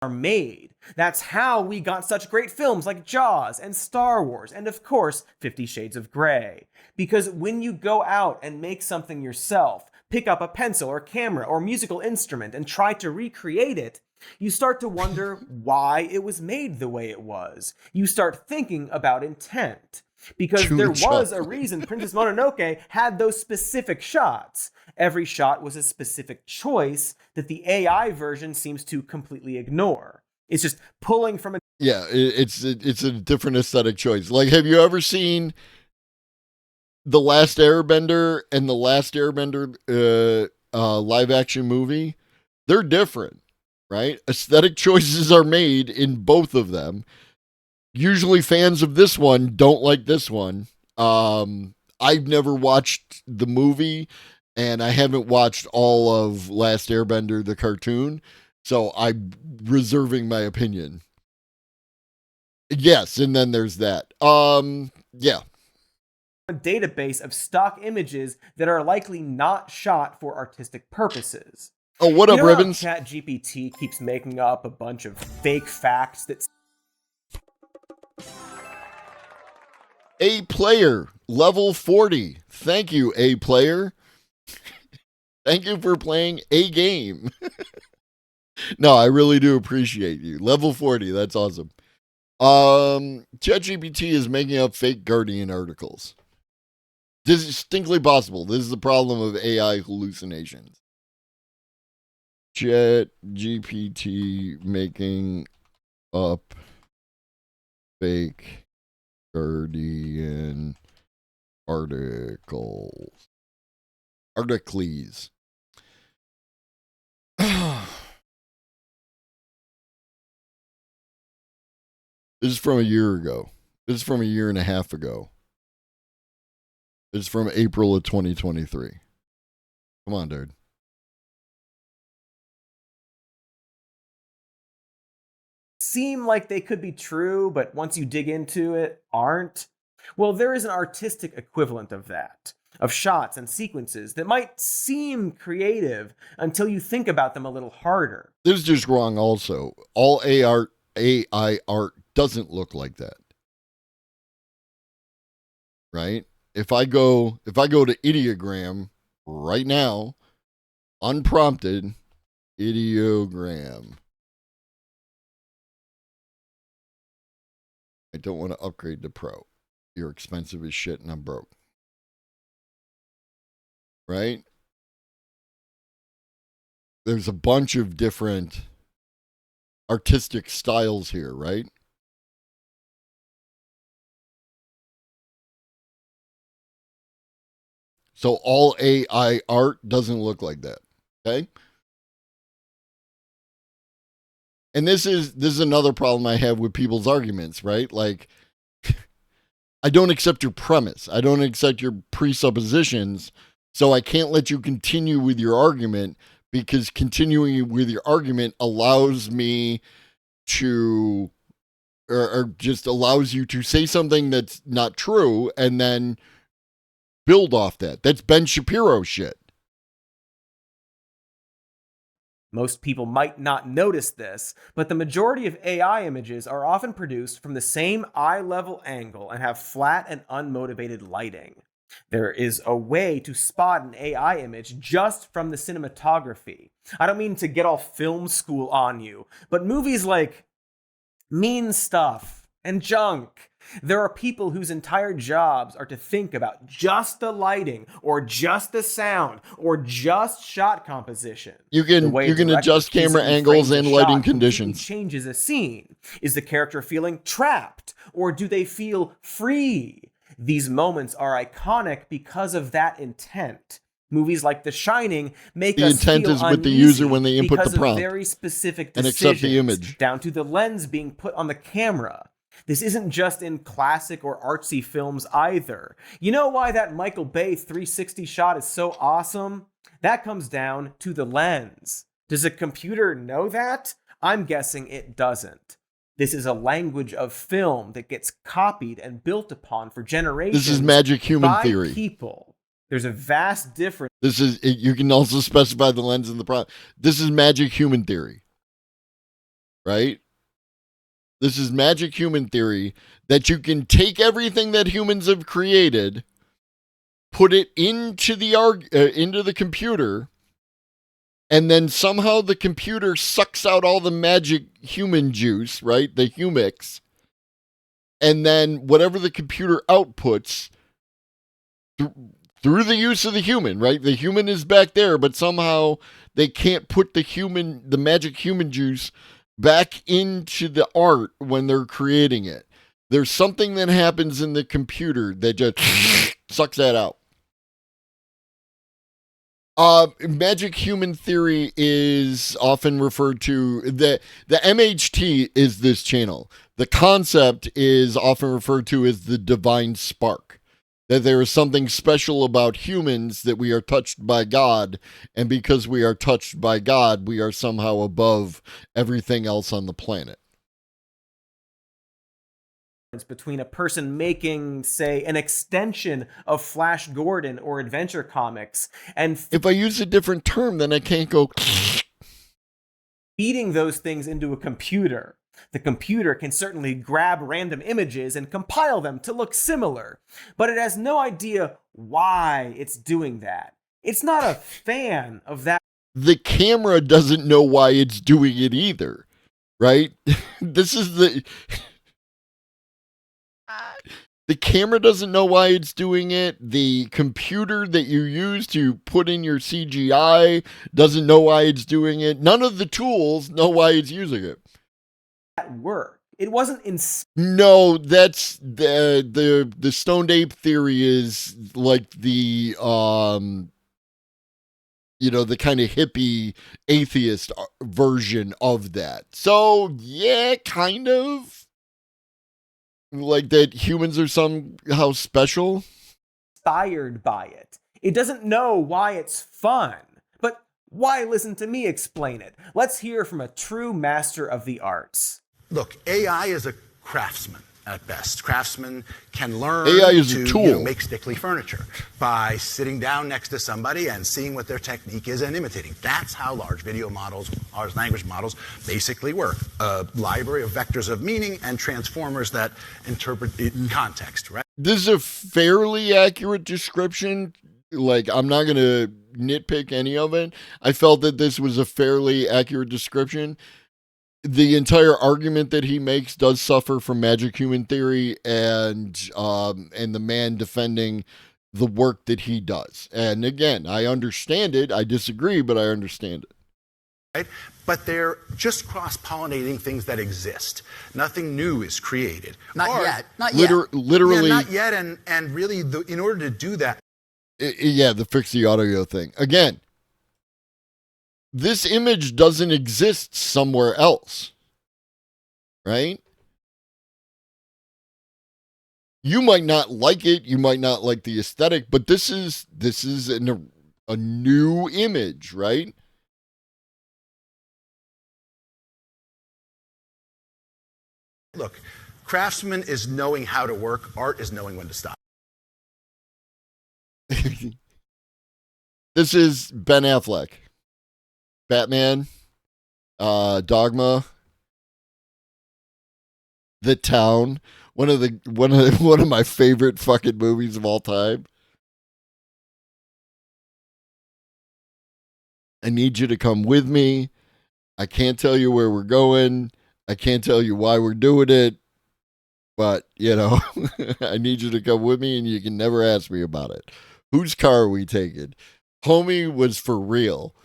Speaker 2: Are made. That's how we got such great films like Jaws and Star Wars and, of course, 50 Shades of Grey. Because when you go out and make something yourself, pick up a pencil or camera or musical instrument and try to recreate it, you start to wonder why it was made the way it was. You start thinking about intent. Because there was a reason Princess Mononoke had those specific shots. Every shot was a specific choice that the AI version seems to completely ignore. It's just pulling from a
Speaker 7: Yeah, it's a different aesthetic choice. Like, have you ever seen The Last Airbender and The Last Airbender live action movie? They're different, right? Aesthetic choices are made in both of them. Usually fans of this one don't like this one. I've never watched the movie, and I haven't watched all of Last Airbender, the cartoon, so I'm reserving my opinion. Yes, and then there's that. Yeah.
Speaker 2: a database of stock images that are likely not shot for artistic purposes.
Speaker 7: Oh, what up, Ribbons?
Speaker 2: ChatGPT keeps making up a bunch of fake facts that
Speaker 7: A player, level 40. Thank you, A player. Thank you for playing a game. No, I really do appreciate you. Level 40, that's awesome. ChatGPT is making up fake Guardian articles. This is distinctly possible. This is the problem of AI hallucinations. ChatGPT making up fake Guardian articles. Articles. This is from a year ago. This is from a year and a half ago. This is from April of 2023. Come on, dude.
Speaker 2: seem like they could be true, but once you dig into it, aren't. Well, there is an artistic equivalent of that, of shots and sequences that might seem creative until you think about them a little harder.
Speaker 7: This is just wrong also. All AI art doesn't look like that. Right? If I go to ideogram right now, unprompted, ideogram. I don't want to upgrade to Pro. You're expensive as shit and I'm broke. Right? There's a bunch of different artistic styles here, right? So all AI art doesn't look like that. Okay? And this is another problem I have with people's arguments, right? Like, I don't accept your premise. I don't accept your presuppositions. So I can't let you continue with your argument, because continuing with your argument allows me to, or just allows you to say something that's not true and then build off that. That's Ben Shapiro shit.
Speaker 2: Most people might not notice this, but the majority of AI images are often produced from the same eye-level angle and have flat and unmotivated lighting. There is a way to spot an AI image just from the cinematography. I don't mean to get all film school on you, but movies like Mean Stuff and Junk, there are people whose entire jobs are to think about just the lighting or just the sound or just shot composition.
Speaker 7: You can adjust camera angles and lighting conditions.
Speaker 2: Changes a scene. Is the character feeling trapped or do they feel free? These moments are iconic because of that intent. Movies like The Shining make
Speaker 7: the
Speaker 2: us
Speaker 7: intent
Speaker 2: feel
Speaker 7: is with the
Speaker 2: uneasy
Speaker 7: user when they input
Speaker 2: because
Speaker 7: the prompt
Speaker 2: of very specific
Speaker 7: and
Speaker 2: decisions,
Speaker 7: accept the image.
Speaker 2: down to the lens being put on the camera. This isn't just in classic or artsy films either. You know why that Michael Bay 360 shot is so awesome? That comes down to the lens. Does a computer know that? I'm guessing it doesn't. This is a language of film that gets copied and built upon for generations.
Speaker 7: This is magic human
Speaker 2: by
Speaker 7: theory.
Speaker 2: People. There's a vast difference.
Speaker 7: You can also specify the lens in the prompt. This is magic human theory. Right? This is magic human theory, that you can take everything that humans have created, put it into the computer, and then somehow the computer sucks out all the magic human juice, right? The humix. And then whatever the computer outputs through the use of the human, right? The human is back there, but somehow they can't put the magic human juice back into the art when they're creating it. There's something that happens in the computer that just sucks that out. Magic human theory is often referred to, the MHT is this channel. The concept is often referred to as the divine spark. That there is something special about humans, that we are touched by God, and because we are touched by God, we are somehow above everything else on the planet.
Speaker 2: Between a person making, say, an extension of Flash Gordon or Adventure Comics and
Speaker 7: if I use a different term, then I can't go
Speaker 2: feeding those things into a computer. The computer can certainly grab random images and compile them to look similar, but it has no idea why it's doing that. It's not a fan of that.
Speaker 7: The camera doesn't know why it's doing it either, right? This is the camera doesn't know why it's doing it. The computer that you use to put in your CGI doesn't know why it's doing it. None of the tools know why it's using it.
Speaker 2: At work, it wasn't in.
Speaker 7: No, that's the stoned ape theory is like the the kind of hippie atheist version of that. So yeah, kind of. Like that humans are somehow special?
Speaker 2: Inspired by it. It doesn't know why it's fun. But why listen to me explain it? Let's hear from a true master of the arts.
Speaker 4: Look, AI is a craftsman at best. Craftsmen can learn
Speaker 7: AI is
Speaker 4: to
Speaker 7: a tool.
Speaker 4: Make stickly furniture by sitting down next to somebody and seeing what their technique is and imitating. That's how large video models, large language models, basically work. A library of vectors of meaning and transformers that interpret context, right?
Speaker 7: This is a fairly accurate description. Like, I'm not going to nitpick any of it. I felt that this was a fairly accurate description. The entire argument that he makes does suffer from magic human theory and the man defending the work that he does. And again, I understand it. I disagree, but I understand it.
Speaker 4: Right? But they're just cross-pollinating things that exist. Nothing new is created. Not yet. Not yet.
Speaker 7: Literally.
Speaker 4: Yeah, not yet. And really, in order to do that.
Speaker 7: The fix the audio thing. Again, this image doesn't exist somewhere else, right? You might not like it, you might not like the aesthetic, but this is a new image, right?
Speaker 4: Look, craftsman is knowing how to work, art is knowing when to stop.
Speaker 7: This is Ben Affleck. Batman, Dogma, The Town, one of my favorite fucking movies of all time. I need you to come with me. I can't tell you where we're going. I can't tell you why we're doing it. But, I need you to come with me and you can never ask me about it. Whose car are we taking? Homie was for real.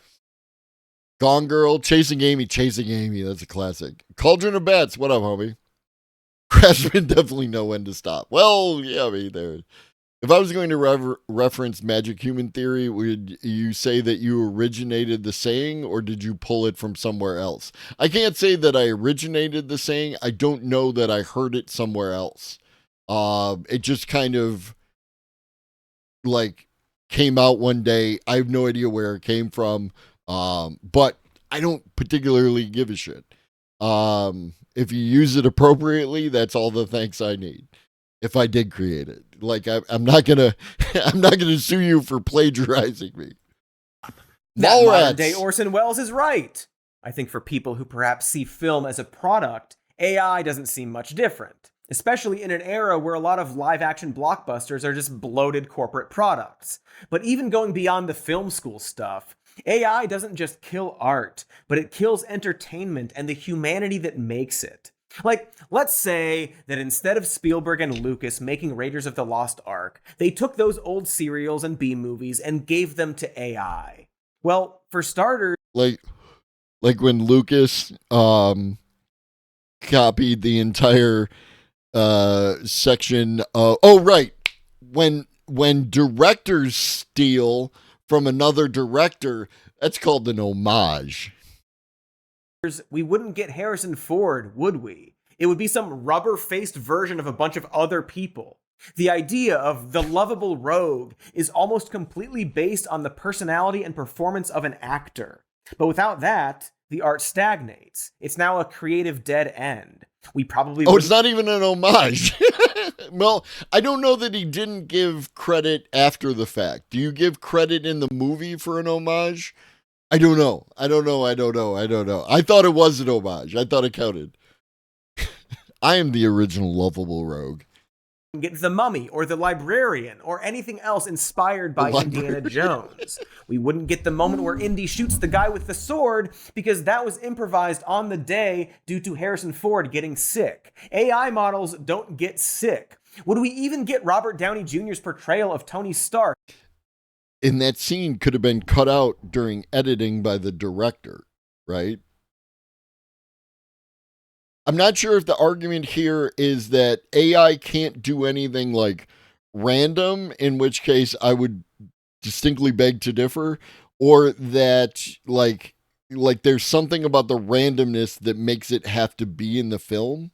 Speaker 7: Gone Girl, Chasing Amy, that's a classic. Cauldron of Bats, what up, homie? Craftsmen definitely know when to stop. Well, yeah, I mean, there. If I was going to reference magic human theory, would you say that you originated the saying, or did you pull it from somewhere else? I can't say that I originated the saying. I don't know that I heard it somewhere else. It just kind of, came out one day. I have no idea where it came from. But I don't particularly give a shit. If you use it appropriately, that's all the thanks I need. If I did create it, I'm not gonna sue you for plagiarizing me.
Speaker 2: That modern day Orson Welles is right. I think for people who perhaps see film as a product, AI doesn't seem much different, especially in an era where a lot of live-action blockbusters are just bloated corporate products. But even going beyond the film school stuff, AI doesn't just kill art, but it kills entertainment and the humanity that makes it. Let's say that instead of Spielberg and Lucas making Raiders of the Lost Ark, they took those old serials and B-movies and gave them to AI. Well, for starters...
Speaker 7: Like when Lucas copied the entire section of, oh right, when directors steal from another director, that's called an homage.
Speaker 2: We wouldn't get Harrison Ford, would we? It would be some rubber-faced version of a bunch of other people. The idea of the lovable rogue is almost completely based on the personality and performance of an actor. But without that, the art stagnates. It's now a creative dead end. We probably
Speaker 7: it's not even an homage. Well, I don't know that he didn't give credit after the fact. Do you give credit in the movie for an homage? I don't know. I thought it was an homage. I thought it counted. I am the original lovable rogue.
Speaker 2: Get The Mummy or The Librarian or anything else inspired by Indiana Jones. We wouldn't get the moment where Indy shoots the guy with the sword because that was improvised on the day due to Harrison Ford getting sick. AI models don't get sick. Would we even get Robert Downey Jr.'s portrayal of Tony Stark?
Speaker 7: And that scene could have been cut out during editing by the director, right? I'm not sure if the argument here is that AI can't do anything like random, in which case I would distinctly beg to differ, or that like there's something about the randomness that makes it have to be in the film.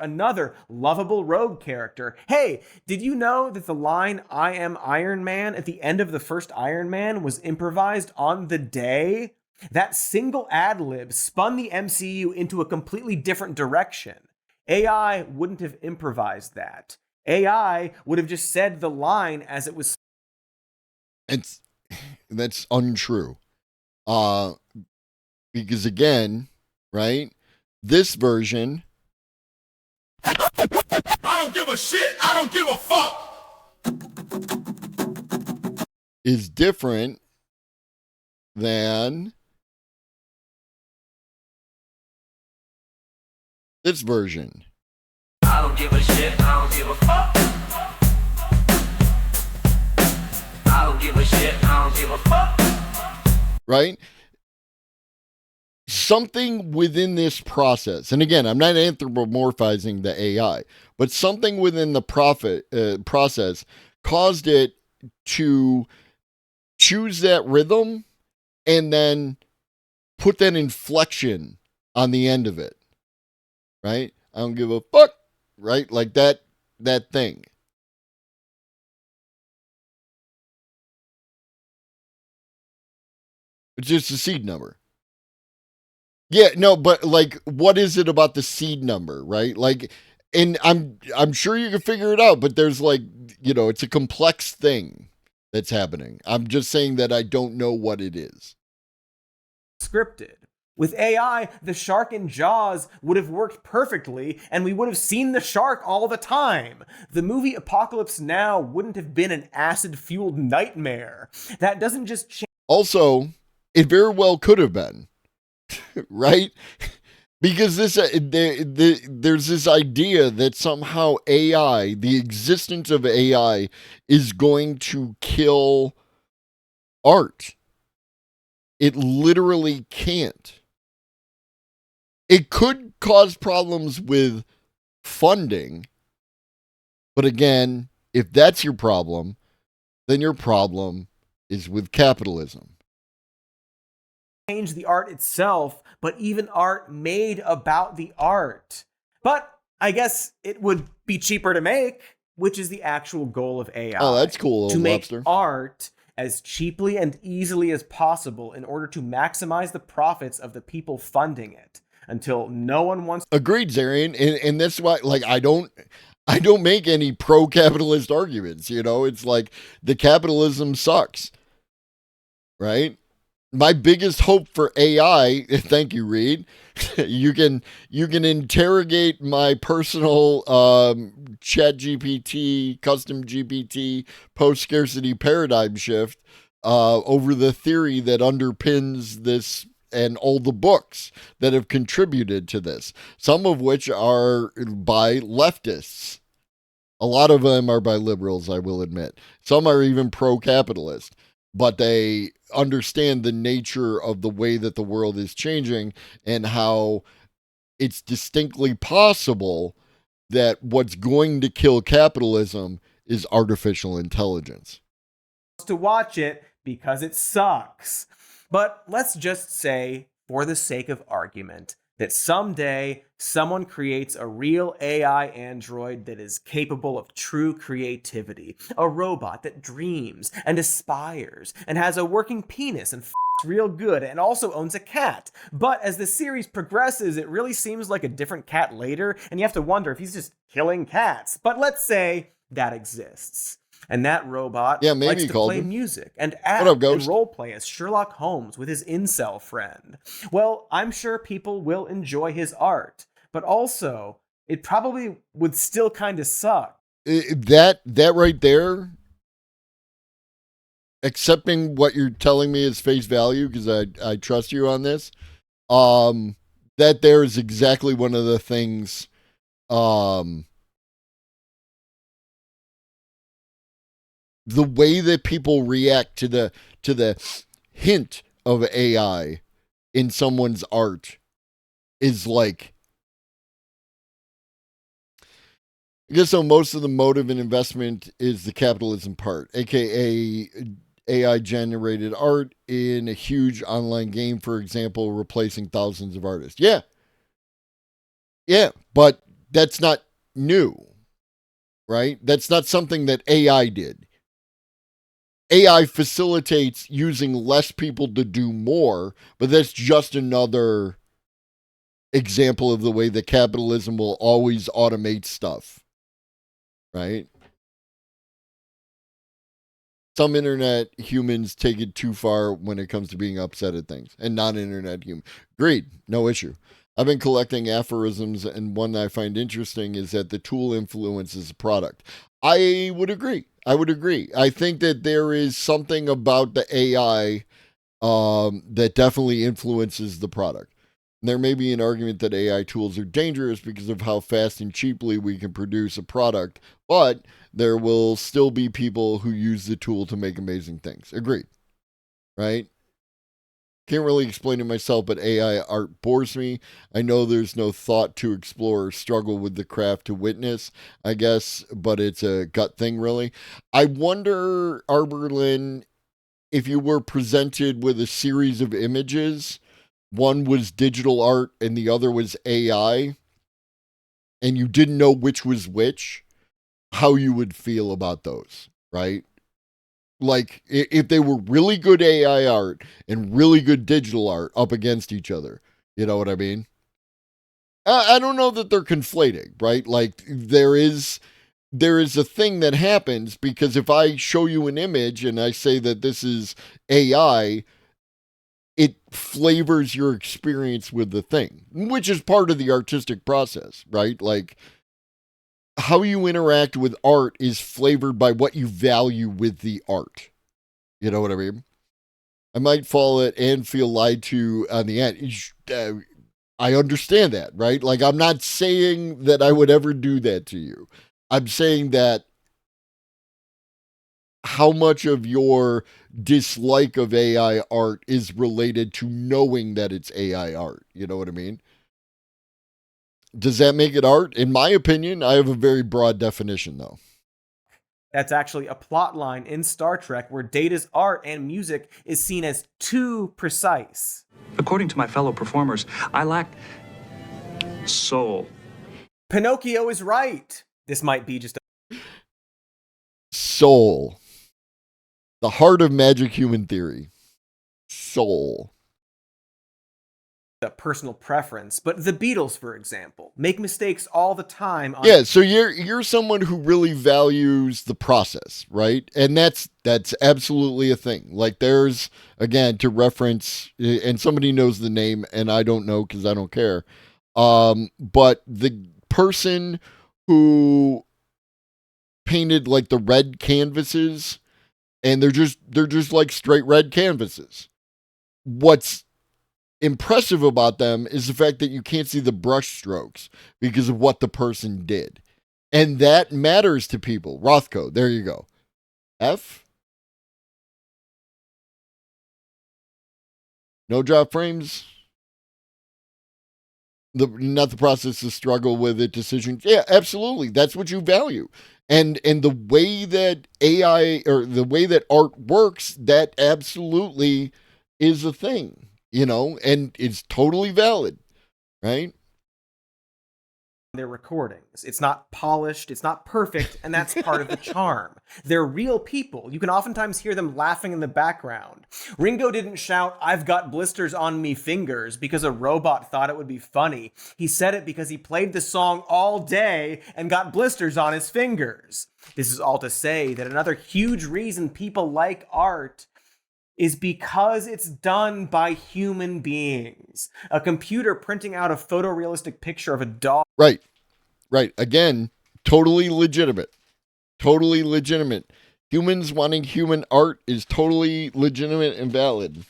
Speaker 2: Another lovable rogue character. Hey, did you know that the line "I am Iron Man" at the end of the first Iron Man was improvised on the day? That single ad-lib spun the MCU into a completely different direction. AI wouldn't have improvised that. AI would have just said the line as it was.
Speaker 7: That's untrue. Because again, right? This version.
Speaker 5: I don't give a shit. I don't give a fuck.
Speaker 7: Is different than this version.
Speaker 5: I don't give a shit. I don't give a fuck. I don't give a shit. I don't give a fuck.
Speaker 7: Right? Something within this process, and again, I'm not anthropomorphizing the AI, but something within the process caused it to choose that rhythm and then put that inflection on the end of it. Right? I don't give a fuck. Right? Like that thing. It's just a seed number. Yeah, no, but like, what is it about the seed number, right? Like, and I'm sure you can figure it out, but there's like, it's a complex thing that's happening. I'm just saying that I don't know what it is.
Speaker 2: Scripted. With AI, the shark in Jaws would have worked perfectly, and we would have seen the shark all the time. The movie Apocalypse Now wouldn't have been an acid-fueled nightmare. That doesn't just change.
Speaker 7: Also, it very well could have been. Right? Because there's this idea that somehow AI, the existence of AI, is going to kill art. It literally can't. It could cause problems with funding, but again, if that's your problem, then your problem is with capitalism.
Speaker 2: Change the art itself, but even art made about the art. But I guess it would be cheaper to make, which is the actual goal of AI.
Speaker 7: Oh, that's cool,
Speaker 2: to make
Speaker 7: lobster.
Speaker 2: Art as cheaply and easily as possible in order to maximize the profits of the people funding it until no one wants.
Speaker 7: Agreed, Zarian, and that's why, like, I don't make any pro-capitalist arguments. It's like the capitalism sucks, right? My biggest hope for AI, thank you, Reed. You can interrogate my personal ChatGPT, custom GPT, post-scarcity paradigm shift over the theory that underpins this and all the books that have contributed to this, some of which are by leftists. A lot of them are by liberals, I will admit. Some are even pro-capitalist, but they understand the nature of the way that the world is changing and how it's distinctly possible that what's going to kill capitalism is artificial intelligence.
Speaker 2: To watch it because it sucks. But let's just say, for the sake of argument, that someday someone creates a real AI android that is capable of true creativity, a robot that dreams and aspires and has a working penis and real good and also owns a cat. But as the series progresses, it really seems like a different cat later, and you have to wonder if he's just killing cats. But let's say that exists. And that robot likes to play music and act and roleplay as Sherlock Holmes with his incel friend. Well, I'm sure people will enjoy his art, but also it probably would still kind of suck.
Speaker 7: That right there, accepting what you're telling me is face value, because I trust you on this, that there is exactly one of the things the way that people react to the hint of AI in someone's art is like, I guess so most of the motive and investment is the capitalism part, aka AI generated art in a huge online game, for example, replacing thousands of artists. Yeah, but that's not new, right? That's not something that AI did. AI facilitates using less people to do more, but that's just another example of the way that capitalism will always automate stuff, right? Some internet humans take it too far when it comes to being upset at things, and non-internet humans. Agreed, no issue. I've been collecting aphorisms, and one that I find interesting is that the tool influences the product. I would agree. I think that there is something about the AI that definitely influences the product. There may be an argument that AI tools are dangerous because of how fast and cheaply we can produce a product, but there will still be people who use the tool to make amazing things. Agreed. Right? Can't really explain it myself, but AI art bores me. I know there's no thought to explore or struggle with the craft to witness, I guess, but it's a gut thing, really. I wonder, Arberlin, if you were presented with a series of images, one was digital art and the other was AI, and you didn't know which was which, how you would feel about those, right? Like if they were really good AI art and really good digital art up against each other, you know what I mean? I don't know that they're conflating, right? Like there is a thing that happens because if I show you an image and I say that this is AI, it flavors your experience with the thing, which is part of the artistic process, right? Like how you interact with art is flavored by what you value with the art. You know what I mean? I might fall it and feel lied to on the end. I understand that, right? Like, I'm not saying that I would ever do that to you. I'm saying that how much of your dislike of AI art is related to knowing that it's AI art. You know what I mean? Does that make it art? In my opinion, I have a very broad definition, though.
Speaker 2: That's actually a plot line in Star Trek where Data's art and music is seen as too precise.
Speaker 6: According to my fellow performers, I lack soul.
Speaker 2: Pinocchio is right. This might be just a
Speaker 7: soul. The heart of magic human theory. Soul.
Speaker 2: A personal preference, but the Beatles, for example, make mistakes all the time.
Speaker 7: Yeah, so you're someone who really values the process, right? And that's absolutely a thing. Like there's, again, to reference, and somebody knows the name, and I don't know because I don't care. But the person who painted like the red canvases, and they're just like straight red canvases. What's impressive about them is the fact that you can't see the brush strokes because of what the person did. And that matters to people. Rothko, there you go. F. No drop frames. not the process, the struggle with it, decisions. Yeah, absolutely. That's what you value. And the way that AI or the way that art works, that absolutely is a thing, and it's totally valid, right?
Speaker 2: Their recordings. It's not polished, it's not perfect, and that's part of the charm. They're real people. You can oftentimes hear them laughing in the background. Ringo didn't shout, "I've got blisters on me fingers," because a robot thought it would be funny. He said it because he played the song all day and got blisters on his fingers. This is all to say that another huge reason people like art is because it's done by human beings. A computer printing out a photorealistic picture of a dog.
Speaker 7: Right. Again, totally legitimate. Totally legitimate. Humans wanting human art is totally legitimate and valid.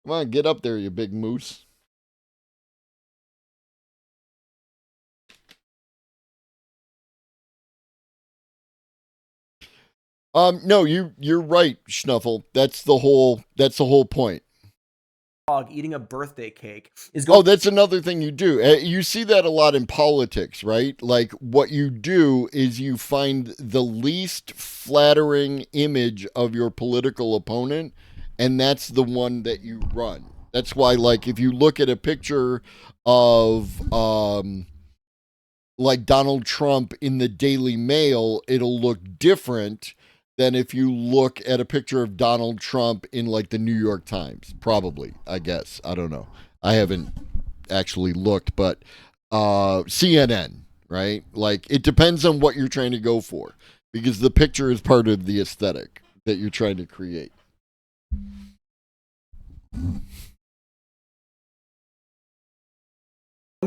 Speaker 7: Come on, get up there, you big moose. No, you're right, Schnuffle. That's the whole point.
Speaker 2: Eating a birthday cake is
Speaker 7: going. Oh, that's another thing you do. You see that a lot in politics, right? Like what you do is you find the least flattering image of your political opponent, and that's the one that you run. That's why, like, if you look at a picture of like Donald Trump in the Daily Mail, it'll look different than if you look at a picture of Donald Trump in like the New York Times. Probably, I guess. I don't know. I haven't actually looked, but CNN, right? Like, it depends on what you're trying to go for, because the picture is part of the aesthetic that you're trying to create.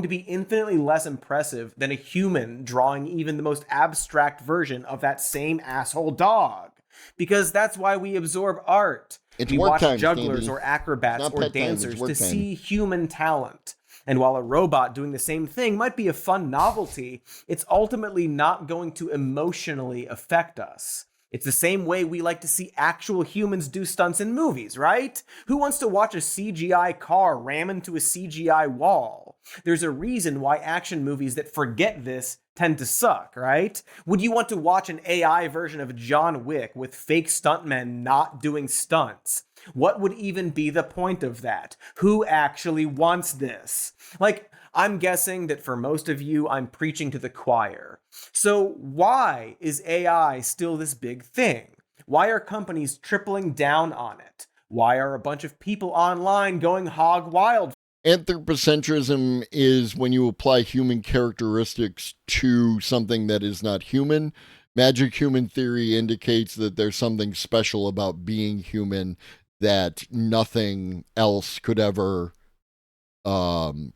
Speaker 2: To be infinitely less impressive than a human drawing even the most abstract version of that same asshole dog. Because that's why we absorb art. We watch jugglers or acrobats or dancers to see human talent. And while a robot doing the same thing might be a fun novelty, it's ultimately not going to emotionally affect us. It's the same way we like to see actual humans do stunts in movies, right? Who wants to watch a CGI car ram into a CGI wall? There's a reason why action movies that forget this tend to suck, right? Would you want to watch an AI version of John Wick with fake stuntmen not doing stunts? What would even be the point of that? Who actually wants this? Like, I'm guessing that for most of you, I'm preaching to the choir. So why is AI still this big thing? Why are companies tripling down on it? Why are a bunch of people online going hog wild?
Speaker 7: Anthropocentrism is when you apply human characteristics to something that is not human. Magic human theory indicates that there's something special about being human that nothing else could ever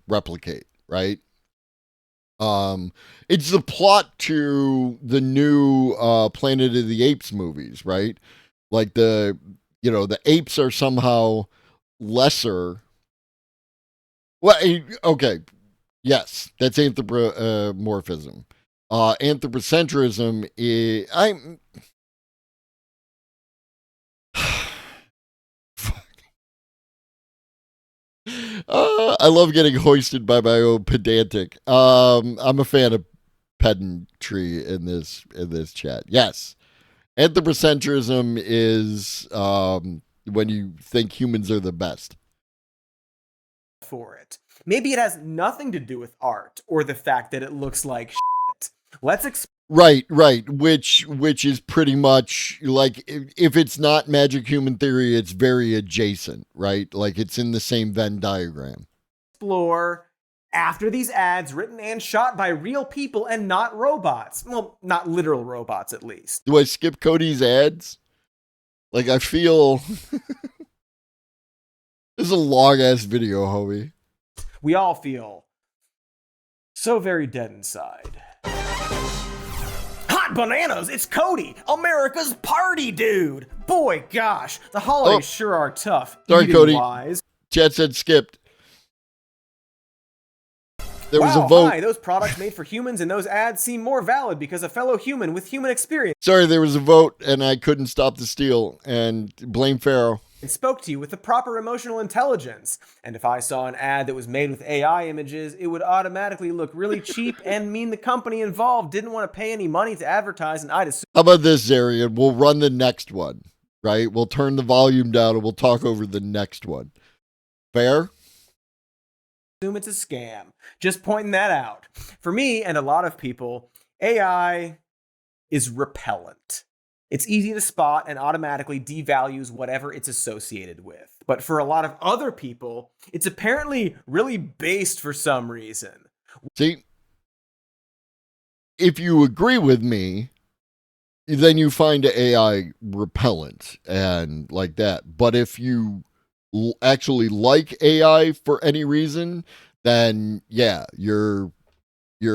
Speaker 7: replicate, right? It's the plot to the new Planet of the Apes movies, right? Like the apes are somehow lesser. Well, okay, yes, that's anthropomorphism. Anthropocentrism is I love getting hoisted by my own pedantic. I'm a fan of pedantry in this chat. Yes, anthropocentrism is when you think humans are the best.
Speaker 2: For it. Maybe it has nothing to do with art or the fact that it looks like shit. Let's
Speaker 7: Right, which is pretty much like, if it's not magic human theory, it's very adjacent, right? Like, it's in the same Venn diagram.
Speaker 2: Explore after these ads written and shot by real people and not robots. Well, not literal robots, at least.
Speaker 7: Do I skip Cody's ads? Like, I feel this is a long ass video, homie.
Speaker 2: We all feel so very dead inside. Hot bananas! It's Cody, America's party dude. Boy, gosh, the holidays sure are tough.
Speaker 7: Sorry, Cody.
Speaker 2: Wise.
Speaker 7: Chat said skipped. There was a vote.
Speaker 2: Hi, those products made for humans in those ads seem more valid because a fellow human with human experience.
Speaker 7: Sorry, there was a vote and I couldn't stop the steal, and blame Pharaoh.
Speaker 2: and spoke to you with the proper emotional intelligence. And if I saw an ad that was made with AI images, it would automatically look really cheap and mean the company involved didn't want to pay any money to advertise, and I'd assume.
Speaker 7: How about this, Zarian? We'll run the next one, right? We'll turn the volume down and we'll talk over the next one. Fair?
Speaker 2: Assume it's a scam. Just pointing that out. For me and a lot of people, AI is repellent. It's easy to spot and automatically devalues whatever it's associated with. But for a lot of other people, it's apparently really based for some reason.
Speaker 7: See, if you agree with me, then you find AI repellent and like that. But if you actually like AI for any reason, then yeah, you're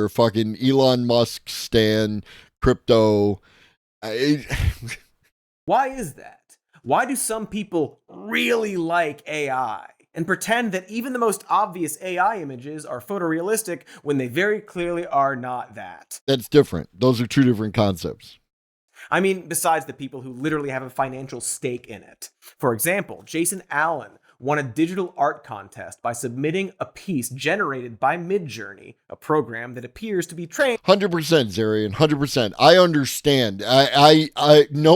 Speaker 7: fucking Elon Musk stan crypto.
Speaker 2: Why is that? Why do some people really like AI and pretend that even the most obvious AI images are photorealistic when they very clearly are not that?
Speaker 7: That's different. Those are two different concepts.
Speaker 2: I mean, besides the people who literally have a financial stake in it. For example, Jason Allen won a digital art contest by submitting a piece generated by Midjourney, a program that appears to be trained.
Speaker 7: 100%, Zarian, 100%. I understand. No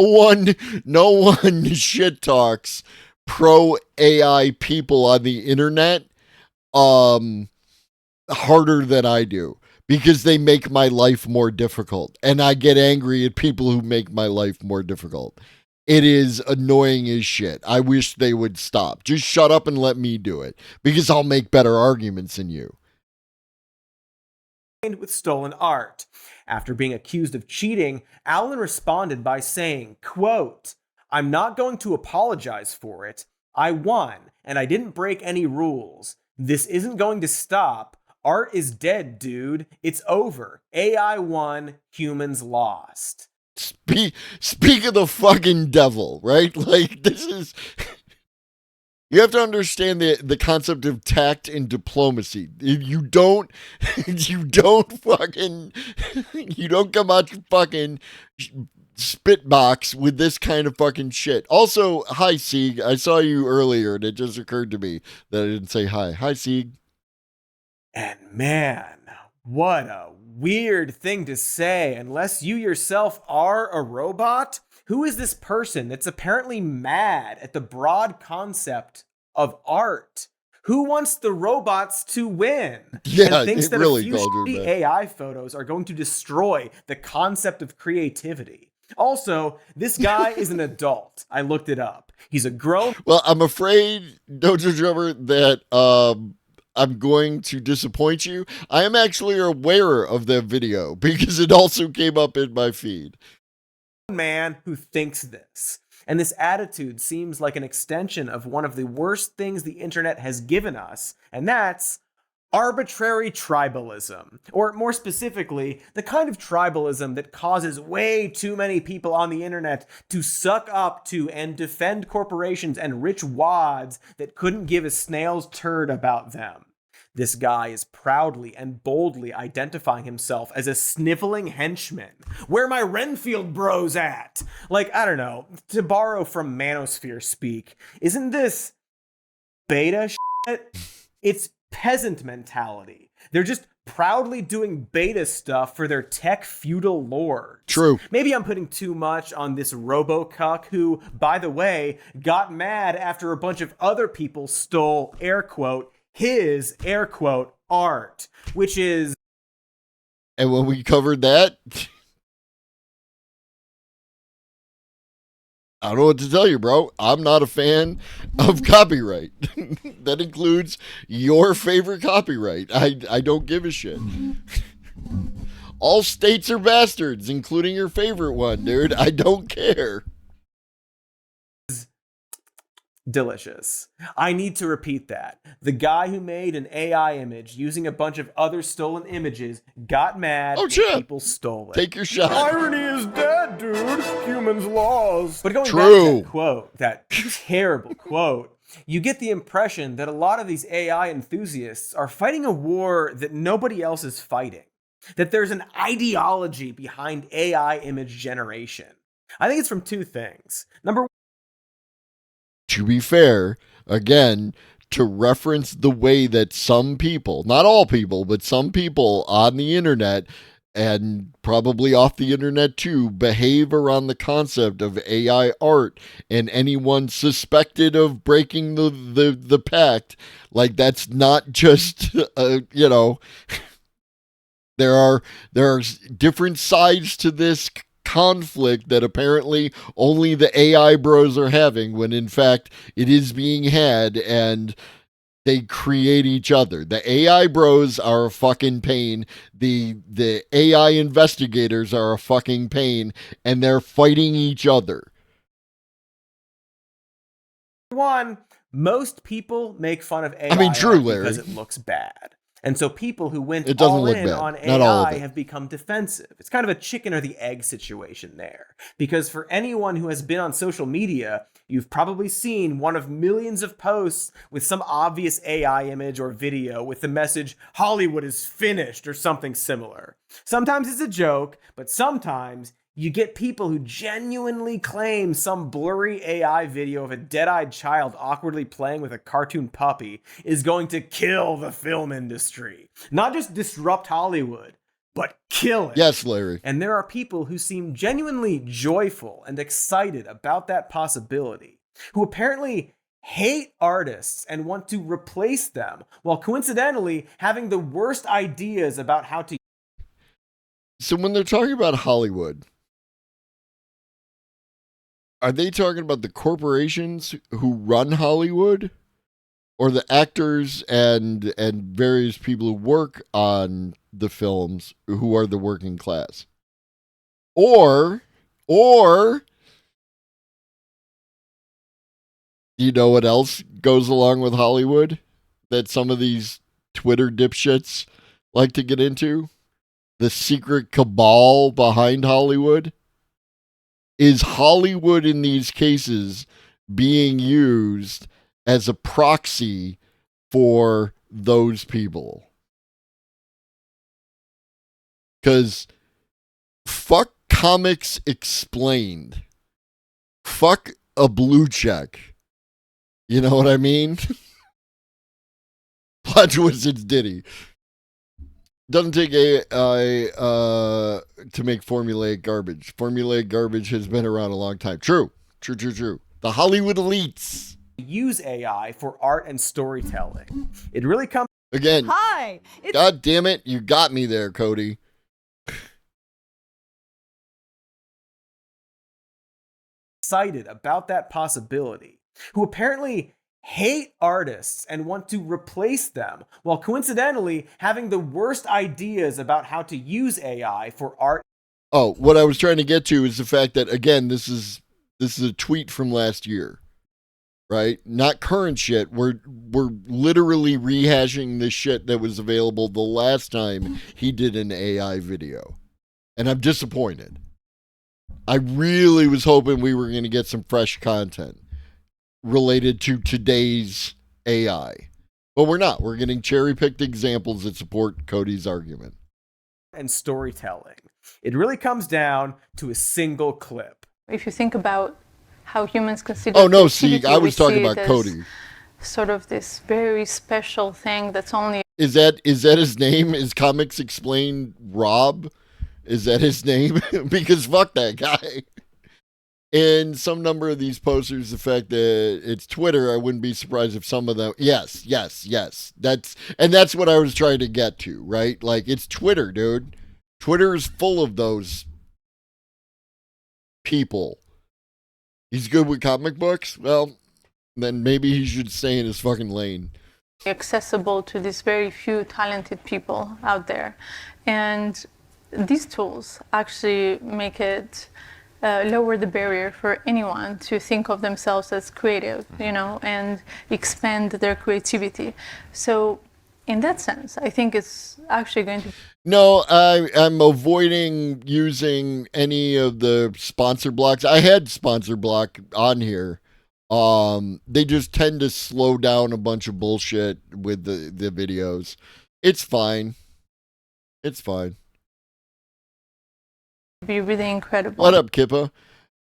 Speaker 7: one shit talks pro AI people on the internet harder than I do, because they make my life more difficult, and I get angry at people who make my life more difficult. It is annoying as shit. I wish they would stop. Just shut up and let me do it, because I'll make better arguments than you.
Speaker 2: With stolen art. After being accused of cheating, Allen responded by saying, quote, "I'm not going to apologize for it. I won, and I didn't break any rules. This isn't going to stop. Art is dead, dude. It's over. AI won, humans lost."
Speaker 7: Speak of the fucking devil, right? Like, this is... You have to understand the concept of tact and diplomacy. You don't come out your fucking spitbox with this kind of fucking shit. Also, hi, Sieg. I saw you earlier, and it just occurred to me that I didn't say hi. Hi, Sieg.
Speaker 2: And man, what a weird thing to say, unless you yourself are a robot. Who is this person that's apparently mad at the broad concept of art? Who wants the robots to win?
Speaker 7: Yeah,
Speaker 2: and thinks
Speaker 7: it
Speaker 2: that
Speaker 7: really
Speaker 2: a few
Speaker 7: called her
Speaker 2: shitty
Speaker 7: that.
Speaker 2: AI photos are going to destroy the concept of creativity. Also, this guy is an adult. I looked it up. He's a grown...
Speaker 7: Well, I'm afraid, Dojo Drummer, that I'm going to disappoint you. I am actually aware of that video because it also came up in my feed.
Speaker 2: Man who thinks this. And this attitude seems like an extension of one of the worst things the internet has given us, and that's arbitrary tribalism. Or more specifically, the kind of tribalism that causes way too many people on the internet to suck up to and defend corporations and rich wads that couldn't give a snail's turd about them. This guy is proudly and boldly identifying himself as a sniveling henchman. Where my Renfield bros at? Like, I don't know, to borrow from Manosphere speak, isn't this beta shit? It's peasant mentality. They're just proudly doing beta stuff for their tech feudal lords.
Speaker 7: True.
Speaker 2: Maybe I'm putting too much on this robo-cuck who, by the way, got mad after a bunch of other people stole, air quote, his, air quote, art, which is...
Speaker 7: And when we covered that, I don't know what to tell you, bro. I'm not a fan of copyright. That includes your favorite copyright. I don't give a shit. All states are bastards, including your favorite one, dude. I don't care.
Speaker 2: Delicious. I need to repeat that. The guy who made an AI image using a bunch of other stolen images got mad and people stole it.
Speaker 7: Take your shot.
Speaker 2: Irony is dead, dude. Humans lost. But going back
Speaker 7: True.
Speaker 2: to that quote, that terrible quote, you get the impression that a lot of these AI enthusiasts are fighting a war that nobody else is fighting. That there's an ideology behind AI image generation. I think it's from two things. Number one,
Speaker 7: to be fair, again, to reference the way that some people, not all people, but some people on the internet and probably off the internet too, behave around the concept of AI art, and anyone suspected of breaking the pact, like that's not just you know, there are different sides to this conflict that apparently only the AI bros are having, when in fact it is being had, and they create each other. The AI bros are a fucking pain. The AI investigators are a fucking pain, and they're fighting each other.
Speaker 2: One, most people make fun of AI
Speaker 7: I mean, true,
Speaker 2: art
Speaker 7: Larry.
Speaker 2: because it looks bad. And so people who went
Speaker 7: It doesn't
Speaker 2: all
Speaker 7: look
Speaker 2: in
Speaker 7: bad.
Speaker 2: on
Speaker 7: Not all of
Speaker 2: AI
Speaker 7: it.
Speaker 2: have become defensive. It's kind of a chicken or the egg situation there. Because for anyone who has been on social media, you've probably seen one of millions of posts with some obvious AI image or video with the message, "Hollywood is finished," or something similar. Sometimes it's a joke, but sometimes you get people who genuinely claim some blurry AI video of a dead-eyed child awkwardly playing with a cartoon puppy is going to kill the film industry. Not just disrupt Hollywood, but kill it.
Speaker 7: Yes, Larry.
Speaker 2: And there are people who seem genuinely joyful and excited about that possibility, who apparently hate artists and want to replace them, while coincidentally having the worst ideas about how to.
Speaker 7: So when they're talking about Hollywood, are they talking about the corporations who run Hollywood, or the actors and various people who work on the films who are the working class? Or you know what else goes along with Hollywood that some of these Twitter dipshits like to get into? The secret cabal behind Hollywood? Is Hollywood in these cases being used as a proxy for those people? Because fuck Comics Explained. Fuck a blue check. You know what I mean? Plot Wizards Diddy. Doesn't take AI to make formulaic garbage. Formulaic garbage has been around a long time. True. The Hollywood elites
Speaker 2: use AI for art and storytelling. It really comes.
Speaker 7: Again.
Speaker 2: Hi.
Speaker 7: God damn it, you got me there, Cody.
Speaker 2: Excited about that possibility, who apparently hate artists and want to replace them, while coincidentally having the worst ideas about how to use AI for art.
Speaker 7: Oh, what I was trying to get to is the fact that, again, this is a tweet from last year, right? Not current shit. We're literally rehashing the shit that was available the last time he did an AI video, and I'm disappointed. I really was hoping we were going to get some fresh content related to today's AI, but we're not. We're getting cherry-picked examples that support Cody's argument.
Speaker 2: And storytelling. It really comes down to a single clip.
Speaker 9: If you think about how humans consider
Speaker 7: Oh no, see,
Speaker 9: creativity,
Speaker 7: I
Speaker 9: we
Speaker 7: was talking
Speaker 9: see
Speaker 7: about
Speaker 9: it as
Speaker 7: Cody.
Speaker 9: Sort of this very special thing that's only.
Speaker 7: Is that his name? Is Comics Explained Rob? Is that his name? Because fuck that guy. And some number of these posters, the fact that it's Twitter, I wouldn't be surprised if some of them. Yes. That's what I was trying to get to, right? Like, it's Twitter, dude. Twitter is full of those people. He's good with comic books? Well, then maybe he should stay in his fucking lane.
Speaker 9: Accessible to these very few talented people out there. And these tools actually make it lower the barrier for anyone to think of themselves as creative, and expand their creativity. So in that sense, I think it's actually going to.
Speaker 7: No, I'm avoiding using any of the sponsor blocks. I had sponsor block on here. They just tend to slow down a bunch of bullshit with the videos. It's fine.
Speaker 9: Be really incredible.
Speaker 7: What up, Kippa?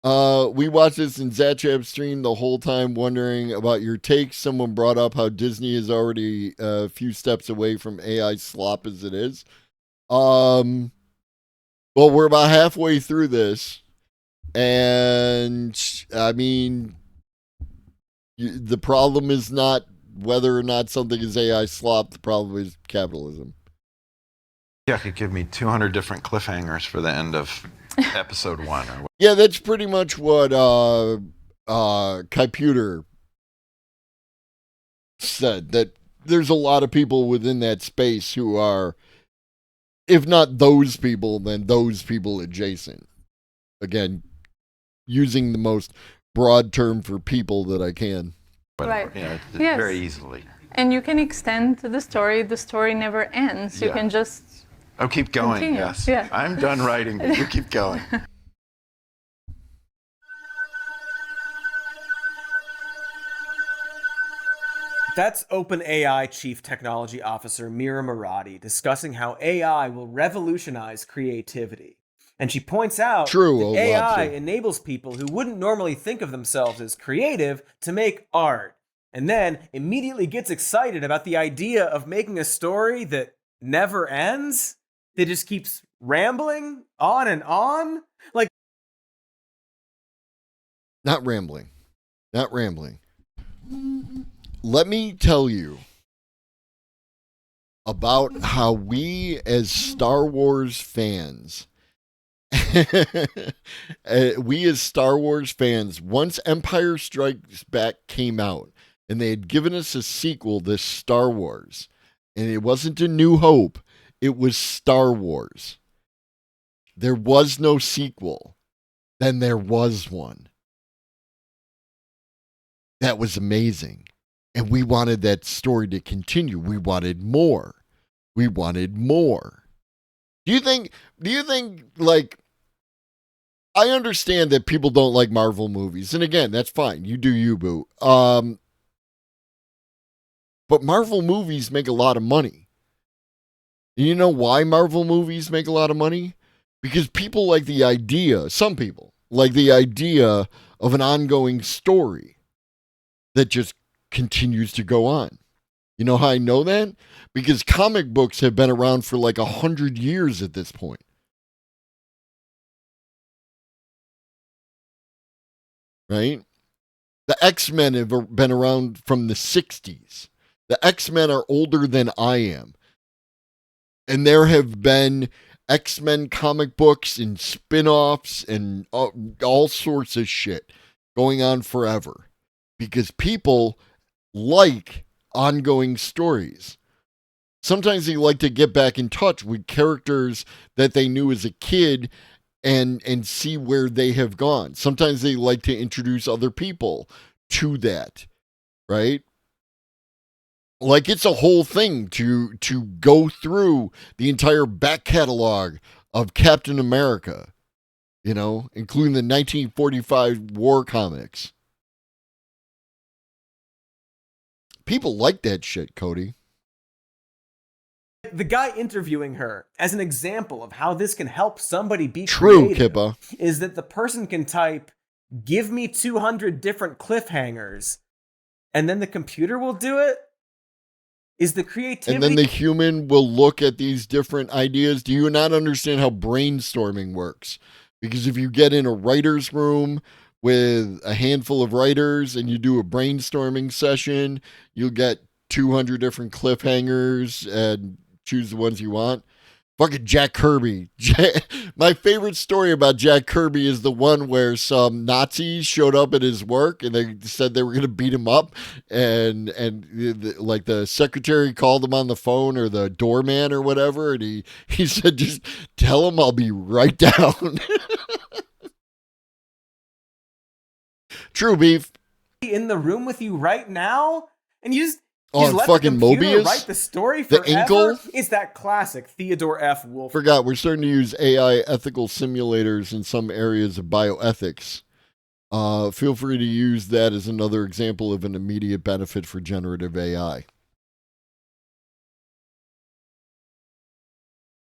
Speaker 7: We watched this in Zatchab stream the whole time, wondering about your takes. Someone brought up how Disney is already a few steps away from AI slop as it is. Well, we're about halfway through this, and I mean, the problem is not whether or not something is AI slop. The problem is capitalism.
Speaker 10: Yeah, could give me 200 different cliffhangers for the end of episode 1.
Speaker 7: Yeah, that's pretty much what Computer said, that there's a lot of people within that space who are, if not those people, then those people adjacent. Again, using the most broad term for people that I can.
Speaker 9: Right.
Speaker 10: Yeah,
Speaker 9: Yes.
Speaker 10: very easily.
Speaker 9: And you can extend the story. The story never ends. You
Speaker 10: Yeah.
Speaker 9: can just
Speaker 10: Oh, keep going.
Speaker 9: continue.
Speaker 10: Yes.
Speaker 9: Yeah.
Speaker 10: I'm done writing, but you keep going.
Speaker 2: That's OpenAI Chief Technology Officer Mira Murati discussing how AI will revolutionize creativity. And she points out
Speaker 7: True,
Speaker 2: that AI
Speaker 7: lobster.
Speaker 2: enables people who wouldn't normally think of themselves as creative to make art, and then immediately gets excited about the idea of making a story that never ends, that just keeps rambling on and on. Like,
Speaker 7: Not rambling. Not rambling. Let me tell you about how we as Star Wars fans, once Empire Strikes Back came out and they had given us a sequel to Star Wars, and it wasn't A New Hope, it was Star Wars. There was no sequel. Then there was one. That was amazing. And we wanted that story to continue. We wanted more. We wanted more. Do you think, like, I understand that people don't like Marvel movies. And again, that's fine. You do you, boo. But Marvel movies make a lot of money. And you know why Marvel movies make a lot of money? Because people like the idea, some people like the idea of an ongoing story that just continues to go on. You know how I know that? Because comic books have been around for like 100 years at this point. Right? The X-Men have been around from the 60s. The X-Men are older than I am. And there have been X-Men comic books and spin-offs and all sorts of shit going on forever. Because people like ongoing stories. Sometimes they like to get back in touch with characters that they knew as a kid and see where they have gone. Sometimes they like to introduce other people to that, right? Like, it's a whole thing to go through the entire back catalog of Captain America, you know, including the 1945 war comics. People like that shit, Cody.
Speaker 2: the guy interviewing her, as an example of how this can help somebody be
Speaker 7: True,
Speaker 2: creative,
Speaker 7: Kippa.
Speaker 2: is that the person can type, "Give me 200 different cliffhangers," and then the computer will do it? Is the creativity...
Speaker 7: And then the human will look at these different ideas. Do you not understand how brainstorming works? Because if you get in a writer's room with a handful of writers and you do a brainstorming session, you'll get 200 different cliffhangers and choose the ones you want. Fucking Jack Kirby. My favorite story about Jack Kirby is the one where some Nazis showed up at his work and they said they were going to beat him up. And like the secretary called him on the phone, or the doorman or whatever. And he said, just tell him I'll be right down. True, Beef.
Speaker 2: in the room with you right now, and you just
Speaker 7: On
Speaker 2: let
Speaker 7: fucking
Speaker 2: the computer
Speaker 7: Mobius?
Speaker 2: write the story
Speaker 7: The
Speaker 2: forever.
Speaker 7: Inkle?
Speaker 2: It's that classic Theodore F. Wolff.
Speaker 7: Forgot, we're starting to use AI ethical simulators in some areas of bioethics. Feel free to use that as another example of an immediate benefit for generative AI.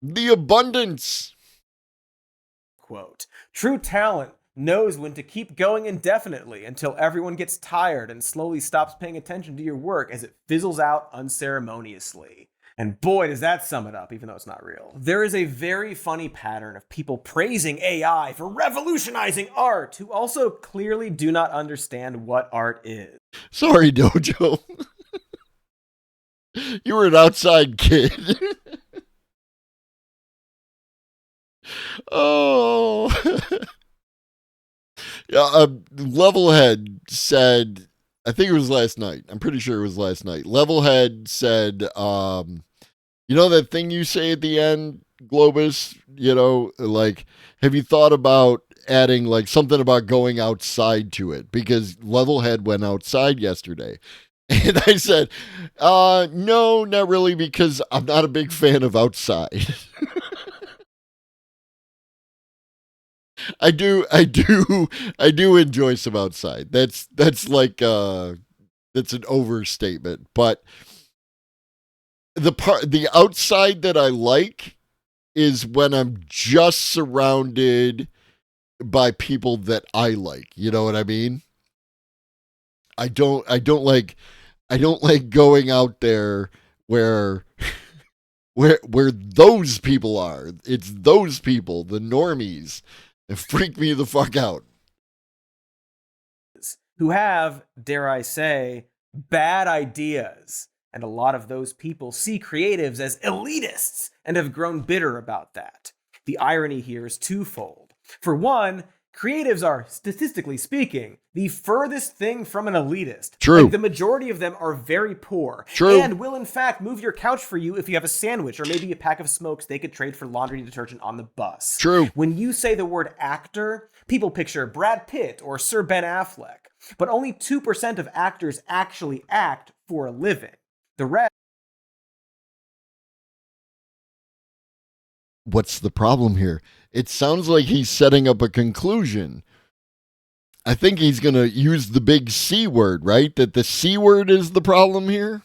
Speaker 7: The abundance.
Speaker 2: Quote, "True talent knows when to keep going indefinitely until everyone gets tired and slowly stops paying attention to your work as it fizzles out unceremoniously. And boy, does that sum it up, even though it's not real. There is a very funny pattern of people praising AI for revolutionizing art who also clearly do not understand what art is.
Speaker 7: Sorry, Dojo. You were an outside kid. Oh. Yeah, Levelhead said, I think it was last night. I'm pretty sure it was last night. Levelhead said, you know that thing you say at the end, Globus? You know, like, have you thought about adding like something about going outside to it? Because Levelhead went outside yesterday. And I said, no, not really, because I'm not a big fan of outside. I do enjoy some outside. That's like that's an overstatement, but the outside that I like is when I'm just surrounded by people that I like. You know what I mean? I don't like going out there where where those people are. It's those people, the normies, that freak me the fuck out.
Speaker 2: Who have, dare I say, bad ideas. And a lot of those people see creatives as elitists and have grown bitter about that. The irony here is twofold. For one, creatives are, statistically speaking, the furthest thing from an elitist.
Speaker 7: True.
Speaker 2: Like, the majority of them are very poor.
Speaker 7: True.
Speaker 2: And will, in fact, move your couch for you if you have a sandwich or maybe a pack of smokes they could trade for laundry detergent on the bus.
Speaker 7: True.
Speaker 2: When you say the word actor, people picture Brad Pitt or Sir Ben Affleck. But only 2% of actors actually act for a living. The rest...
Speaker 7: What's the problem here? It sounds like he's setting up a conclusion. I think he's going to use the big C word, right? That the C word is the problem here?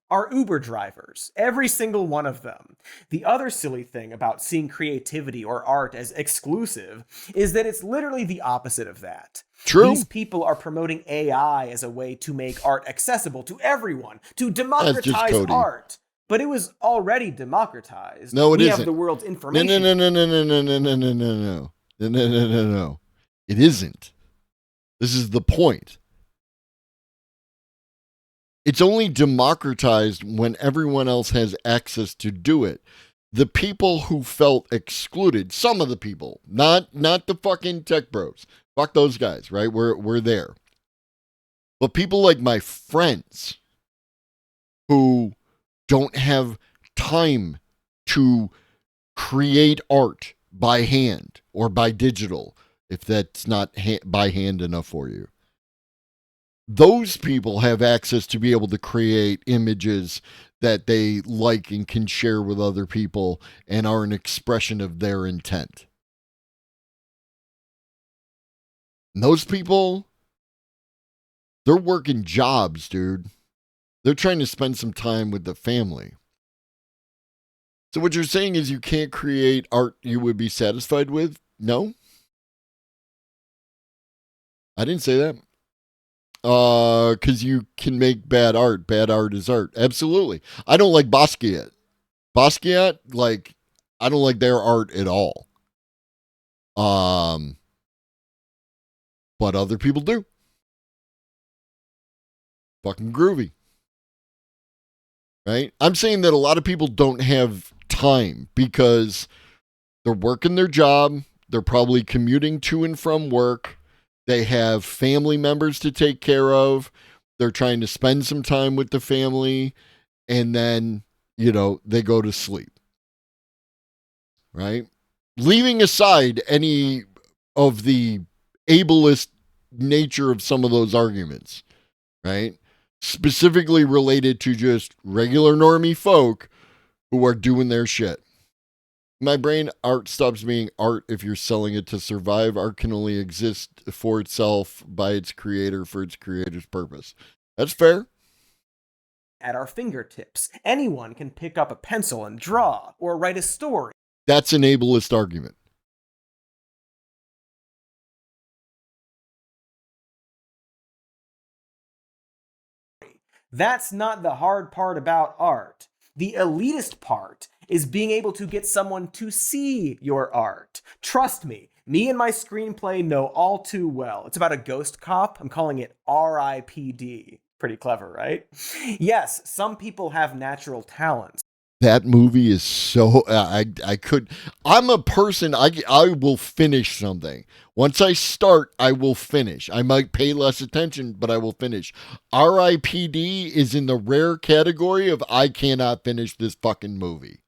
Speaker 2: Are Uber drivers, every single one of them. The other silly thing about seeing creativity or art as exclusive is that it's literally the opposite of that.
Speaker 7: True.
Speaker 2: These people are promoting AI as a way to make art accessible to everyone, to democratize art. But it was already democratized.
Speaker 7: No, it
Speaker 2: we
Speaker 7: isn't.
Speaker 2: have the world's information.
Speaker 7: No. It isn't. This is the point. It's only democratized when everyone else has access to do it. The people who felt excluded, some of the people, not the fucking tech bros. Fuck those guys, right? We're there. But people like my friends who don't have time to create art by hand or by digital, if that's not by hand enough for you. Those people have access to be able to create images that they like and can share with other people and are an expression of their intent. And those people, they're working jobs, dude. They're trying to spend some time with the family. So what you're saying is you can't create art you would be satisfied with? No? I didn't say that. Because you can make bad art. Bad art is art. Absolutely. I don't like Basquiat. Basquiat, like, I don't like their art at all. But other people do. Fucking groovy. Right? I'm saying that a lot of people don't have time because they're working their job. They're probably commuting to and from work. They have family members to take care of. They're trying to spend some time with the family. And then, they go to sleep. Right? Leaving aside any of the ableist nature of some of those arguments. Right? Specifically related to just regular normie folk who are doing their shit. My brain, art stops being art if you're selling it to survive. Art can only exist for itself by its creator for its creator's purpose. That's fair.
Speaker 2: At our fingertips, anyone can pick up a pencil and draw or write a story.
Speaker 7: That's an ableist argument.
Speaker 2: That's not the hard part about art. The elitist part is being able to get someone to see your art. Trust me and my screenplay know all too well. It's about a ghost cop. I'm calling it R.I.P.D. Pretty clever, right? Yes, some people have natural talents.
Speaker 7: That movie is so I'm a person, I will finish something. Once I start, I will finish. I might pay less attention, but I will finish. R.I.P.D. is in the rare category of I cannot finish this fucking movie.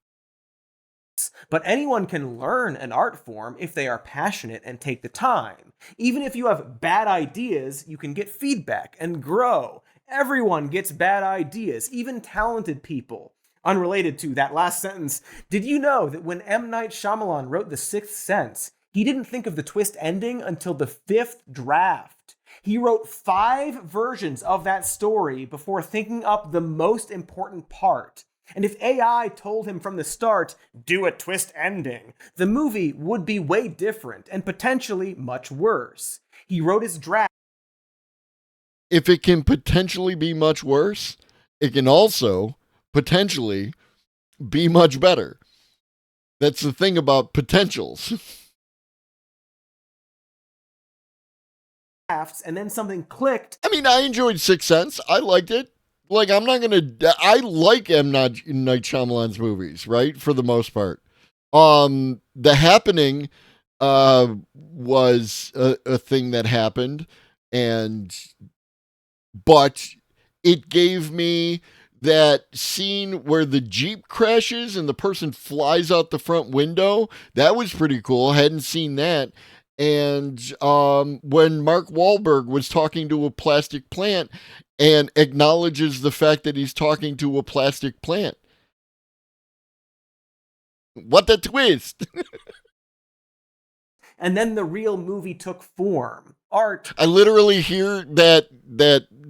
Speaker 2: But anyone can learn an art form if they are passionate and take the time. Even if you have bad ideas, you can get feedback and grow. Everyone gets bad ideas, even talented people. Unrelated to that last sentence, did you know that when M. Night Shyamalan wrote The Sixth Sense, he didn't think of the twist ending until the 5th draft? He wrote 5 versions of that story before thinking up the most important part. And if AI told him from the start, do a twist ending, the movie would be way different and potentially much worse. He wrote his draft.
Speaker 7: If it can potentially be much worse, it can also potentially be much better. That's the thing about potentials.
Speaker 2: And then something clicked.
Speaker 7: I mean, I enjoyed Sixth Sense. I liked it. Like, I'm not gonna. I like M. Night Shyamalan's movies, right? For the most part. The Happening, was a thing that happened, but it gave me that scene where the Jeep crashes and the person flies out the front window. That was pretty cool. I hadn't seen that. And when Mark Wahlberg was talking to a plastic plant and acknowledges the fact that he's talking to a plastic plant. What a twist!
Speaker 2: And then the real movie took form. Art.
Speaker 7: I literally hear that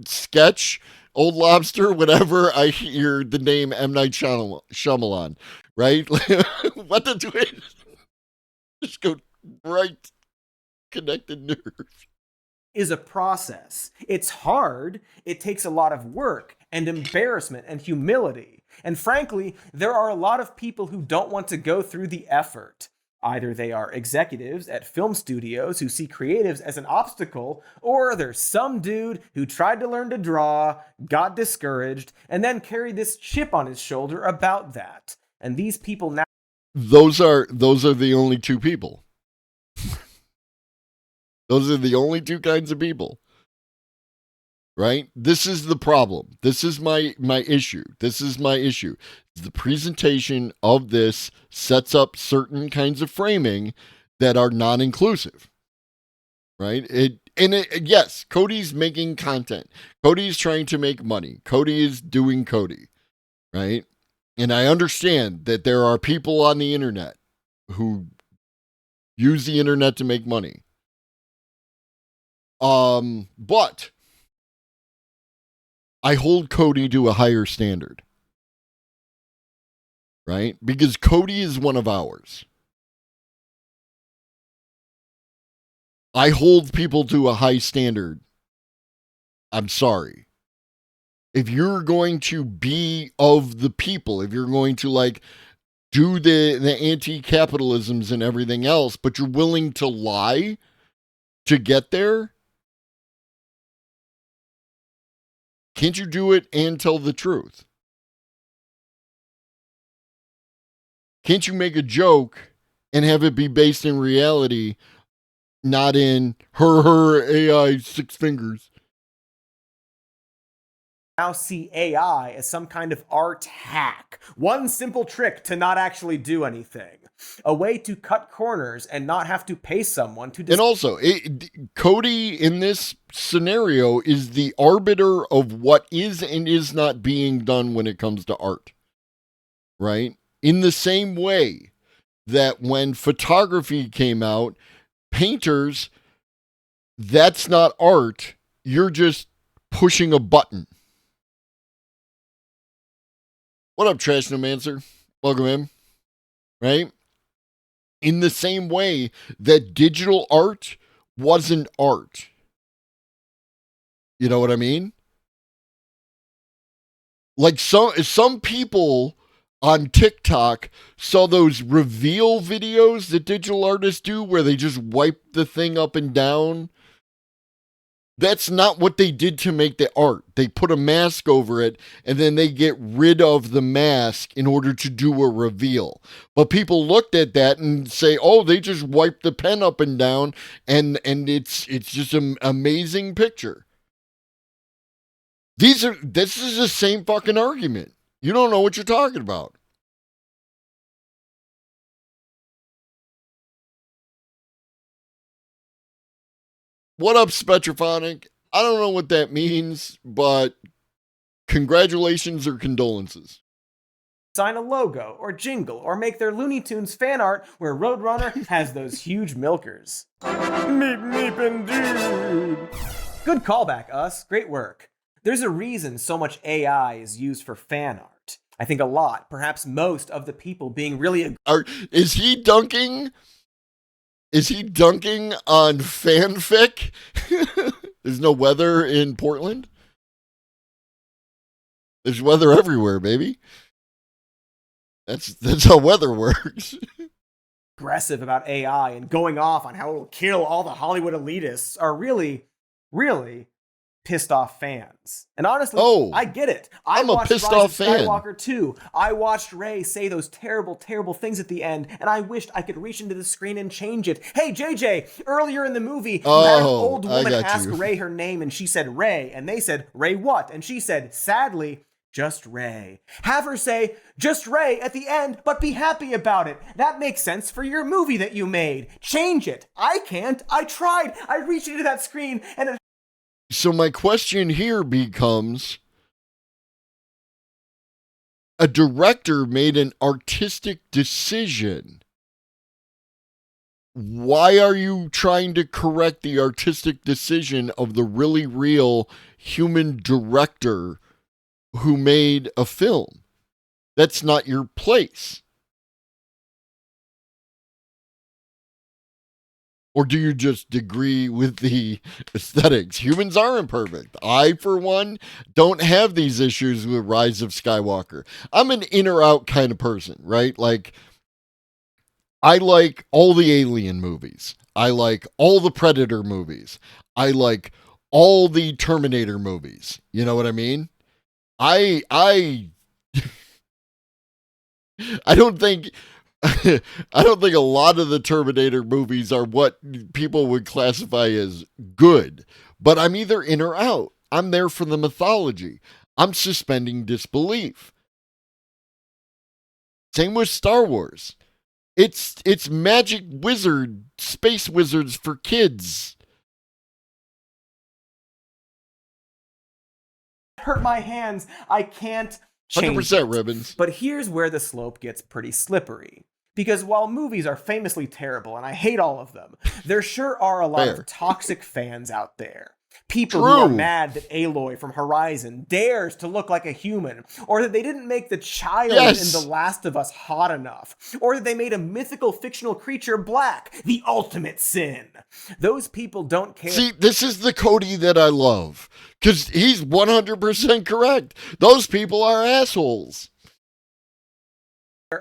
Speaker 7: sketch, Old Lobster, whenever I hear the name M. Night Shyamalan, right? What a twist! Just go right connected nerve.
Speaker 2: Is a process. It's hard, it takes a lot of work and embarrassment and humility. And frankly, there are a lot of people who don't want to go through the effort. Either they are executives at film studios who see creatives as an obstacle, or there's some dude who tried to learn to draw, got discouraged, and then carried this chip on his shoulder about that. And these people now...
Speaker 7: Those are the only two people. Those are the only two kinds of people. Right? This is the problem. This is my issue. This is my issue. The presentation of this sets up certain kinds of framing that are non-inclusive. Right? Yes, Cody's making content. Cody's trying to make money. Cody is doing Cody. Right? And I understand that there are people on the internet who use the internet to make money. But I hold Cody to a higher standard. Right? Because Cody is one of ours. I hold people to a high standard. I'm sorry. If you're going to be of the people, if you're going to like do the anti-capitalisms and everything else, but you're willing to lie to get there, can't you do it and tell the truth? Can't you make a joke and have it be based in reality, not in her AI 6 fingers?
Speaker 2: Now see AI as some kind of art hack. One simple trick to not actually do anything. A way to cut corners and not have to pay someone to...
Speaker 7: And also, Cody in this scenario is the arbiter of what is and is not being done when it comes to art. Right? In the same way that when photography came out, painters, that's not art. You're just pushing a button. What up, Trash Nomancer? Welcome in. Right? In the same way that digital art wasn't art. You know what I mean? Like some people on TikTok saw those reveal videos that digital artists do where they just wipe the thing up and down. That's not what they did to make the art. They put a mask over it and then they get rid of the mask in order to do a reveal. But people looked at that and say, "Oh, they just wiped the pen up and down and it's just an amazing picture." This is the same fucking argument. You don't know what you're talking about. What up, Spectrophonic? I don't know what that means, but congratulations or condolences.
Speaker 2: Sign a logo or jingle or make their Looney Tunes fan art where Roadrunner has those huge milkers. Meep meep indeed. Good callback, us. Great work. There's a reason so much AI is used for fan art. I think a lot, perhaps most of the people being really...
Speaker 7: Is he dunking? Is he dunking on fanfic? There's no weather in Portland? There's weather everywhere, baby. That's how weather works.
Speaker 2: Aggressive about AI and going off on how it will kill all the Hollywood elitists are really, really pissed off fans. And honestly, I get it.
Speaker 7: I'm a pissed off fan.
Speaker 2: Skywalker too. I watched Rey say those terrible, terrible things at the end, and I wished I could reach into the screen and change it. Hey, JJ, earlier in the movie, you had an old woman ask Rey her name, and she said Rey, and they said, Rey what? And she said, sadly, just Rey. Have her say, just Rey at the end, but be happy about it. That makes sense for your movie that you made. Change it. I can't. I tried. I reached into that screen, and it...
Speaker 7: So my question here becomes, a director made an artistic decision. Why are you trying to correct the artistic decision of the really real human director who made a film? That's not your place. Or do you just agree with the aesthetics? Humans are imperfect. I, for one, don't have these issues with Rise of Skywalker. I'm an in or out kind of person, right? Like, I like all the Alien movies. I like all the Predator movies. I like all the Terminator movies. You know what I mean? I don't think I don't think a lot of the Terminator movies are what people would classify as good, but I'm either in or out. I'm there for the mythology. I'm suspending disbelief. Same with Star Wars. It's magic wizard, space wizards for kids.
Speaker 2: Hurt my hands. I can't change
Speaker 7: 100% ribbons.
Speaker 2: But here's where the slope gets pretty slippery. Because while movies are famously terrible, and I hate all of them, there sure are a lot of toxic fans out there. People who are mad that Aloy from Horizon dares to look like a human, or that they didn't make the child in The Last of Us hot enough, or that they made a mythical fictional creature black, the ultimate sin. Those people don't care.
Speaker 7: See, this is the Cody that I love, because he's 100% correct. Those people are assholes.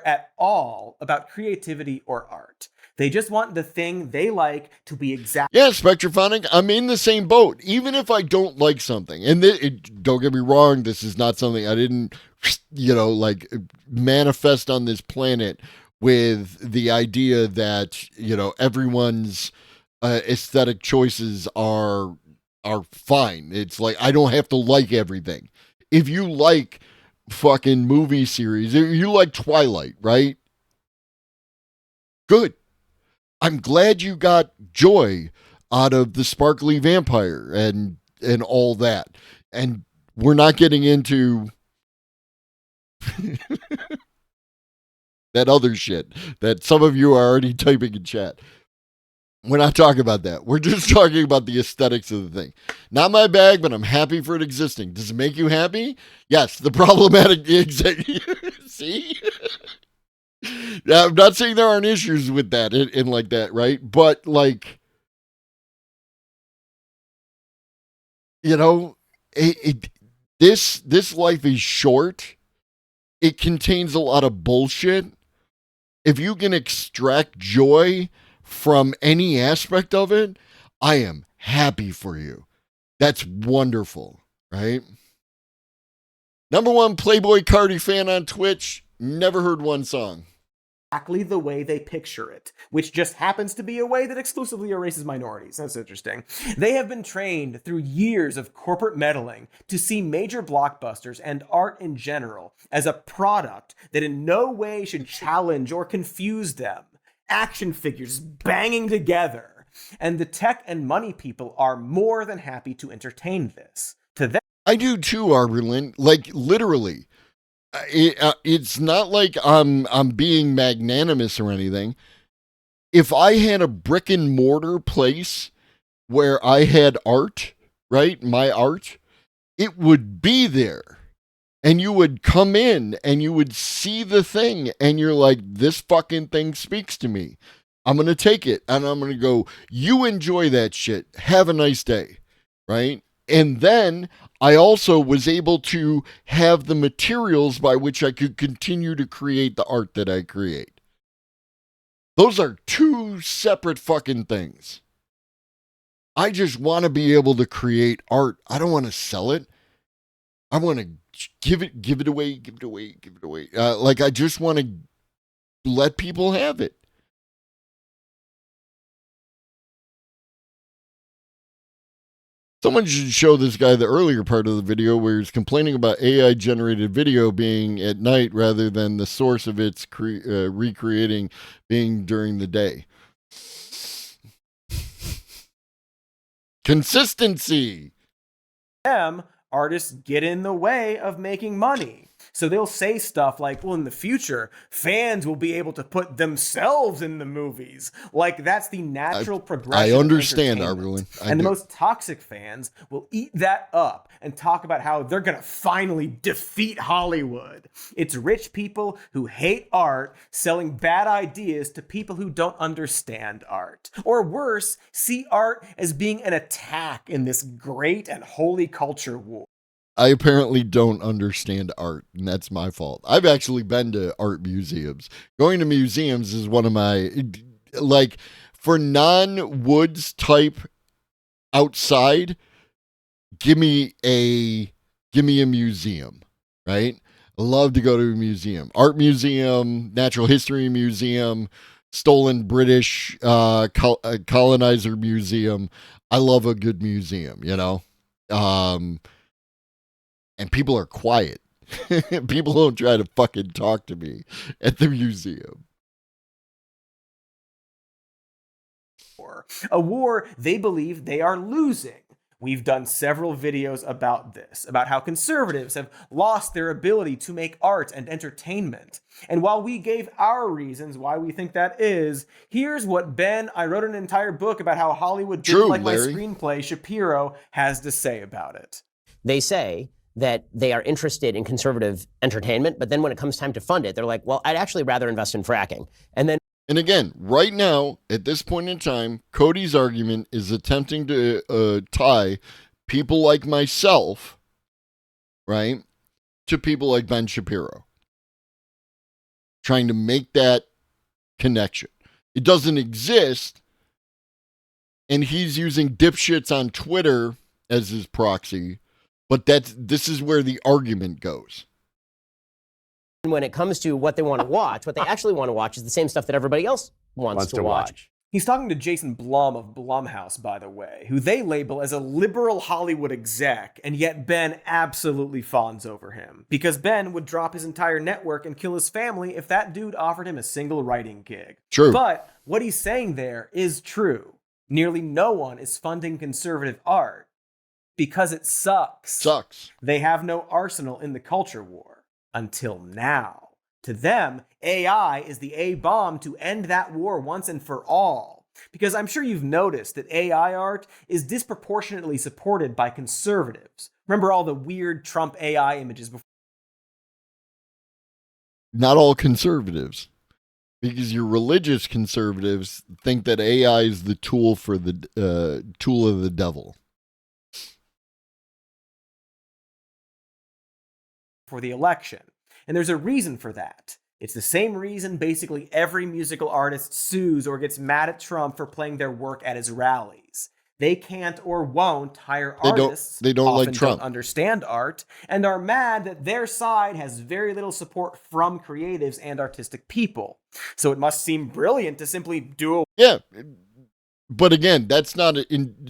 Speaker 2: At all about creativity or art. They just want the thing they like to be exact.
Speaker 7: Yeah, Spectrophonic, I'm in the same boat. Even if I don't like something, and don't get me wrong, this is not something I didn't, like manifest on this planet with the idea that, everyone's aesthetic choices are fine. It's like, I don't have to like everything. If you like fucking movie series, you like Twilight, right? Good. I'm glad you got joy out of the sparkly vampire and all that. And we're not getting into that other shit that some of you are already typing in chat. We're not talking about that. We're just talking about the aesthetics of the thing. Not my bag, but I'm happy for it existing. Does it make you happy? Yes. The problematic... See? Now, I'm not saying there aren't issues with that and like that, right? But, like, This life is short. It contains a lot of bullshit. If you can extract joy from any aspect of it, I am happy for you. That's wonderful, right? Number one Playboy Cardi fan on Twitch. Never heard one song.
Speaker 2: Exactly the way they picture it, which just happens to be a way that exclusively erases minorities. That's interesting. They have been trained through years of corporate meddling to see major blockbusters and art in general as a product that in no way should challenge or confuse them. Action figures banging together. And the tech and money people are more than happy to entertain this. To them,
Speaker 7: I do too, Arberlin. Like, literally. It's not like I'm being magnanimous or anything. If I had a brick and mortar place where I had art, right, my art, it would be there. And you would come in and you would see the thing and you're like, this fucking thing speaks to me. I'm going to take it and I'm going to go, you enjoy that shit. Have a nice day, right? And then I also was able to have the materials by which I could continue to create the art that I create. Those are two separate fucking things. I just want to be able to create art. I don't want to sell it. I want to give it away. Like, I just want to let people have it. Someone should show this guy the earlier part of the video where he's complaining about AI-generated video being at night rather than the source of its recreating being during the day. Consistency.
Speaker 2: them, artists get in the way of making money. So they'll say stuff like, well, in the future, fans will be able to put themselves in the movies. Like, that's the natural progression.
Speaker 7: I understand, Arberlin.
Speaker 2: And the most toxic fans will eat that up and talk about how they're going to finally defeat Hollywood. It's rich people who hate art selling bad ideas to people who don't understand art. Or worse, see art as being an attack in this great and holy culture war.
Speaker 7: I apparently don't understand art, and that's my fault. I've actually been to art museums. Going to museums is one of my, like, for non-Woods type outside, give me a museum, right? I love to go to a museum. Art museum, natural history museum, stolen British colonizer museum. I love a good museum, you know? And people are quiet. People don't try to fucking talk to me at the museum.
Speaker 2: A war they believe they are losing. We've done several videos about this, about how conservatives have lost their ability to make art and entertainment. And while we gave our reasons why we think that is, here's what Ben, I wrote an entire book about how Hollywood didn't like
Speaker 7: Larry.
Speaker 2: my screenplay, Shapiro, has to say about it.
Speaker 11: They say that they are interested in conservative entertainment, but then when it comes time to fund it, they're like, well, I'd actually rather invest in fracking. And
Speaker 7: again, right now, at this point in time, Cody's argument is attempting to tie people like myself, right, to people like Ben Shapiro. Trying to make that connection. It doesn't exist, and he's using dipshits on Twitter as his proxy. But this is where the argument goes.
Speaker 11: when it comes to what they want to watch, what they actually want to watch is the same stuff that everybody else wants to watch.
Speaker 2: He's talking to Jason Blum of Blumhouse, by the way, who they label as a liberal Hollywood exec, and yet Ben absolutely fawns over him. Because Ben would drop his entire network and kill his family if that dude offered him a single writing gig.
Speaker 7: True.
Speaker 2: But what he's saying there is true. Nearly no one is funding conservative art because it sucks. They have no arsenal in the culture war. Until now. To them, AI is the A-bomb to end that war once and for all. Because I'm sure you've noticed that AI art is disproportionately supported by conservatives. Remember all the weird Trump AI images before?
Speaker 7: Not all conservatives. Because your religious conservatives think that AI is the tool for the tool of the devil.
Speaker 2: for the election. And there's a reason for that. It's the same reason basically every musical artist sues or gets mad at Trump for playing their work at his rallies. They can't or won't hire artists,
Speaker 7: they don't
Speaker 2: often
Speaker 7: like Trump.
Speaker 2: don't understand art, and are mad that their side has very little support from creatives and artistic people. So it must seem brilliant to simply do a...
Speaker 7: Yeah, but again, that's not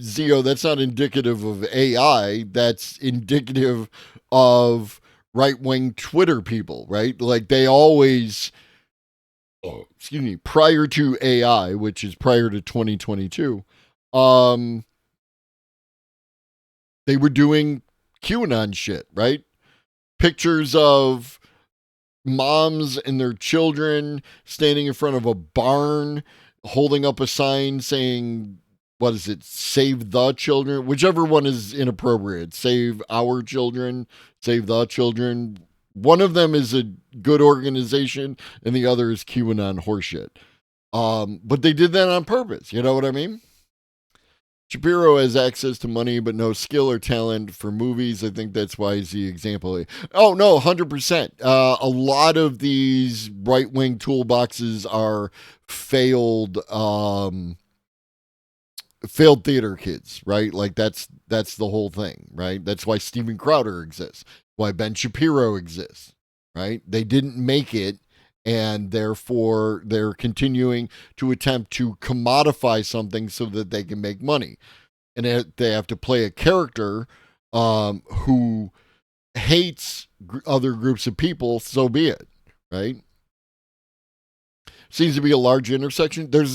Speaker 7: Zio. That's not indicative of AI. That's indicative of right-wing Twitter people, right? Like they always, prior to AI, which is prior to 2022, they were doing QAnon shit, right? Pictures of moms and their children standing in front of a barn, holding up a sign saying, what is it? Save the children, whichever one is inappropriate. Save our children, save the children. One of them is a good organization and the other is QAnon horseshit. But they did that on purpose. You know what I mean? Shapiro has access to money, but no skill or talent for movies. I think that's why he's the example. Oh, no, 100%. A lot of these right-wing toolboxes are failed theater kids, right? Like that's the whole thing, right? That's why Steven Crowder exists, why Ben Shapiro exists, right? They didn't make it, and therefore they're continuing to attempt to commodify something so that they can make money. And they have to play a character who hates other groups of people, so be it, right? Seems to be a large intersection. It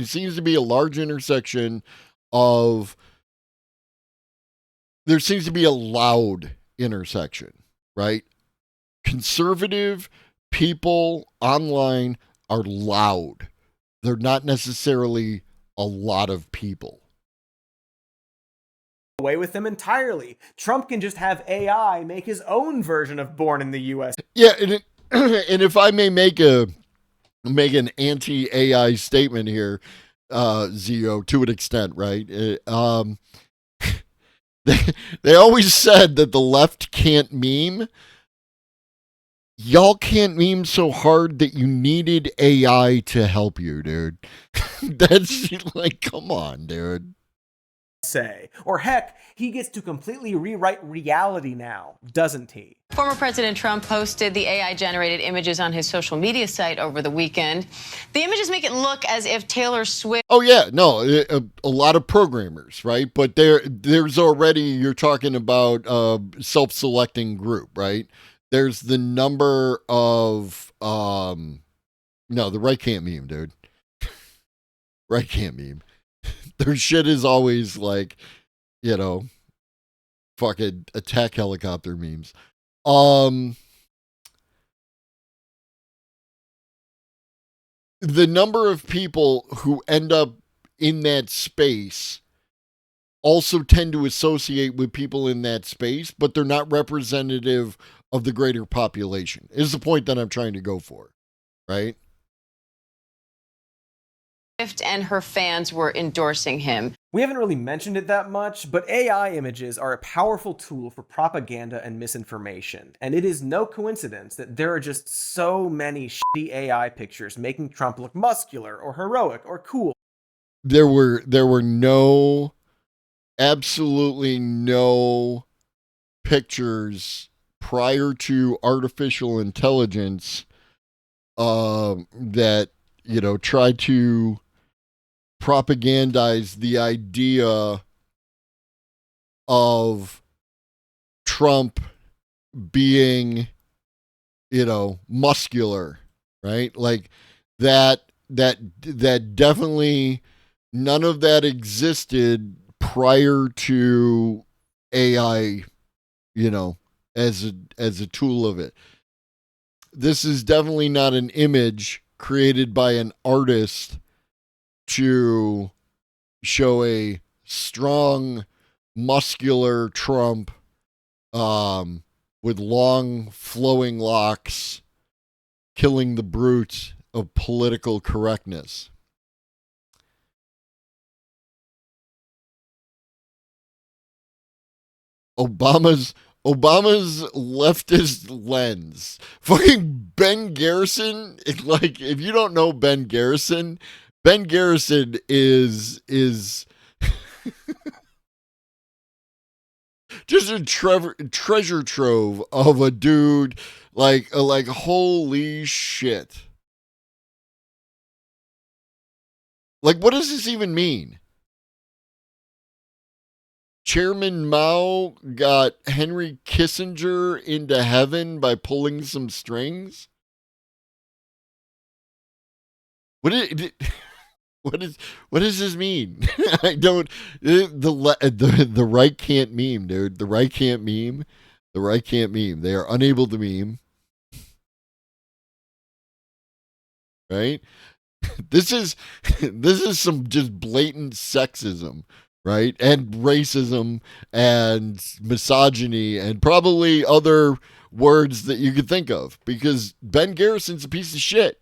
Speaker 7: seems to be a large intersection of, there seems to be a loud intersection, right? Conservative people online are loud. They're not necessarily a lot of people.
Speaker 2: Away with them entirely. Trump can just have AI make his own version of Born in the US.
Speaker 7: Yeah, and if I may make an anti-AI statement here, Zio, to an extent, right? They always said that the left can't meme. Y'all can't meme so hard that you needed AI to help you, dude. That's like, come on, dude.
Speaker 2: Say. Or heck, he gets to completely rewrite reality now, doesn't he?
Speaker 12: Former President Trump posted the AI-generated images on his social media site over the weekend. The images make it look as if Taylor Swift...
Speaker 7: Oh, yeah, no, a lot of programmers, right? But there's already, you're talking about a self-selecting group, right? There's the number of, no, the right can't meme, dude. Right can't meme. Their shit is always like, fucking attack helicopter memes. The number of people who end up in that space also tend to associate with people in that space, but they're not representative of the greater population, is the point that I'm trying to go for, right?
Speaker 12: Swift and her fans were endorsing him.
Speaker 2: We haven't really mentioned it that much, but AI images are a powerful tool for propaganda and misinformation. And it is no coincidence that there are just so many shitty AI pictures making Trump look muscular or heroic or cool.
Speaker 7: There were absolutely no pictures prior to artificial intelligence that, tried to propagandize the idea of Trump being, muscular, right? Like that definitely, none of that existed prior to AI, as a tool of it. This is definitely not an image created by an artist to show a strong, muscular Trump with long, flowing locks, killing the brute of political correctness. Obama's Obama's leftist lens. Fucking Ben Garrison. Like, if you don't know Ben Garrison is just a treasure trove of a dude. Like holy shit. Like, what does this even mean? Chairman Mao got Henry Kissinger into heaven by pulling some strings? What does this mean? I don't. The right can't meme, dude. The right can't meme. The right can't meme. They are unable to meme. Right? This is some just blatant sexism, right? And racism and misogyny and probably other words that you could think of, because Ben Garrison's a piece of shit.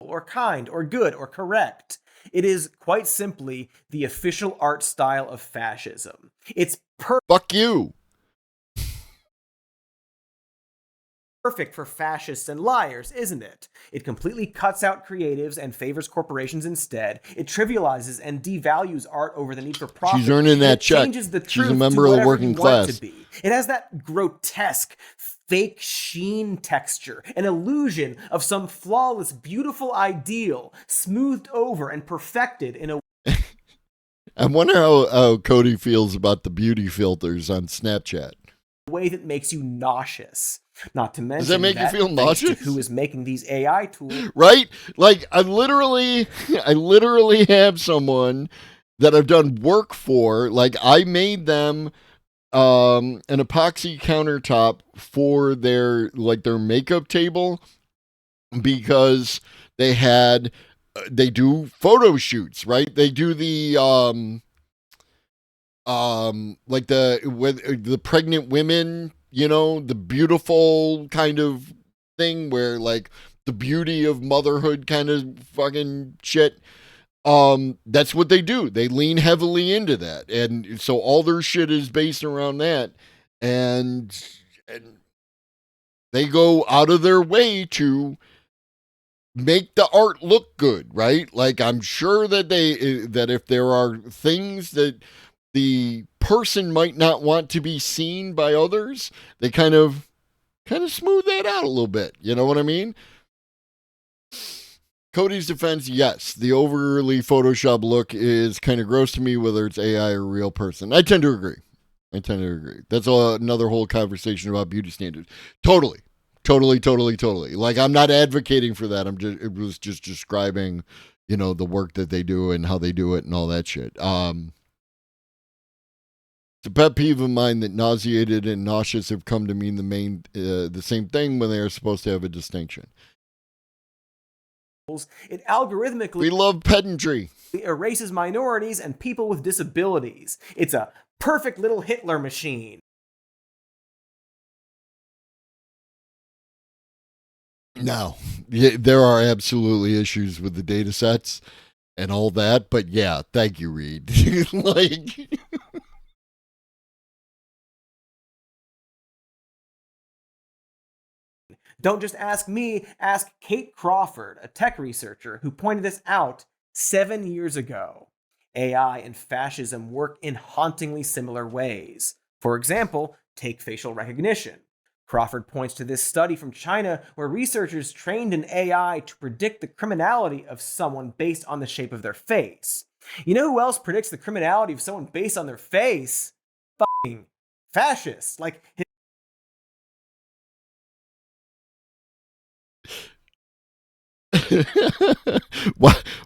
Speaker 2: Or kind, or good, or correct. It is quite simply the official art style of fascism. It's
Speaker 7: fuck you.
Speaker 2: Perfect for fascists and liars, isn't it? It completely cuts out creatives and favors corporations instead. It trivializes and devalues art over the need for profit.
Speaker 7: She's earning that check.
Speaker 2: Changes the
Speaker 7: She's
Speaker 2: truth
Speaker 7: a member
Speaker 2: to
Speaker 7: of the
Speaker 2: whatever
Speaker 7: working
Speaker 2: you want
Speaker 7: class.
Speaker 2: to be. It has that grotesque, fake sheen texture, an illusion of some flawless, beautiful ideal, smoothed over and perfected in a
Speaker 7: I wonder how Cody feels about the beauty filters on Snapchat.
Speaker 2: way that makes you nauseous. Not to mention,
Speaker 7: Does that make you feel
Speaker 2: thanks to
Speaker 7: nauseous?
Speaker 2: who is making these AI tools?
Speaker 7: Right? Like, I literally have someone that I've done work for. Like, I made them an epoxy countertop for their makeup table, because they do photo shoots, right? They do the like the pregnant women, the beautiful kind of thing where, like, the beauty of motherhood kind of fucking shit. That's what they do. They lean heavily into that. And so all their shit is based around that. And they go out of their way to make the art look good, right? Like, I'm sure that that if there are things that the person might not want to be seen by others, they kind of smooth that out a little bit. You know what I mean? Cody's defense, yes, the overly Photoshop look is kind of gross to me, whether it's AI or a real person. I tend to agree. That's another whole conversation about beauty standards. Totally. Like, I'm not advocating for that. It was just describing, the work that they do and how they do it and all that shit. It's a pet peeve of mine that nauseated and nauseous have come to mean the same thing when they are supposed to have a distinction.
Speaker 2: It algorithmically
Speaker 7: We love pedantry.
Speaker 2: erases minorities and people with disabilities. It's a perfect little Hitler machine.
Speaker 7: No, there are absolutely issues with the data sets and all that, but yeah, thank you, Reed. Like,
Speaker 2: Don't just ask me, ask Kate Crawford, a tech researcher who pointed this out 7 years ago. AI and fascism work in hauntingly similar ways. For example, take facial recognition. Crawford points to this study from China where researchers trained an AI to predict the criminality of someone based on the shape of their face. You know who else predicts the criminality of someone based on their face? Fucking fascists. Like,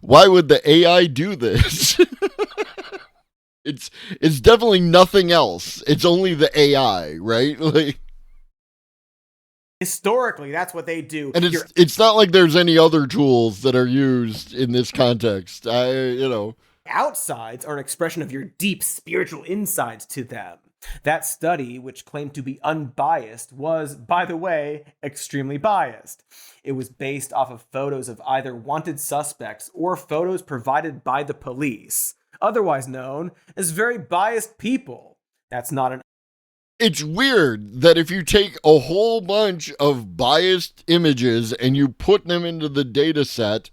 Speaker 7: why would the AI do this? It's definitely nothing else. It's only the AI, right? Like,
Speaker 2: historically, that's what they do.
Speaker 7: and it's not like there's any other tools that are used in this context.
Speaker 2: Outsides are an expression of your deep spiritual insides to them. That study, which claimed to be unbiased, was, by the way, extremely biased. It was based off of photos of either wanted suspects or photos provided by the police. otherwise known as very biased people. That's not an
Speaker 7: It's weird that if you take a whole bunch of biased images and you put them into the data set,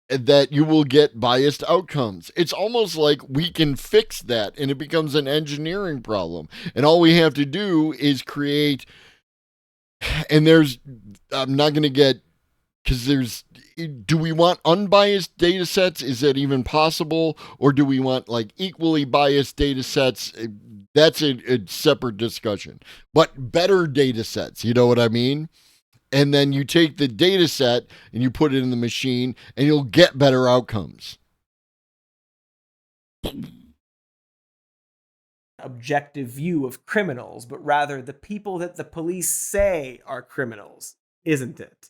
Speaker 7: that you will get biased outcomes. It's almost like we can fix that and it becomes an engineering problem. And all we have to do is create, and I'm not going to get, because do we want unbiased data sets? Is that even possible? Or do we want like equally biased data sets? That's a separate discussion. But better data sets, you know what I mean? And then you take the data set and you put it in the machine and you'll get better outcomes.
Speaker 2: objective view of criminals, but rather the people that the police say are criminals, isn't it?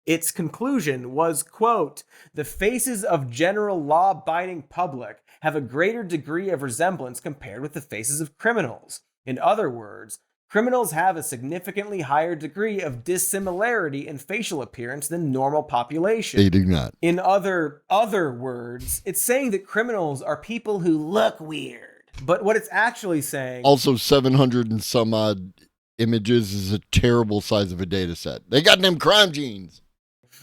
Speaker 2: Its conclusion was, quote, "The faces of general law-abiding public have a greater degree of resemblance compared with the faces of criminals. In other words, criminals have a significantly higher degree of dissimilarity in facial appearance than normal population."
Speaker 7: They do not.
Speaker 2: In other words, it's saying that criminals are people who look weird. But what it's actually saying...
Speaker 7: Also, 700 and some odd images is a terrible size of a data set. They got them crime genes.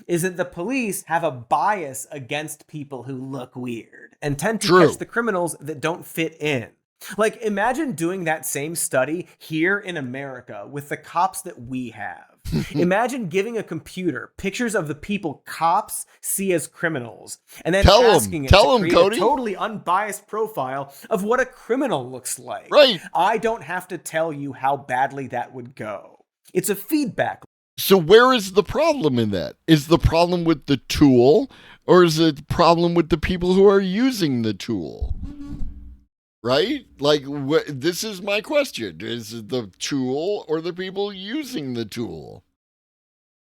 Speaker 2: Is that the police have a bias against people who look weird and tend to catch the criminals that don't fit in. Like, imagine doing that same study here in America with the cops that we have. Imagine giving a computer pictures of the people cops see as criminals and then asking it to create a totally unbiased profile of what a criminal looks like.
Speaker 7: Right.
Speaker 2: I don't have to tell you how badly that would go. It's a feedback.
Speaker 7: So where is the problem in that? Is the problem with the tool, or is it the problem with the people who are using the tool? Right? Like, this is my question. Is it the tool or the people using the tool?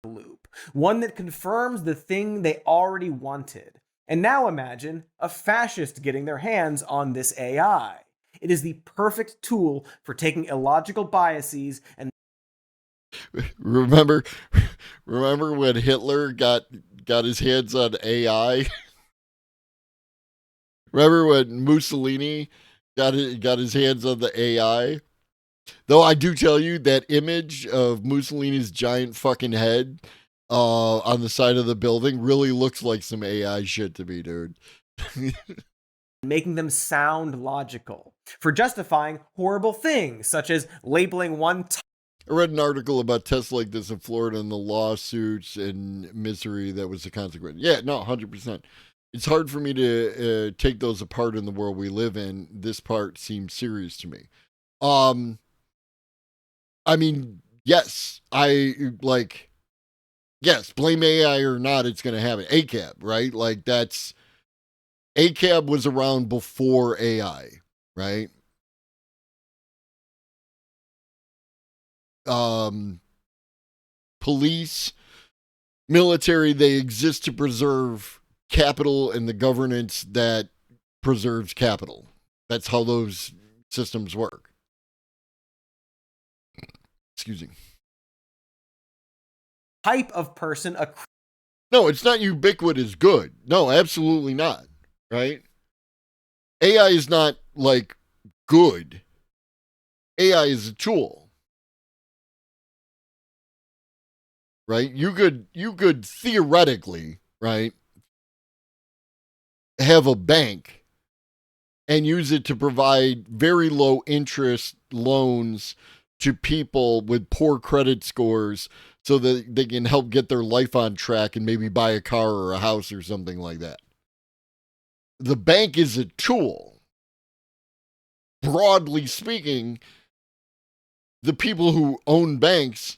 Speaker 2: Loop. One that confirms the thing they already wanted. And now imagine a fascist getting their hands on this AI. It is the perfect tool for taking illogical biases and...
Speaker 7: Remember when Hitler got his hands on AI? Remember when Mussolini got his hands on the AI? Though I do tell you that image of Mussolini's giant fucking head on the side of the building really looks like some AI shit to me, dude.
Speaker 2: Making them sound logical for justifying horrible things, such as labeling one...
Speaker 7: I read an article about tests like this in Florida and the lawsuits and misery that was the consequence. Yeah, no, 100%. It's hard for me to take those apart in the world we live in. This part seems serious to me. I mean, yes, yes, blame AI or not, it's going to happen. ACAB, right? Like, ACAB was around before AI, right? Police, military, they exist to preserve capital and the governance that preserves capital. That's how those systems work. Excuse me.
Speaker 2: Type of person...
Speaker 7: No, it's not ubiquitous good. No, absolutely not. Right? AI is not, like, good. AI is a tool. Right? You could theoretically, right, have a bank and use it to provide very low interest loans to people with poor credit scores so that they can help get their life on track and maybe buy a car or a house or something like that. The bank is a tool. Broadly speaking, the people who own banks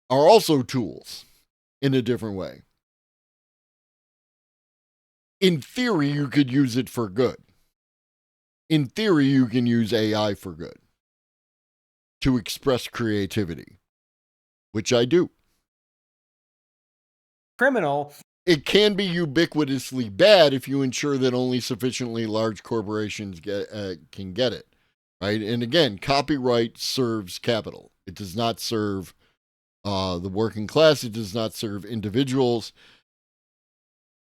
Speaker 7: are also tools in a different way. In theory, you could use it for good. In theory, you can use AI for good to express creativity, which I do.
Speaker 2: Criminal.
Speaker 7: It can be ubiquitously bad if you ensure that only sufficiently large corporations can get it, right? And again, copyright serves capital. It does not serve the working class. It does not serve individuals.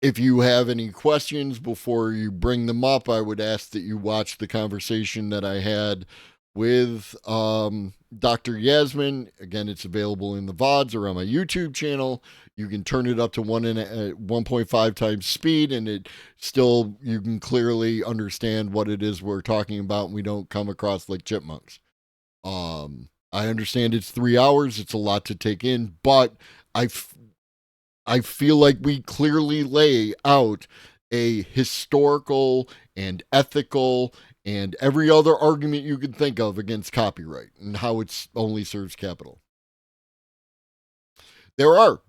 Speaker 7: If you have any questions before you bring them up, I would ask that you watch the conversation that I had with Dr. Yasmin. Again, it's available in the VODs or on my YouTube channel. You can turn it up to 1.5 times speed, and it still, you can clearly understand what it is we're talking about, and we don't come across like chipmunks. I understand it's 3 hours. It's a lot to take in, but I feel like we clearly lay out a historical and ethical and every other argument you could think of against copyright and how it only serves capital. There are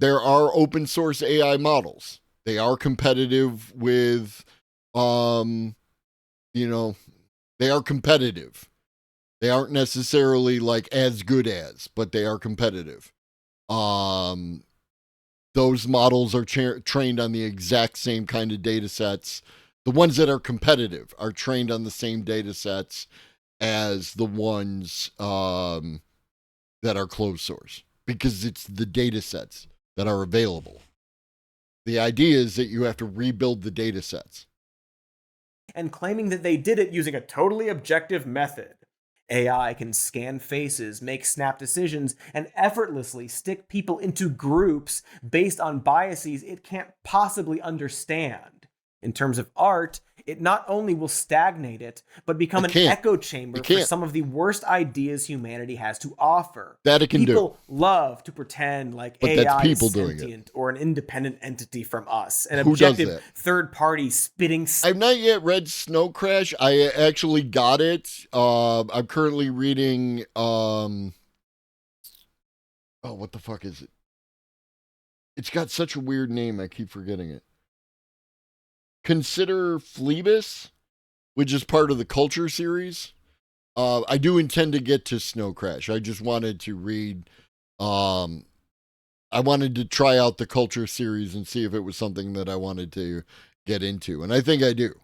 Speaker 7: open source AI models. They are competitive with, they are competitive. They aren't necessarily like as good as, but they are competitive. Those models are trained on the exact same kind of data sets. The ones that are competitive are trained on the same data sets as the ones that are closed source, because it's the data sets that are available. The idea is that you have to rebuild the data sets.
Speaker 2: And claiming that they did it using a totally objective method. AI can scan faces, make snap decisions, and effortlessly stick people into groups based on biases it can't possibly understand. In terms of art, it not only will stagnate it, but become an echo chamber for some of the worst ideas humanity has to offer.
Speaker 7: That it can
Speaker 2: People love to pretend like
Speaker 7: But
Speaker 2: AI
Speaker 7: that's people
Speaker 2: is
Speaker 7: doing it.
Speaker 2: sentient or an independent entity from us, an
Speaker 7: Who does
Speaker 2: objective
Speaker 7: that?
Speaker 2: third party spitting.
Speaker 7: I've not yet read Snow Crash. I actually got it. I'm currently reading what the fuck is it? It's got such a weird name, I keep forgetting it. Consider Phlebas, which is part of the Culture series. I do intend to get to Snow Crash. I just wanted to read I wanted to try out the Culture series and see if it was something that I wanted to get into, and I think I do.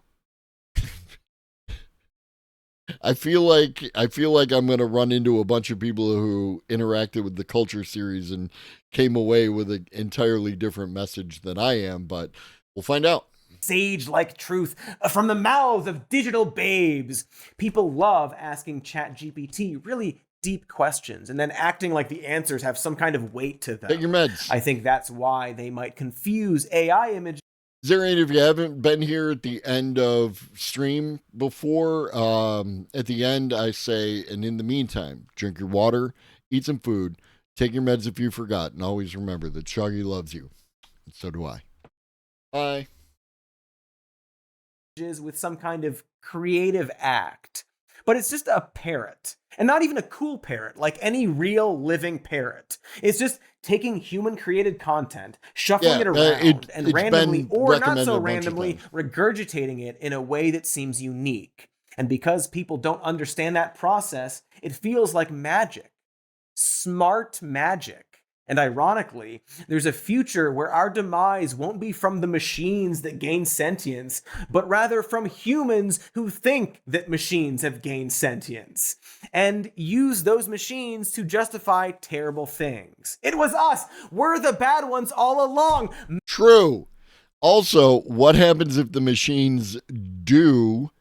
Speaker 7: I feel like I'm going to run into a bunch of people who interacted with the Culture series and came away with an entirely different message than I am, but we'll find out.
Speaker 2: Sage-like truth from the mouths of digital babes. People love asking ChatGPT really deep questions and then acting like the answers have some kind of weight to them.
Speaker 7: Take your meds.
Speaker 2: I think that's why they might confuse AI images.
Speaker 7: Is there any of you haven't been here at the end of stream before? At the end, I say, and in the meantime, drink your water, eat some food, take your meds if you forgot, and always remember that Shaggy loves you. And so do I. Bye.
Speaker 2: With some kind of creative act, but it's just a parrot, and not even a cool parrot like any real living parrot. It's just taking human created content, shuffling it around, and randomly or not so randomly regurgitating it in a way that seems unique. And because people don't understand that process, it feels like magic. Smart magic. And ironically, there's a future where our demise won't be from the machines that gain sentience, but rather from humans who think that machines have gained sentience, and use those machines to justify terrible things. It was us! We're the bad ones all along!
Speaker 7: True. Also, what happens if the machines do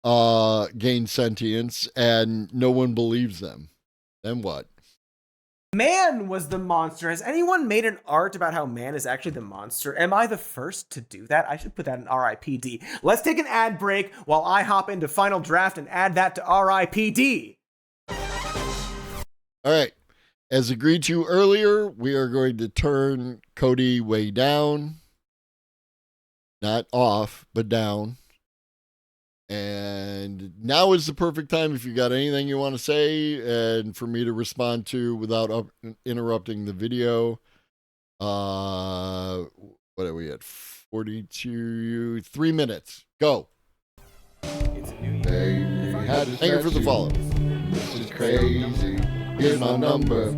Speaker 7: gain sentience and no one believes them? Then what?
Speaker 2: Man was the monster. Has anyone made an art about how man is actually the monster? Am I the first to do that? I should put that in RIPD. Let's take an ad break while I hop into Final Draft and add that to RIPD.
Speaker 7: All right. As agreed to earlier, we are going to turn Cody way down. Not off, but down. And now is the perfect time if you got anything you want to say and for me to respond to without interrupting the video. What are we at? 42, 3 minutes. Go.
Speaker 8: Hey,
Speaker 7: thank you for the follow.
Speaker 8: This is crazy. Here's my number.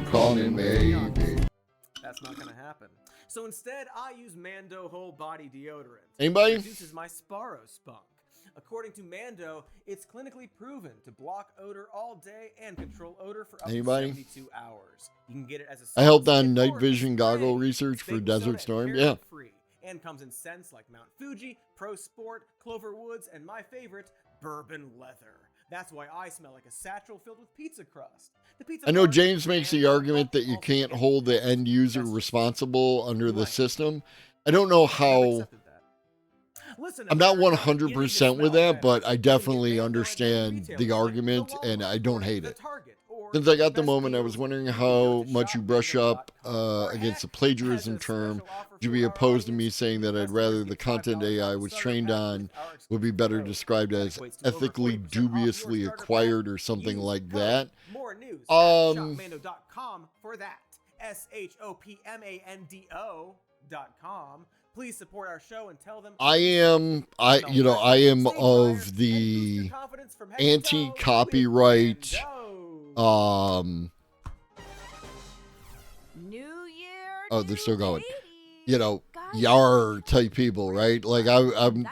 Speaker 8: Call me maybe.
Speaker 2: That's not going to happen. So instead, I use Mando whole body deodorant.
Speaker 7: Anybody?
Speaker 2: It reduces my Sparrow spunk. According to Mando, it's clinically proven to block odor all day and control odor for up to 72 hours. You can get it as a
Speaker 7: I helped on night vision goggle research for Desert Storm. Yeah.
Speaker 2: and comes in scents like Mount Fuji, Pro Sport, Clover Woods, and my favorite, bourbon leather. That's why I smell like a satchel filled with pizza crust.
Speaker 7: I know James makes the argument that you can't hold the end user responsible under the system. I don't know how. I'm not 100% with that, but I definitely understand the argument and I don't hate it. Since I got the moment, I was wondering how much you brush up against the plagiarism term. Would you be opposed to me saying that I'd rather the content AI was trained on would be better described as ethically dubiously acquired or something like that?
Speaker 2: More news at shopmando.com for that. shopmando.com. Please support our show and tell them
Speaker 7: I am of the anti-copyright oh, they're still going. Yar type people, right? Like I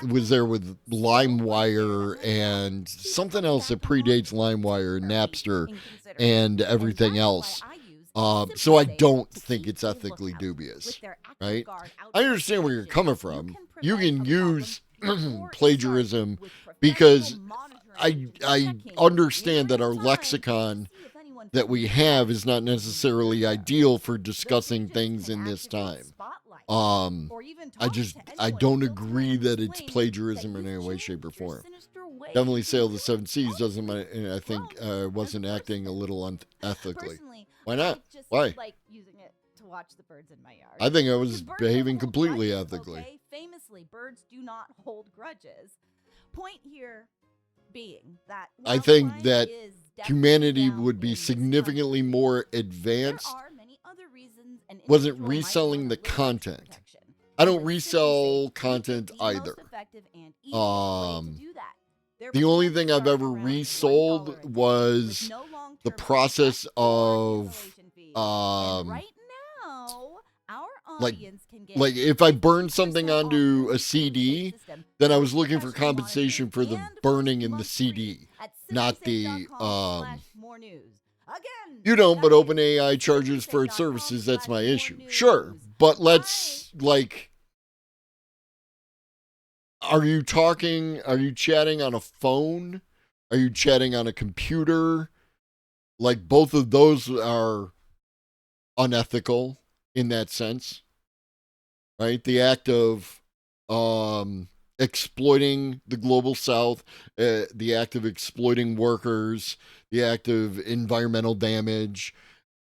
Speaker 7: was there with LimeWire and something else that predates LimeWire, Napster, and everything else. So I don't think it's ethically dubious, right? I understand where you're coming from. You can use plagiarism because I understand that our lexicon that we have is not necessarily ideal for discussing things in this time. I don't agree that it's plagiarism in any way, shape, or form. Definitely Sail the Seven Seas doesn't, I think, wasn't acting a little unethically. Why not? Why?
Speaker 13: Like using it to watch the birds in my yard.
Speaker 7: I think I was behaving completely ethically.
Speaker 13: Okay? Famously, birds do not hold grudges. Point here being that
Speaker 7: I think that humanity would be significantly more advanced. Wasn't reselling the content. I don't resell content either. The only thing I've ever resold was the process of like if I burned something onto a CD, then I was looking for compensation for the burning in the CD, not the you don't, but OpenAI charges for its services. That's my issue. Sure, but let's are you chatting on a phone? Are you chatting on a computer? Like both of those are unethical in that sense, right? The act of exploiting the global south, the act of exploiting workers, the act of environmental damage,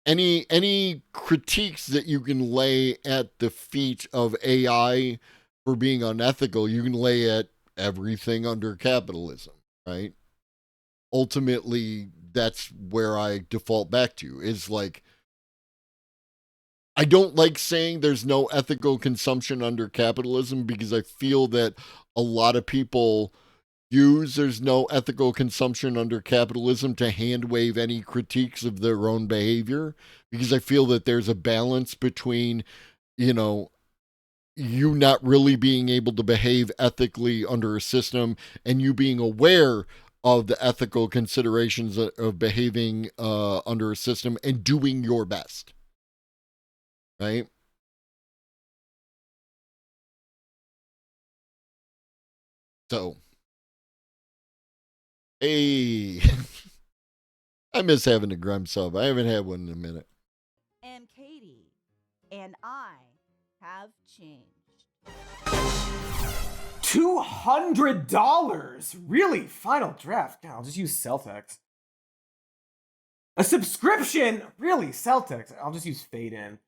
Speaker 7: any critiques that you can lay at the feet of AI for being unethical, you can lay at everything under capitalism, right? Ultimately, that's where I default back to, is like, I don't like saying there's no ethical consumption under capitalism because I feel that a lot of people use there's no ethical consumption under capitalism to hand wave any critiques of their own behavior, because I feel that there's a balance between, you not really being able to behave ethically under a system and you being aware of the ethical considerations of behaving under a system and doing your best. Right? So, hey, I miss having a Grim sub. I haven't had one in a minute.
Speaker 13: And Katie and I have changed.
Speaker 2: $200? Really? Final draft? God, I'll just use Celtex. A subscription? Really? Celtex? I'll just use Fade In.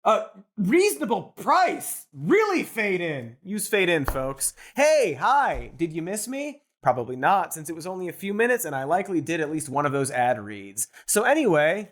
Speaker 2: A reasonable price? Really? Fade In. Use Fade In, folks. Hey, hi. Did you miss me? Probably not, since it was only a few minutes and I likely did at least one of those ad reads. So anyway,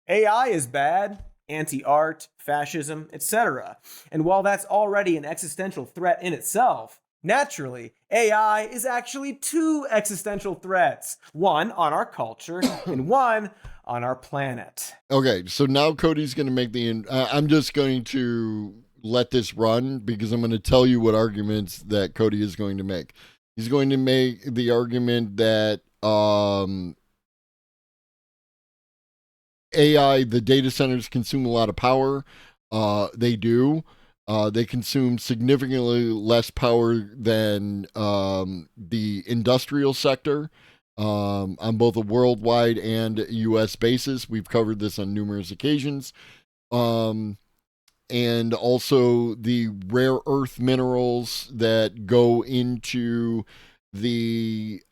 Speaker 2: AI is bad. Anti-art, fascism, etc. And while that's already an existential threat in itself, naturally, AI is actually two existential threats. One on our culture and one on our planet.
Speaker 7: Okay, so now Cody's going to make I'm just going to let this run because I'm going to tell you what arguments that Cody is going to make. He's going to make the argument that AI, the data centers consume a lot of power. They do. They consume significantly less power than the industrial sector on both a worldwide and U.S. basis. We've covered this on numerous occasions. And also the rare earth minerals that go into the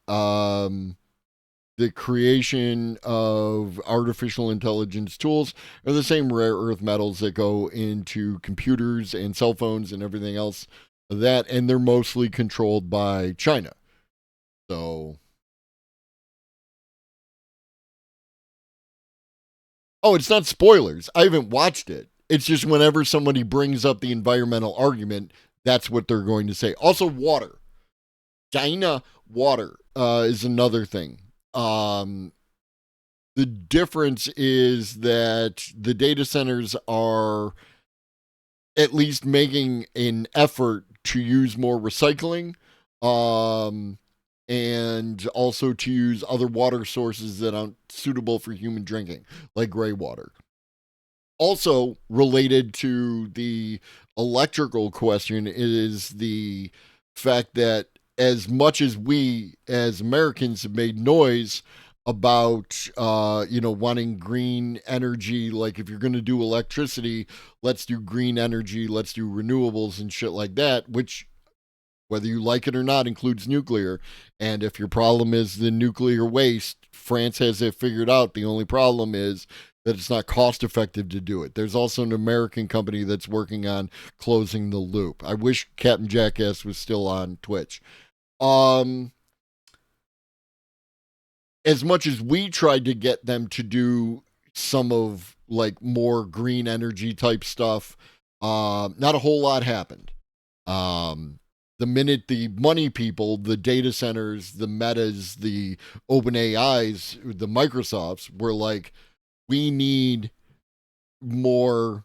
Speaker 7: creation of artificial intelligence tools are the same rare earth metals that go into computers and cell phones and everything else that, and they're mostly controlled by China. So, oh, it's not spoilers. I haven't watched it. It's just whenever somebody brings up the environmental argument, that's what they're going to say. Also, water. China water is another thing. The difference is that the data centers are at least making an effort to use more recycling, and also to use other water sources that aren't suitable for human drinking, like gray water. Also related to the electrical question is the fact that as much as we as Americans have made noise about wanting green energy, like if you're going to do electricity, let's do green energy, let's do renewables and shit like that, which, whether you like it or not, includes nuclear. And if your problem is the nuclear waste, France has it figured out. The only problem is that it's not cost effective to do it. There's also an American company that's working on closing the loop. I wish Captain Jackass was still on Twitch. As much as we tried to get them to do some of like more green energy type stuff, not a whole lot happened. The minute the money people, the data centers, the Metas, the OpenAIs, the Microsofts were like, we need more,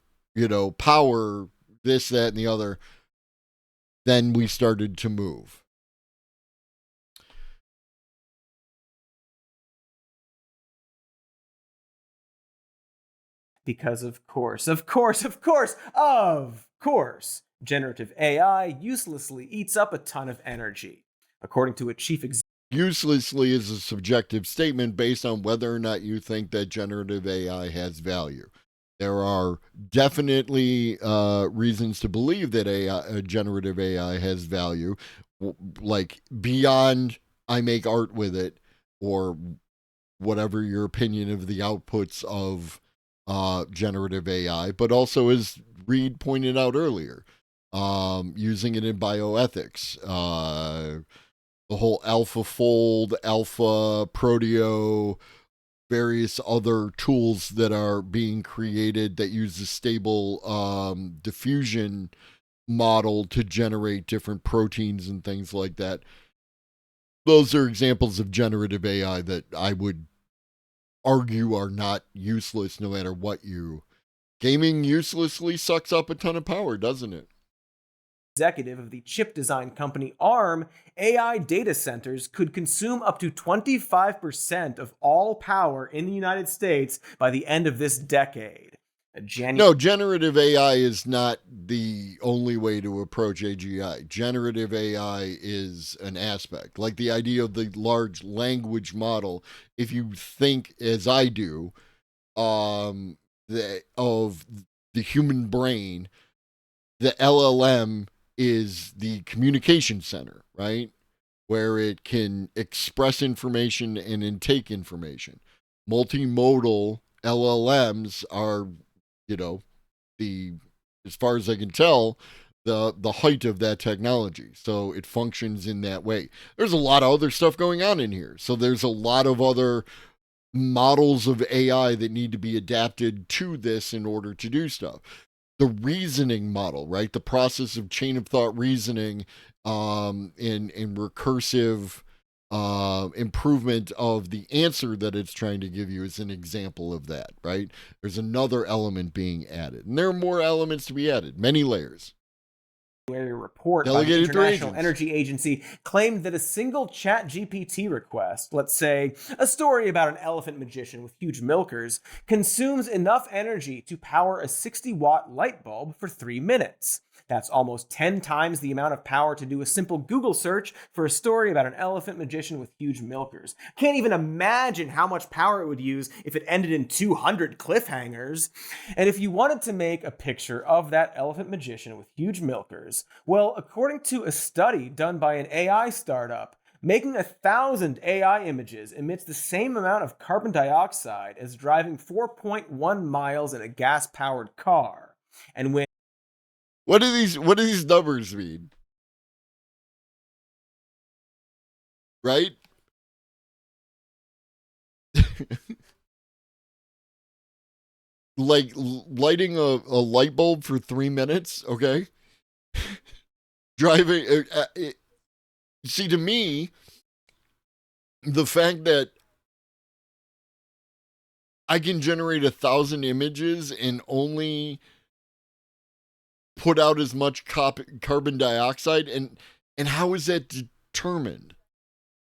Speaker 7: power, this, that, and the other, then we started to move.
Speaker 2: Because of course, generative AI uselessly eats up a ton of energy. According to a chief executive.
Speaker 7: Uselessly is a subjective statement based on whether or not you think that generative AI has value. There are definitely reasons to believe that generative AI has value, like beyond I make art with it, or whatever your opinion of the outputs of generative AI, but also, as Reed pointed out earlier, using it in bioethics, the whole AlphaFold, Alpha, Proteo, various other tools that are being created that use a stable diffusion model to generate different proteins and things like that. Those are examples of generative AI that I would argue are not useless no matter what you. Gaming uselessly sucks up a ton of power, doesn't it?
Speaker 2: Executive of the chip design company ARM, AI data centers could consume up to 25% of all power in the United States by the end of this decade.
Speaker 7: No, generative AI is not the only way to approach AGI. Generative AI is an aspect. Like the idea of the large language model, if you think, as I do, of the human brain, the LLM is the communication center, right? Where it can express information and intake information. Multimodal LLMs are, as far as I can tell, the height of that technology. So it functions in that way. There's a lot of other stuff going on in here. So there's a lot of other models of AI that need to be adapted to this in order to do stuff. The reasoning model, right? The process of chain of thought reasoning in recursive improvement of the answer that it's trying to give you is an example of that, right? There's another element being added. And there are more elements to be added, many layers.
Speaker 2: Report by the International Energy Agency claimed that a single ChatGPT request, let's say a story about an elephant magician with huge milkers, consumes enough energy to power a 60-watt light bulb for 3 minutes. That's almost 10 times the amount of power to do a simple Google search for a story about an elephant magician with huge milkers. Can't even imagine how much power it would use if it ended in 200 cliffhangers. And if you wanted to make a picture of that elephant magician with huge milkers, well, according to a study done by an AI startup, making 1,000 AI images emits the same amount of carbon dioxide as driving 4.1 miles in a gas-powered car. And when
Speaker 7: What do these numbers mean? Right? Like lighting a light bulb for 3 minutes, okay? Driving see, to me, the fact that I can generate 1,000 images and only put out as much carbon dioxide, and how is that determined,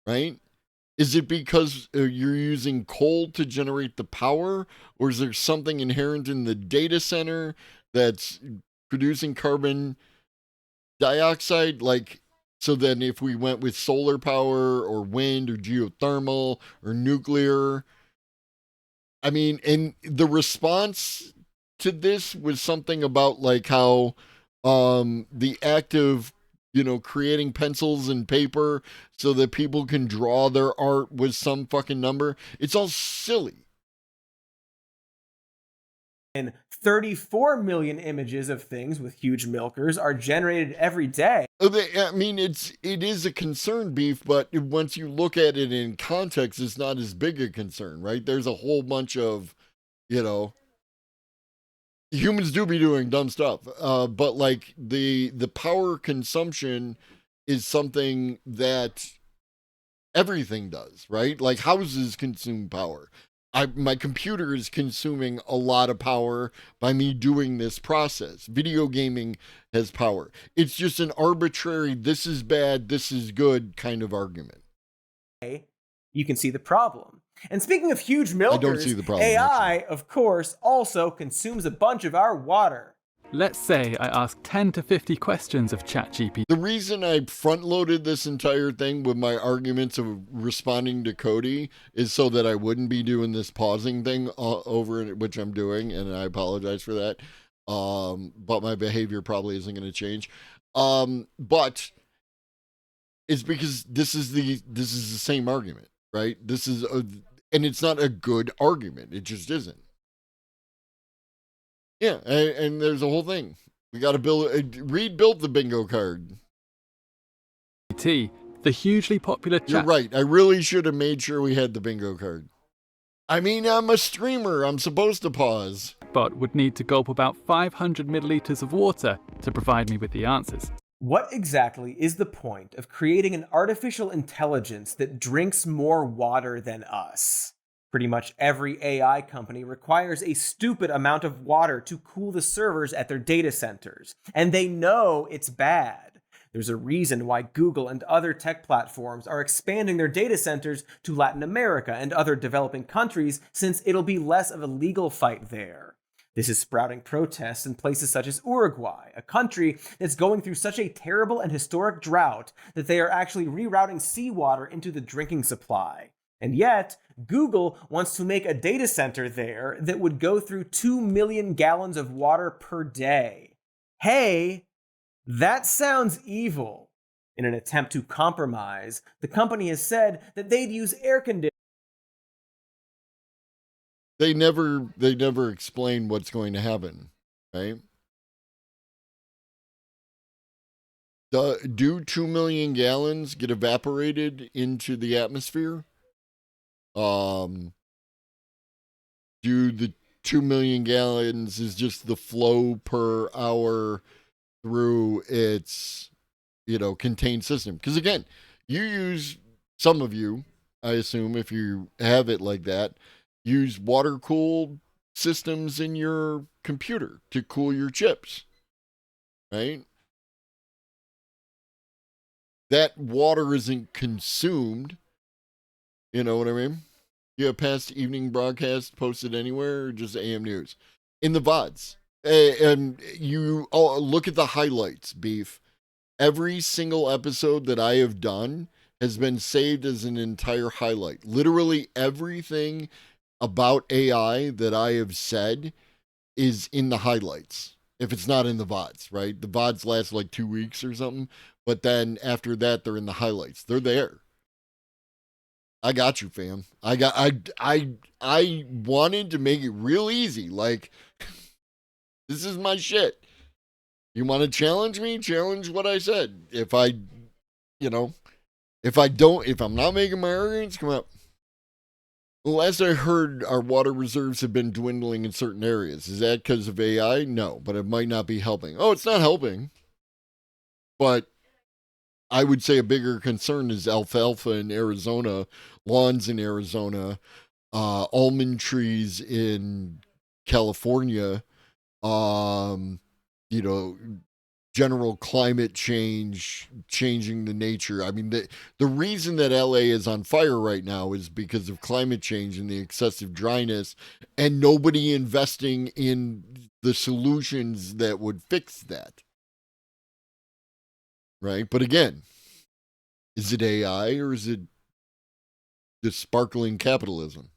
Speaker 7: right? Is it because you're using coal to generate the power, or is there something inherent in the data center that's producing carbon dioxide? Like, so then if we went with solar power or wind or geothermal or nuclear, I mean, and the response to this was something about like how the act of, you know, creating pencils and paper so that people can draw their art was some fucking number. It's all silly.
Speaker 2: 34 million images of things with huge milkers are generated every day.
Speaker 7: I mean, it is a concern, Beef, but once you look at it in context, it's not as big a concern, right? There's a whole bunch of, you know, humans do be doing dumb stuff, but like the power consumption is something that everything does, right? Like houses consume power. My computer is consuming a lot of power by me doing this process. Video gaming has power. It's just an arbitrary, this is bad, this is good kind of argument.
Speaker 2: You can see the problem. And speaking of huge milkers,
Speaker 7: I don't see the problem,
Speaker 2: AI, of course, also consumes a bunch of our water.
Speaker 14: Let's say I ask 10 to 50 questions of ChatGPT.
Speaker 7: The reason I front-loaded this entire thing with my arguments of responding to Cody is so that I wouldn't be doing this pausing thing over it, which I'm doing, and I apologize for that. But my behavior probably isn't going to change. But it's because this is the same argument, right? And it's not a good argument. It just isn't. Yeah, and there's a whole thing. We got to Reed built the bingo card.
Speaker 14: The hugely popular
Speaker 7: You're right. I really should have made sure we had the bingo card. I mean, I'm a streamer. I'm supposed to pause.
Speaker 14: But would need to gulp about 500 milliliters of water to provide me with the answers.
Speaker 2: What exactly is the point of creating an artificial intelligence that drinks more water than us? Pretty much every AI company requires a stupid amount of water to cool the servers at their data centers, and they know it's bad. There's a reason why Google and other tech platforms are expanding their data centers to Latin America and other developing countries, since it'll be less of a legal fight there. This is sprouting protests in places such as Uruguay, a country that's going through such a terrible and historic drought that they are actually rerouting seawater into the drinking supply. And yet, Google wants to make a data center there that would go through 2 million gallons of water per day. Hey, that sounds evil. In an attempt to compromise, the company has said that they'd use air conditioning.
Speaker 7: They never explain what's going to happen, right? Do 2 million gallons get evaporated into the atmosphere? Do the 2 million gallons is just the flow per hour through its, contained system? Because again, some of you, I assume, if you have it like that, use water-cooled systems in your computer to cool your chips, right? That water isn't consumed. You know what I mean? You have past evening broadcast posted anywhere, or just AM News? In the VODs. And you look at the highlights, Beef. Every single episode that I have done has been saved as an entire highlight. Literally everything about AI that I have said is in the highlights. If it's not in the VODs, right? The VODs last like 2 weeks or something. But then after that, they're in the highlights. They're there. I got you, fam. I wanted to make it real easy. Like, this is my shit. You want to challenge me? Challenge what I said. If I'm not making my arguments come up. Last I heard, our water reserves have been dwindling in certain areas. Is that because of AI? No, but it might not be helping. Oh, it's not helping. But I would say a bigger concern is alfalfa in Arizona, lawns in Arizona, almond trees in California, general climate change, changing the nature. I mean, the reason that LA is on fire right now is because of climate change and the excessive dryness, and nobody investing in the solutions that would fix that. Right? But again, is it AI or is it just sparkling capitalism?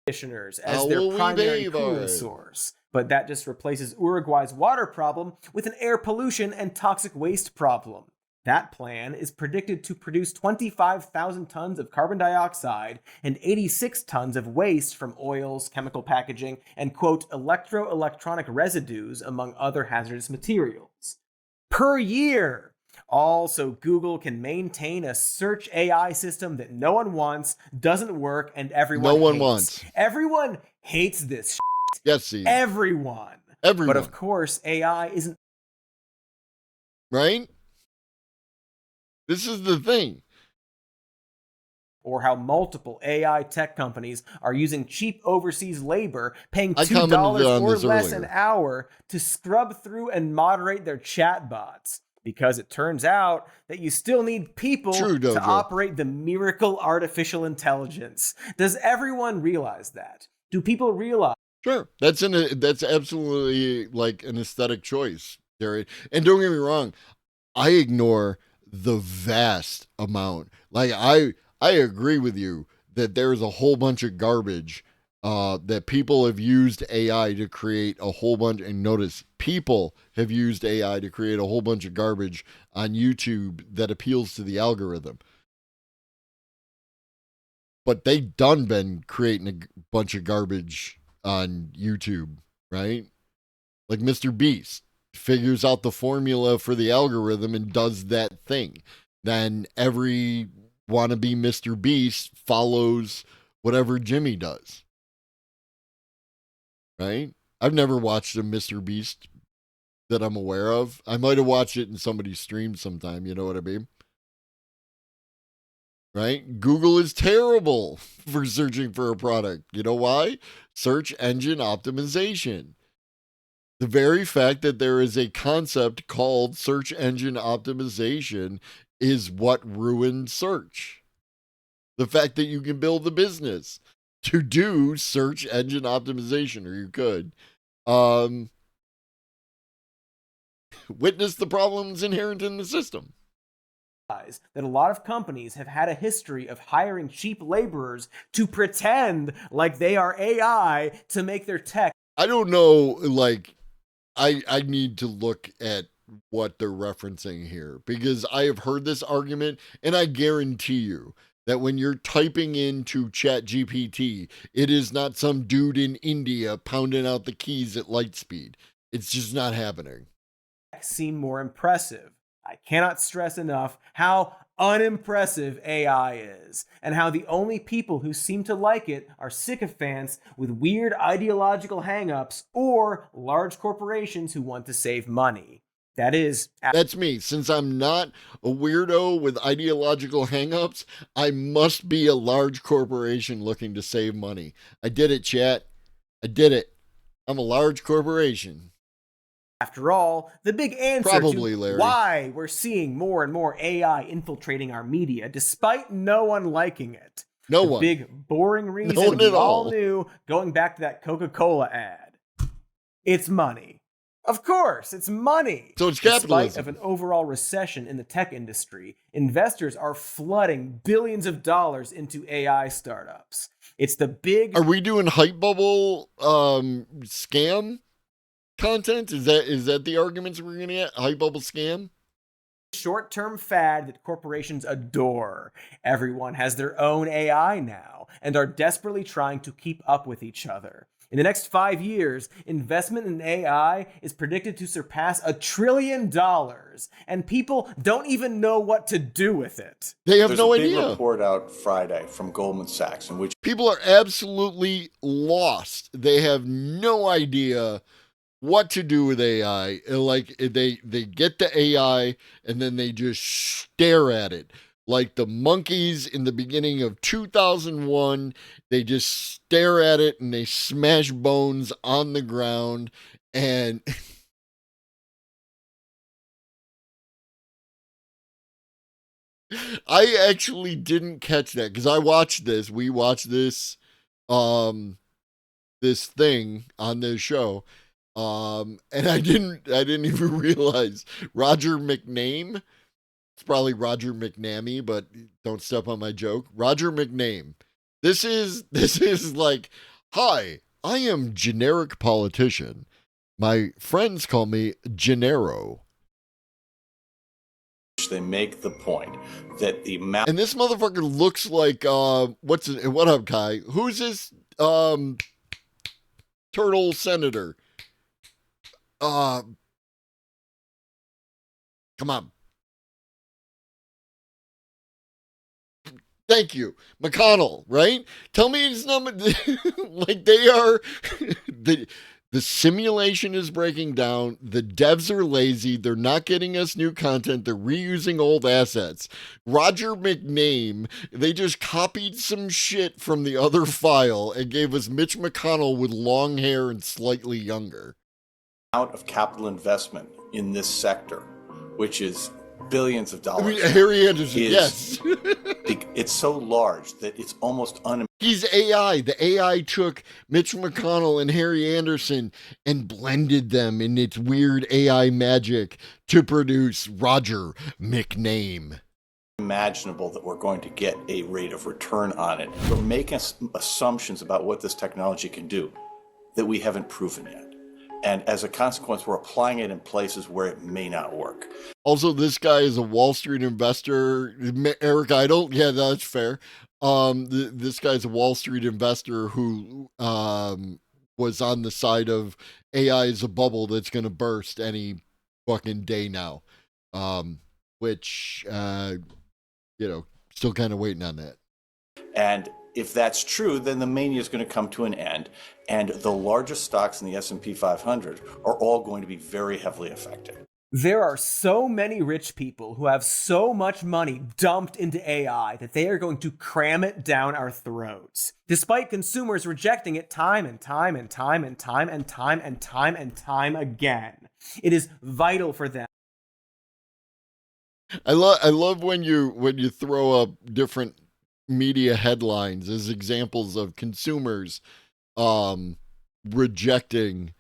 Speaker 2: Conditioners as their primary cooling source. But that just replaces Uruguay's water problem with an air pollution and toxic waste problem. That plan is predicted to produce 25,000 tons of carbon dioxide and 86 tons of waste from oils, chemical packaging, and, quote, electro-electronic residues, among other hazardous materials. Per year! Also, Google can maintain a search AI system that no one wants, doesn't work, and everyone hates. Everyone hates this shit.
Speaker 7: Yes, see.
Speaker 2: Everyone. But of course, AI isn't.
Speaker 7: Right? This is the thing.
Speaker 2: Or how multiple AI tech companies are using cheap overseas labor, paying $2 or less an hour to scrub through and moderate their chatbots. Because it turns out that you still need people to operate the miracle artificial intelligence. Does everyone realize that? Do people realize?
Speaker 7: Sure. That's absolutely like an aesthetic choice, Jerry. And don't get me wrong, I ignore the vast amount. Like I agree with you that there's a whole bunch of garbage that people have used AI to create a whole bunch. And notice, people have used AI to create a whole bunch of garbage on YouTube that appeals to the algorithm. But they done been creating a bunch of garbage on YouTube, right? Like Mr. Beast figures out the formula for the algorithm and does that thing. Then every wannabe Mr. Beast follows whatever Jimmy does. Right? I've never watched a Mr. Beast that I'm aware of. I might have watched it in somebody's stream sometime, you know what I mean? Right? Google is terrible for searching for a product. You know why? Search engine optimization. The very fact that there is a concept called search engine optimization is what ruined search. The fact that you can build a business to do search engine optimization, or you could, witness the problems inherent in the system.
Speaker 2: That a lot of companies have had a history of hiring cheap laborers to pretend like they are AI to make their tech.
Speaker 7: I don't know, like, I need to look at what they're referencing here, because I have heard this argument, and I guarantee you that when you're typing into ChatGPT, it is not some dude in India pounding out the keys at light speed. It's just not happening.
Speaker 2: Seem more impressive. I cannot stress enough how unimpressive AI is, and how the only people who seem to like it are sycophants with weird ideological hang-ups or large corporations who want to save money. That's
Speaker 7: me. Since I'm not a weirdo with ideological hang-ups, I must be a large corporation looking to save money. I did it, chat. I did it. I'm a large corporation.
Speaker 2: After all, the big answer
Speaker 7: Probably,
Speaker 2: to
Speaker 7: Larry.
Speaker 2: Why we're seeing more and more AI infiltrating our media, despite no one liking it.
Speaker 7: No
Speaker 2: the
Speaker 7: one.
Speaker 2: Big, boring reason
Speaker 7: No one
Speaker 2: we
Speaker 7: at
Speaker 2: all
Speaker 7: all.
Speaker 2: knew, going back to that Coca-Cola ad. It's money. Of course, it's money.
Speaker 7: So it's
Speaker 2: Despite
Speaker 7: capitalism.
Speaker 2: of an overall recession in the tech industry, investors are flooding billions of dollars into AI startups. It's the big...
Speaker 7: Are we doing hype bubble scam content? Is that the arguments we're going to get? Hype bubble scam?
Speaker 2: short-term fad that corporations adore. Everyone has their own AI now and are desperately trying to keep up with each other. In the next 5 years, investment in AI is predicted to surpass $1 trillion, and people don't even know what to do with it.
Speaker 7: They have no idea.
Speaker 15: There's a big report out Friday from Goldman Sachs in which
Speaker 7: people are absolutely lost. They have no idea what to do with AI. Like they get the AI and then they just stare at it. Like the monkeys in the beginning of 2001, they just stare at it and they smash bones on the ground. And I actually didn't catch that because I watched this. We watched this, this thing on this show. And I didn't even realize Roger McName. It's probably Roger McNamee, but don't step on my joke. Roger McName. This is like, hi, I am generic politician. My friends call me Gennaro.
Speaker 15: they make the point that the amount...
Speaker 7: And this motherfucker looks like, what up, Kai? Who's this, turtle senator? Come on. Thank you. McConnell, right? Tell me it's not like they are. The simulation is breaking down. The devs are lazy. They're not getting us new content. They're reusing old assets. Roger McName, they just copied some shit from the other file and gave us Mitch McConnell with long hair and slightly younger.
Speaker 15: Amount of capital investment in this sector, which is billions of dollars.
Speaker 7: I mean, Harry Anderson, yes.
Speaker 15: It's so large that it's almost
Speaker 7: He's AI. The AI took Mitch McConnell and Harry Anderson and blended them in its weird AI magic to produce Roger McName.
Speaker 15: Imaginable that we're going to get a rate of return on it. We're making assumptions about what this technology can do that we haven't proven yet. And as a consequence, we're applying it in places where it may not work.
Speaker 7: Also, this guy is a Wall Street investor. Eric Idle. Yeah, that's fair. This guy's a Wall Street investor who was on the side of AI is a bubble that's going to burst any fucking day now. Which, still kind of waiting on that.
Speaker 15: And if that's true, then the mania is going to come to an end, and the largest stocks in the S&P 500 are all going to be very heavily affected.
Speaker 2: There are so many rich people who have so much money dumped into AI that they are going to cram it down our throats, despite consumers rejecting it time and time and time and time and time and time and time again. It is vital for them.
Speaker 7: I love when you throw up different media headlines as examples of consumers rejecting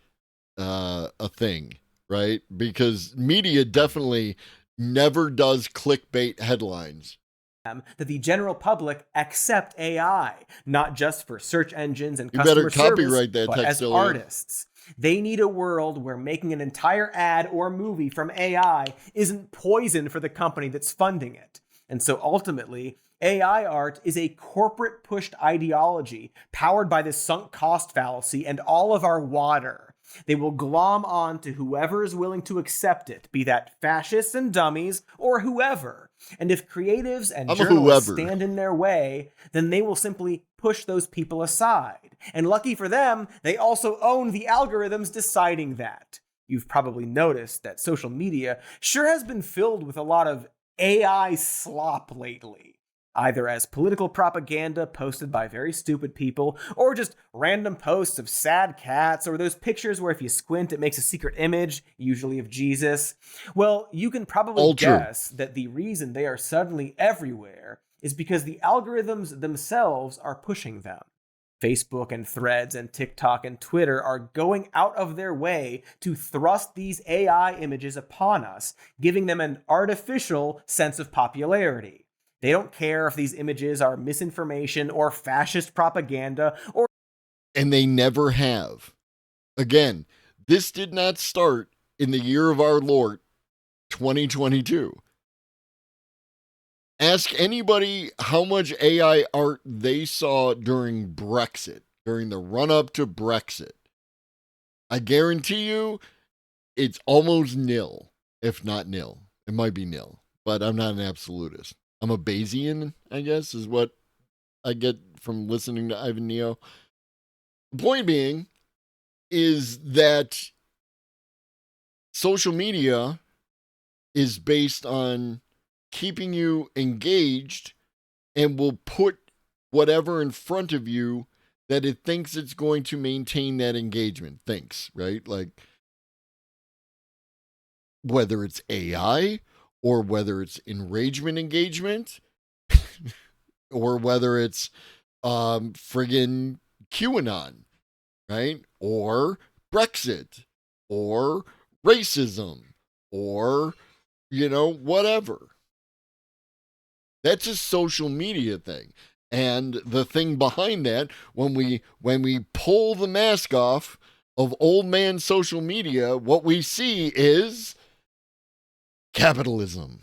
Speaker 7: a thing, right? Because media definitely never does clickbait headlines.
Speaker 2: That the general public accept AI, not just for search engines and
Speaker 7: you
Speaker 2: customer
Speaker 7: better copyright
Speaker 2: service,
Speaker 7: that
Speaker 2: but
Speaker 7: text,
Speaker 2: as artists. They need a world where making an entire ad or movie from AI isn't poison for the company that's funding it. And so ultimately, AI art is a corporate-pushed ideology powered by the sunk cost fallacy and all of our water. They will glom on to whoever is willing to accept it, be that fascists and dummies or whoever. And if creatives and journalists stand in their way, then they will simply push those people aside. And lucky for them, they also own the algorithms deciding that. You've probably noticed that social media sure has been filled with a lot of AI slop lately. Either as political propaganda posted by very stupid people, or just random posts of sad cats, or those pictures where if you squint it makes a secret image, usually of Jesus. Well, you can probably guess that the reason they are suddenly everywhere is because the algorithms themselves are pushing them. Facebook and Threads and TikTok and Twitter are going out of their way to thrust these AI images upon us, giving them an artificial sense of popularity. They don't care if these images are misinformation or fascist propaganda or...
Speaker 7: And they never have. Again, this did not start in the year of our Lord, 2022. Ask anybody how much AI art they saw during Brexit, during the run-up to Brexit. I guarantee you it's almost nil, if not nil. It might be nil, but I'm not an absolutist. I'm a Bayesian, I guess, is what I get from listening to Ivan Neo. The point being is that social media is based on keeping you engaged and will put whatever in front of you that it thinks it's going to maintain that engagement. Thinks, right? Like, whether it's AI or whether it's enragement engagement or whether it's friggin' QAnon, right? Or Brexit or racism or, whatever. That's a social media thing. And the thing behind that, when we pull the mask off of old man social media, what we see is capitalism.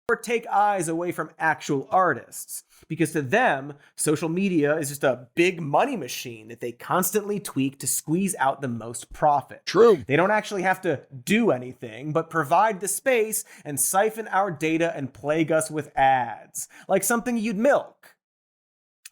Speaker 2: Or take eyes away from actual artists. Because to them, social media is just a big money machine that they constantly tweak to squeeze out the most profit.
Speaker 7: True.
Speaker 2: They don't actually have to do anything, but provide the space and siphon our data and plague us with ads. Like something you'd milk.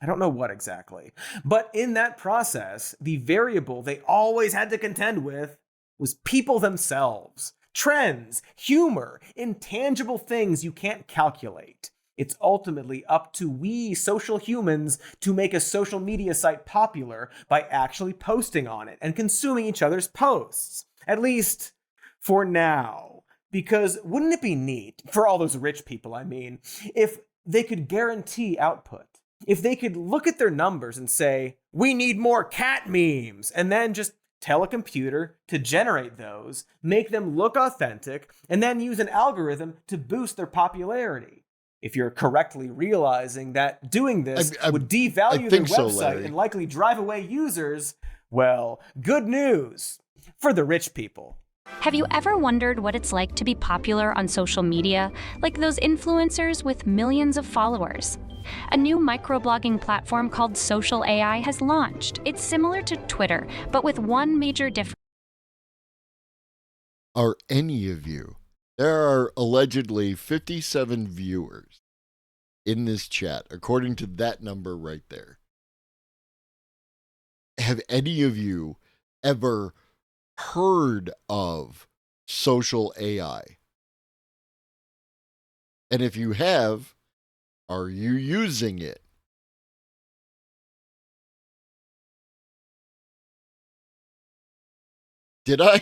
Speaker 2: I don't know what exactly. But in that process, the variable they always had to contend with was people themselves. Trends, humor, intangible things you can't calculate. It's ultimately up to we social humans to make a social media site popular by actually posting on it and consuming each other's posts. At least for now. Because wouldn't it be neat, for all those rich people I mean, if they could guarantee output? If they could look at their numbers and say, we need more cat memes, and then just tell a computer to generate those, make them look authentic, and then use an algorithm to boost their popularity. If you're correctly realizing that doing this would devalue their website and likely drive away users, well, good news for the rich people.
Speaker 16: Have you ever wondered what it's like to be popular on social media, like those influencers with millions of followers? A new microblogging platform called Social AI has launched. It's similar to Twitter, but with one major difference.
Speaker 7: Are any of you? There are allegedly 57 viewers in this chat, according to that number right there. Have any of you ever heard of Social AI? And if you have, are you using it? Did I?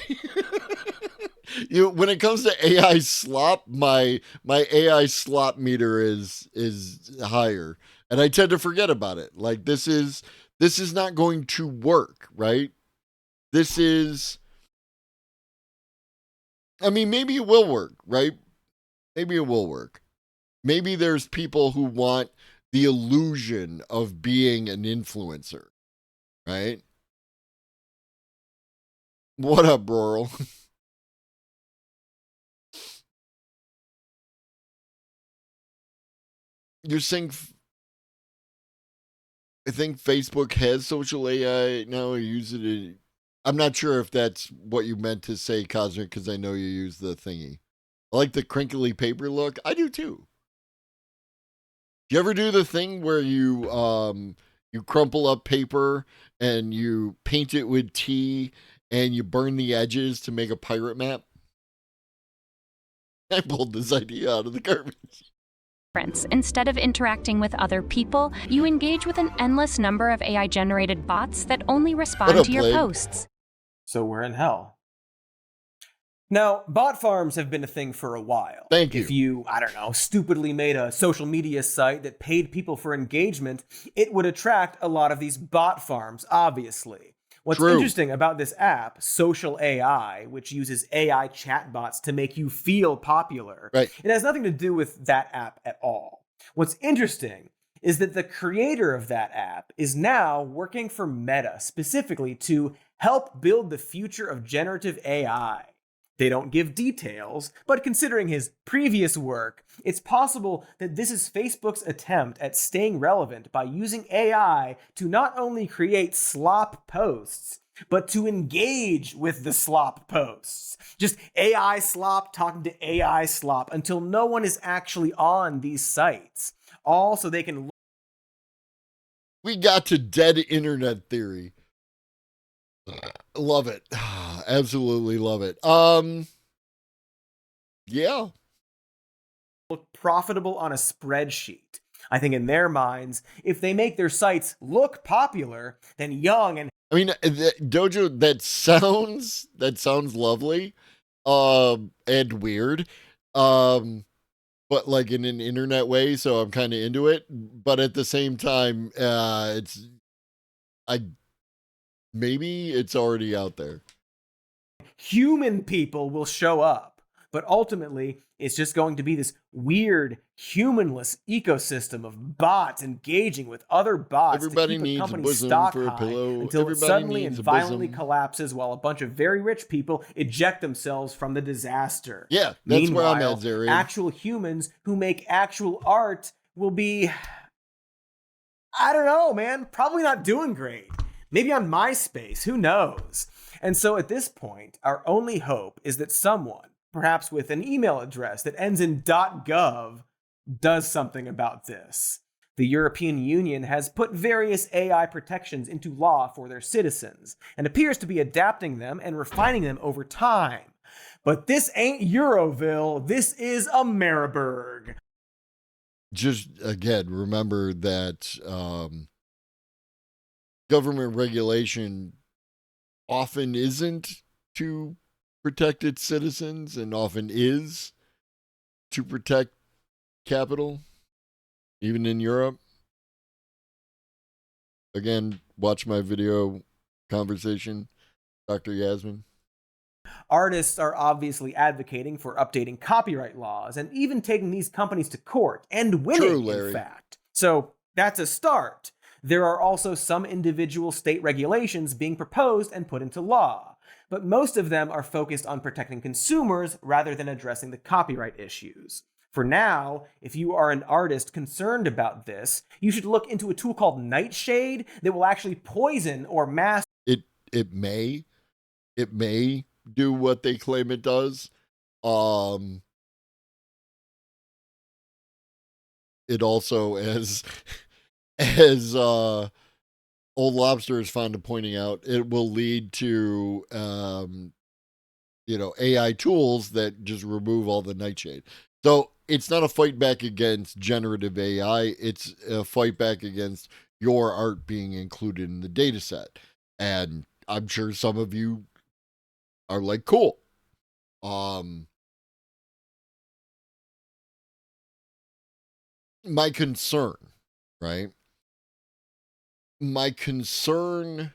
Speaker 7: When it comes to AI slop, my AI slop meter is higher, and I tend to forget about it. Like this is not going to work, right? This is. I mean, maybe it will work, right? Maybe it will work. Maybe there's people who want the illusion of being an influencer, right? What up, Roral? You're saying, I think Facebook has social AI now. Or use it in, I'm not sure if that's what you meant to say, Cosmic, because I know you use the thingy. I like the crinkly paper look. I do too. Do you ever do the thing where you crumple up paper and you paint it with tea and you burn the edges to make a pirate map? I pulled this idea out of the garbage.
Speaker 16: Instead of interacting with other people, you engage with an endless number of AI-generated bots that only respond to your posts.
Speaker 2: So we're in hell. Now, bot farms have been a thing for a while.
Speaker 7: Thank you.
Speaker 2: If you, I don't know, stupidly made a social media site that paid people for engagement, it would attract a lot of these bot farms, obviously. What's
Speaker 7: True.
Speaker 2: interesting about this app, Social AI, which uses AI chatbots to make you feel popular,
Speaker 7: Right.
Speaker 2: it has nothing to do with that app at all. What's interesting is that the creator of that app is now working for Meta specifically to help build the future of generative AI. They don't give details, but considering his previous work, it's possible that this is Facebook's attempt at staying relevant by using AI to not only create slop posts, but to engage with the slop posts. Just AI slop talking to AI slop until no one is actually on these sites. All so they can.
Speaker 7: We got to dead internet theory. Love it. Absolutely love it. Yeah.
Speaker 2: Look profitable on a spreadsheet. I think in their minds, if they make their sites look popular, then young and
Speaker 7: I mean, Dojo, that sounds lovely, and weird, but like in an internet way. So I'm kind of into it, but at the same time, maybe it's already out there.
Speaker 2: human people will show up. But ultimately, it's just going to be this weird, humanless ecosystem of bots engaging with other bots
Speaker 7: Everybody
Speaker 2: to keep a
Speaker 7: needs a
Speaker 2: company's
Speaker 7: bosom
Speaker 2: stock
Speaker 7: for a
Speaker 2: high
Speaker 7: pillow.
Speaker 2: until it
Speaker 7: Everybody
Speaker 2: suddenly
Speaker 7: needs
Speaker 2: and
Speaker 7: a
Speaker 2: violently
Speaker 7: bosom.
Speaker 2: collapses while a bunch of very rich people eject themselves from the disaster.
Speaker 7: Yeah, that's where I'm
Speaker 2: Meanwhile,
Speaker 7: at, Zary.
Speaker 2: actual humans who make actual art will be, I don't know, man, probably not doing great. Maybe on MySpace, who knows? And so at this point, our only hope is that someone, perhaps with an email address that ends in .gov, does something about this. The European Union has put various AI protections into law for their citizens, and appears to be adapting them and refining them over time. But this ain't Euroville, this is Ameriburg.
Speaker 7: Just again, remember that government regulation often isn't to protect its citizens and often is to protect capital, even in Europe. Again, watch my video conversation, Dr. Yasmin.
Speaker 2: Artists are obviously advocating for updating copyright laws and even taking these companies to court and winning,
Speaker 7: True, Larry.
Speaker 2: in fact. So that's a start. There are also some individual state regulations being proposed and put into law, but most of them are focused on protecting consumers rather than addressing the copyright issues. For now, if you are an artist concerned about this, you should look into a tool called Nightshade that will actually poison or mask.
Speaker 7: It may do what they claim it does. It also, as Old Lobster is fond of pointing out, it will lead to AI tools that just remove all the nightshade. So it's not a fight back against generative AI. It's a fight back against your art being included in the data set. And I'm sure some of you are like, cool. My concern, right? My concern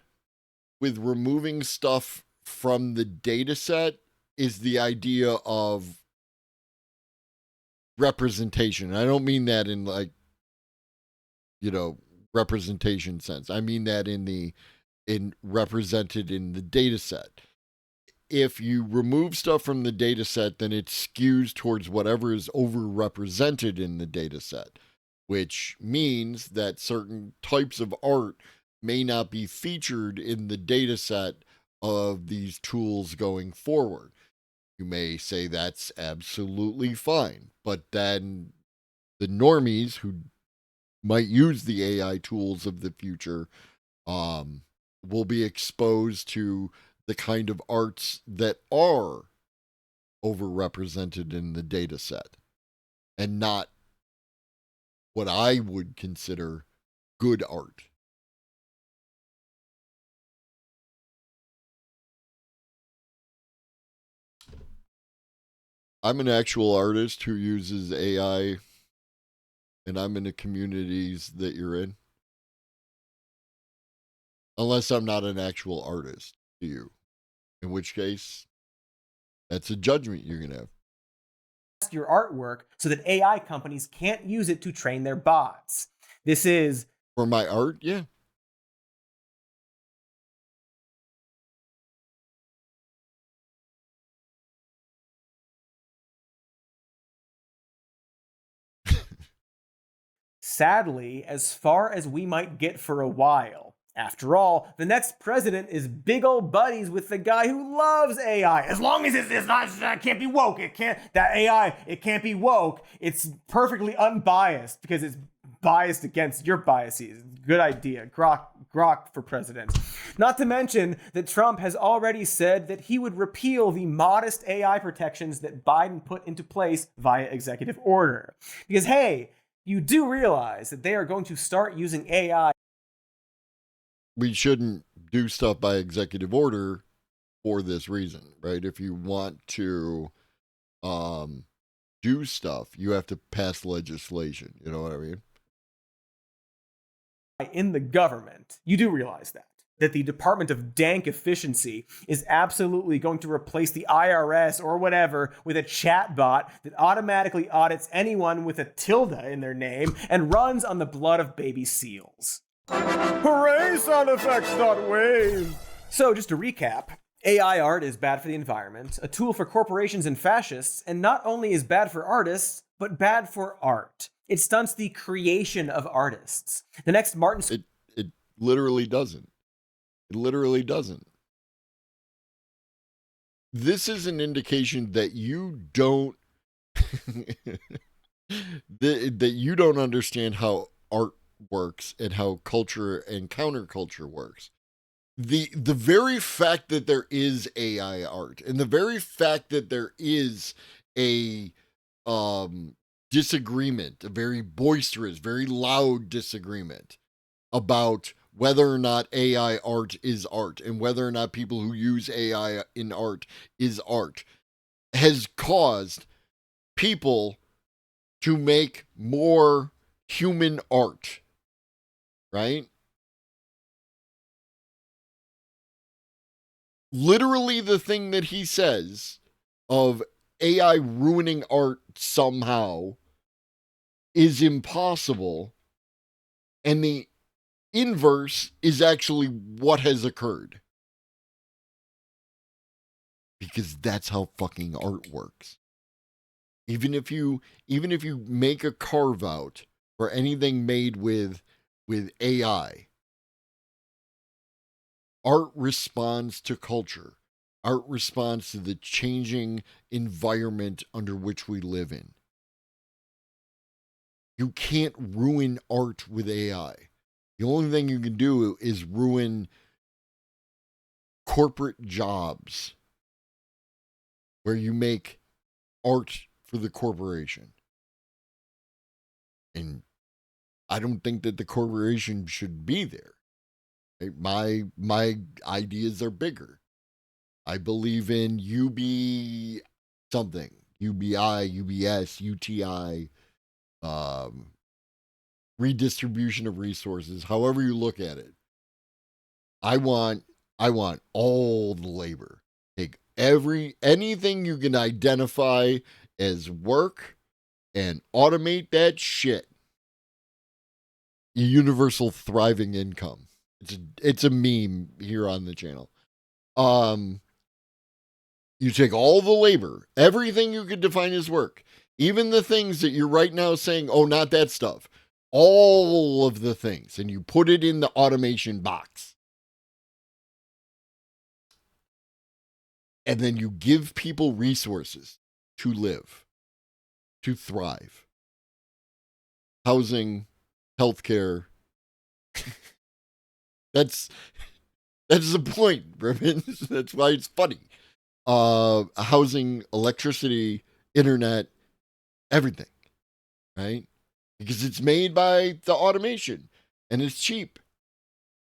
Speaker 7: with removing stuff from the data set is the idea of representation. I don't mean that in representation sense. I mean that in represented in the data set. If you remove stuff from the data set, then it skews towards whatever is overrepresented in the data set, which means that certain types of art may not be featured in the data set of these tools going forward. You may say that's absolutely fine, but then the normies who might use the AI tools of the future will be exposed to the kind of arts that are overrepresented in the data set and not what I would consider good art. I'm an actual artist who uses AI, and I'm in the communities that you're in. Unless I'm not an actual artist to you, in which case, that's a judgment you're going to have.
Speaker 2: Your artwork so that AI companies can't use it to train their bots. This is
Speaker 7: for my art, yeah.
Speaker 2: sadly as far as we might get for a while. After all, the next president is big old buddies with the guy who loves AI. As long as it's not, it can't be woke. It can't, that AI, it can't be woke. It's perfectly unbiased because it's biased against your biases. Good idea. Grok for president. Not to mention that Trump has already said that he would repeal the modest AI protections that Biden put into place via executive order. Because, hey, you do realize that they are going to start using AI.
Speaker 7: We shouldn't do stuff by executive order for this reason, right? If you want to do stuff, you have to pass legislation. You know what I mean?
Speaker 2: In the government, you do realize that the Department of Dank Efficiency is absolutely going to replace the IRS or whatever with a chatbot that automatically audits anyone with a tilde in their name and runs on the blood of baby seals. Hooray, sound effects.wave! So, just to recap, AI art is bad for the environment, a tool for corporations and fascists, and not only is bad for artists, but bad for art. It stunts the creation of artists. The next Martin...
Speaker 7: It literally doesn't. It literally doesn't. This is an indication that you don't... that you don't understand how art works and how culture and counterculture works. The very fact that there is AI art and the very fact that there is a disagreement, a very boisterous, very loud disagreement about whether or not AI art is art and whether or not people who use AI in art is art, has caused people to make more human art, right? Literally the thing that he says of AI ruining art somehow is impossible, and the inverse is actually what has occurred. Because that's how fucking art works. Even if you make a carve out or anything made with AI, art responds to culture. Art responds to the changing environment under which we live in. You can't ruin art with AI. The only thing you can do is ruin corporate jobs where you make art for the corporation. And I don't think that the corporation should be there. My ideas are bigger. I believe in UB something, UBI, UBS, UTI, redistribution of resources, however you look at it. I want all the labor. Take anything you can identify as work and automate that shit. Universal thriving income. It's a meme here on the channel. You take all the labor, everything you could define as work, even the things that you're right now saying, oh, not that stuff, all of the things, and you put it in the automation box. And then you give people resources to live, to thrive. Housing, healthcare. That's the point, Ribbons. That's why it's funny. Housing, electricity, internet, everything, right? Because it's made by the automation and it's cheap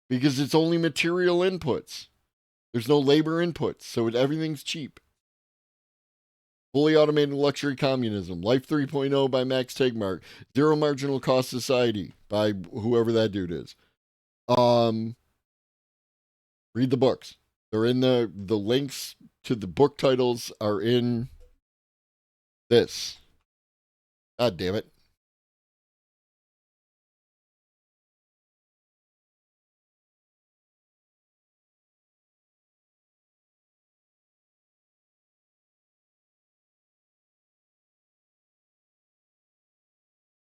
Speaker 7: because it's only material inputs. There's no labor inputs, so everything's cheap. Fully automated luxury communism. Life 3.0 by Max Tegmark. Zero marginal cost society by whoever that dude is. Read the books. They're in the links to the book titles are in this. God damn it.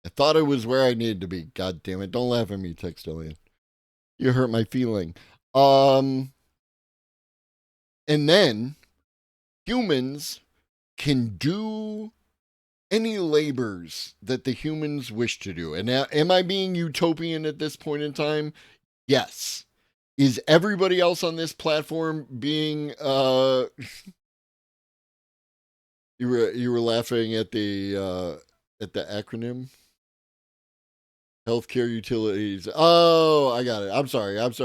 Speaker 7: I thought I was where I needed to be. God damn it. Don't laugh at me, Textilian. You hurt my feeling. And then humans can do any labors that the humans wish to do. And now, am I being utopian at this point in time? Yes. Is everybody else on this platform being you were laughing at the acronym? Healthcare utilities. Oh, I got it. I'm sorry. Also,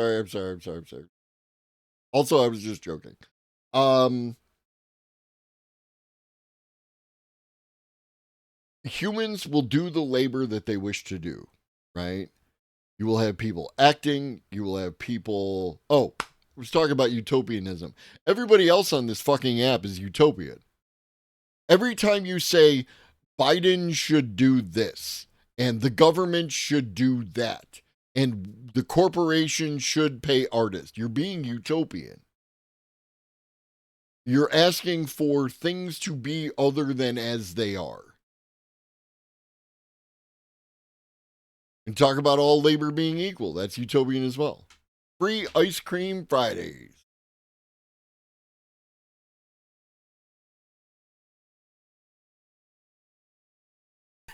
Speaker 7: I was just joking. Humans will do the labor that they wish to do, right? You will have people acting. You will have people. Oh, I was talking about utopianism. Everybody else on this fucking app is utopian. Every time you say Biden should do this and the government should do that and the corporation should pay artists, you're being utopian. You're asking for things to be other than as they are. And talk about all labor being equal. That's utopian as well. Free ice cream Fridays.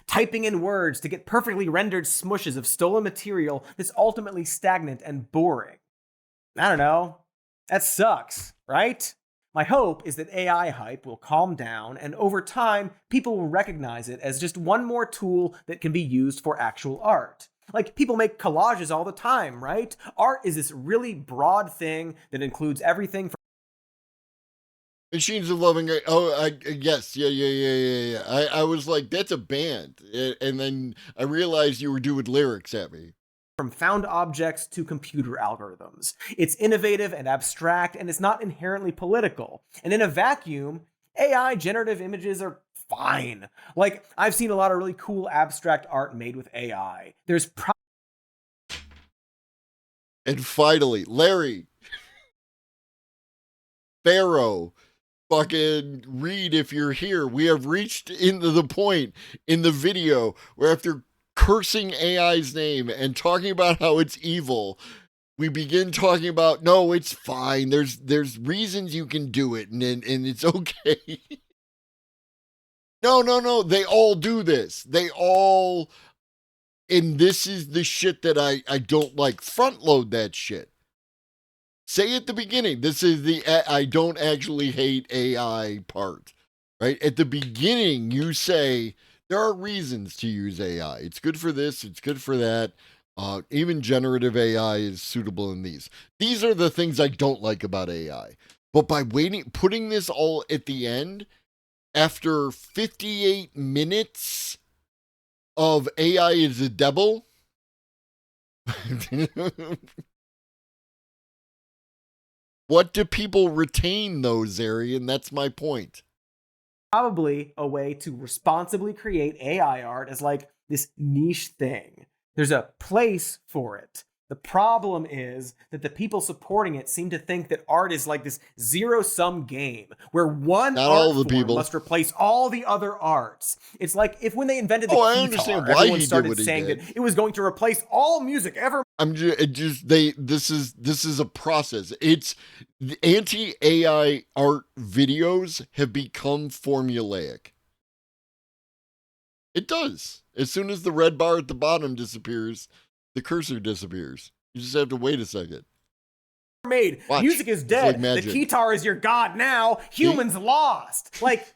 Speaker 2: Typing in words to get perfectly rendered smushes of stolen material that's ultimately stagnant and boring. I don't know. That sucks, right? My hope is that AI hype will calm down, and over time, people will recognize it as just one more tool that can be used for actual art. Like, people make collages all the time, right? Art is this really broad thing that includes everything from
Speaker 7: Machines of Loving. Yes, yeah. I was like, that's a band, and then I realized you were doing lyrics at me.
Speaker 2: From found objects to computer algorithms. It's innovative and abstract, and it's not inherently political. And in a vacuum, AI generative images are fine. Like, I've seen a lot of really cool abstract art made with AI. There's
Speaker 7: And finally, Larry, Pharaoh, fucking Reed, if you're here, we have reached into the point in the video where after cursing AI's name and talking about how it's evil, we begin talking about, no, it's fine. There's reasons you can do it, and it's okay. No. They all do this. They all, and this is the shit that I don't like. Front load that shit. Say at the beginning, this is the I don't actually hate AI part, right? At the beginning, you say there are reasons to use AI. It's good for this, it's good for that. Even generative AI is suitable in these. These are the things I don't like about AI. But by putting this all at the end, after 58 minutes of AI is a devil, what do people retain though, Zarian? That's my point.
Speaker 2: Probably a way to responsibly create AI art as like this niche thing. There's a place for it. The problem is that the people supporting it seem to think that art is like this zero-sum game where one
Speaker 7: Not
Speaker 2: art
Speaker 7: all the
Speaker 2: form
Speaker 7: people
Speaker 2: must replace all the other arts. It's like if when they invented the
Speaker 7: I
Speaker 2: guitar,
Speaker 7: understand why
Speaker 2: everyone
Speaker 7: he did
Speaker 2: started
Speaker 7: what he
Speaker 2: saying
Speaker 7: did.
Speaker 2: that it was going to replace all music ever.
Speaker 7: This is a process. It's the anti-AI art videos have become formulaic. It does. As soon as the red bar at the bottom disappears, the cursor disappears. You just have to wait a second.
Speaker 2: Made.
Speaker 7: Watch.
Speaker 2: Music is
Speaker 7: It's
Speaker 2: dead.
Speaker 7: like
Speaker 2: The
Speaker 7: magic.
Speaker 2: guitar is your god now. Humans lost. Like,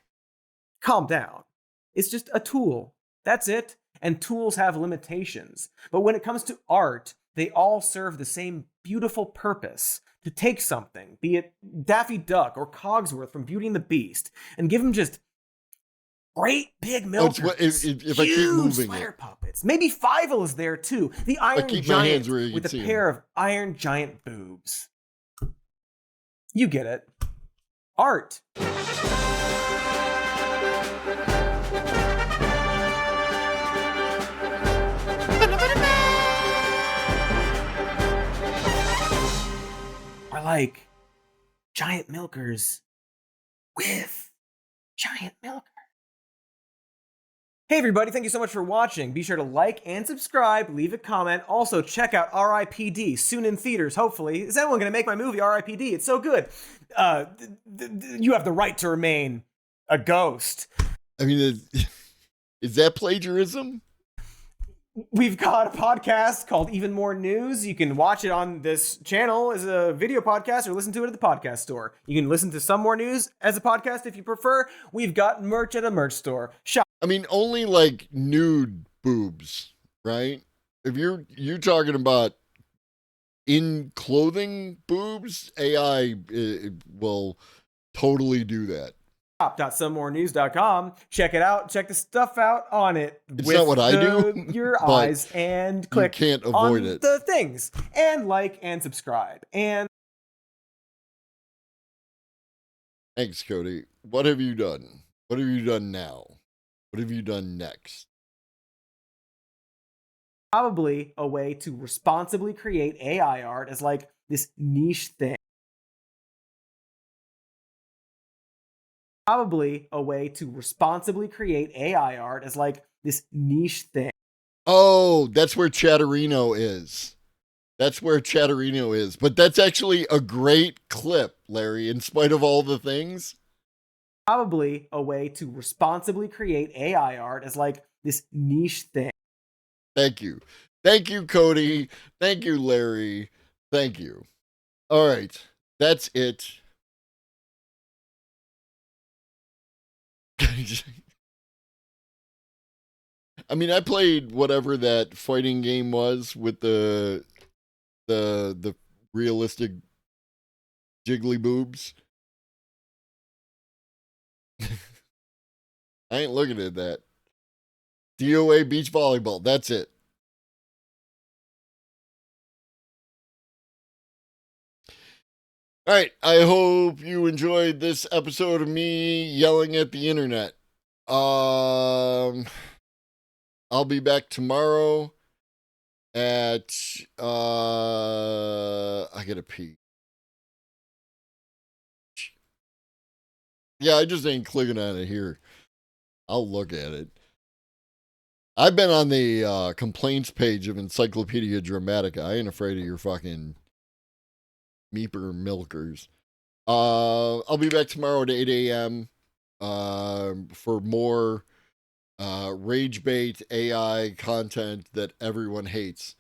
Speaker 2: calm down. It's just a tool. That's it. And tools have limitations. But when it comes to art, they all serve the same beautiful purpose. To take something, be it Daffy Duck or Cogsworth from Beauty and the Beast, and give them just Great big
Speaker 7: Oh,
Speaker 2: milkers.
Speaker 7: if I keep
Speaker 2: Huge
Speaker 7: moving
Speaker 2: fire
Speaker 7: it.
Speaker 2: puppets. Maybe Fievel is there too. The Iron
Speaker 7: keep my hands
Speaker 2: Giant
Speaker 7: where you
Speaker 2: with a
Speaker 7: can see
Speaker 2: pair of Iron Giant boobs. You get it. Art. Or like giant milkers with giant milker. Hey everybody, thank you so much for watching. Be sure to like and subscribe, leave a comment. Also, check out R.I.P.D. soon in theaters, hopefully. Is anyone going to make my movie R.I.P.D.? It's so good. You have the right to remain a ghost.
Speaker 7: I mean, is that plagiarism?
Speaker 2: We've got a podcast called Even More News. You can watch it on this channel as a video podcast or listen to it at the podcast store. You can listen to some more news as a podcast if you prefer. We've got merch at a merch store. Shop.
Speaker 7: I mean, only like nude boobs, right? If you're talking about in clothing boobs, AI will totally do that.
Speaker 2: Shop.somemorenews.com. Check it out. Check the stuff out on it.
Speaker 7: It's not what I do,
Speaker 2: your
Speaker 7: but
Speaker 2: eyes and click.
Speaker 7: You can't avoid
Speaker 2: on
Speaker 7: it.
Speaker 2: The things and like and subscribe and.
Speaker 7: Thanks, Cody. What have you done? What have you done now? What have you done next?
Speaker 2: Probably a way to responsibly create AI art as like this niche thing. Probably a way to responsibly create AI art as like this niche thing.
Speaker 7: Oh, that's where Chatterino is. That's where Chatterino is. But that's actually a great clip, Larry, in spite of all the things.
Speaker 2: Probably a way to responsibly create AI art as like this niche thing.
Speaker 7: Thank you. Thank you, Cody. Thank you, Larry. Thank you. All right. That's it. I mean, I played whatever that fighting game was with the realistic jiggly boobs. I ain't looking at that. DOA beach volleyball. That's it. All right. I hope you enjoyed this episode of me yelling at the internet. I'll be back tomorrow at I gotta pee. Yeah, I just ain't clicking on it here. I'll look at it. I've been on the complaints page of Encyclopedia Dramatica. I ain't afraid of your fucking meeper milkers. I'll be back tomorrow at 8 a.m. For more rage bait AI content that everyone hates.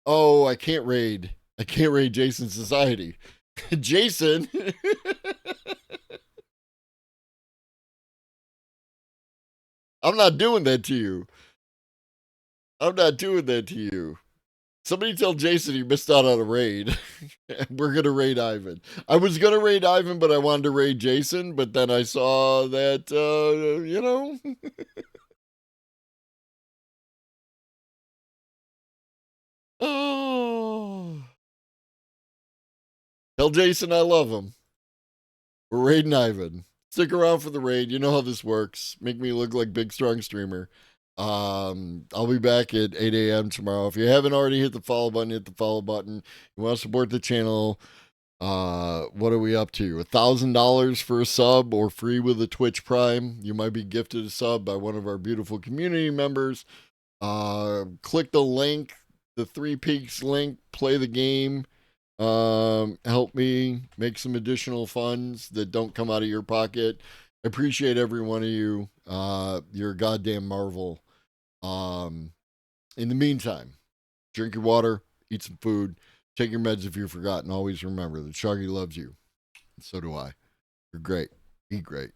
Speaker 7: Oh, I can't raid Jason's Society. Jason. I'm not doing that to you. I'm not doing that to you. Somebody tell Jason he missed out on a raid. We're going to raid Ivan. I was going to raid Ivan, but I wanted to raid Jason. But then I saw that, you know. Oh. Tell Jason I love him. We're raiding Ivan. Stick around for the raid. You know how this works. Make me look like big, strong streamer. I'll be back at 8 a.m. tomorrow. If you haven't already hit the follow button, hit the follow button. You want to support the channel, what are we up to? $1,000 for a sub or free with a Twitch Prime. You might be gifted a sub by one of our beautiful community members. Click the link, the Three Peaks link, play the game. Help me make some additional funds that don't come out of your pocket. I appreciate every one of you. You're a goddamn marvel. In the meantime, drink your water, eat some food, take your meds if you've forgotten. Always remember that Shaggy loves you. And so do I. You're great. Be great.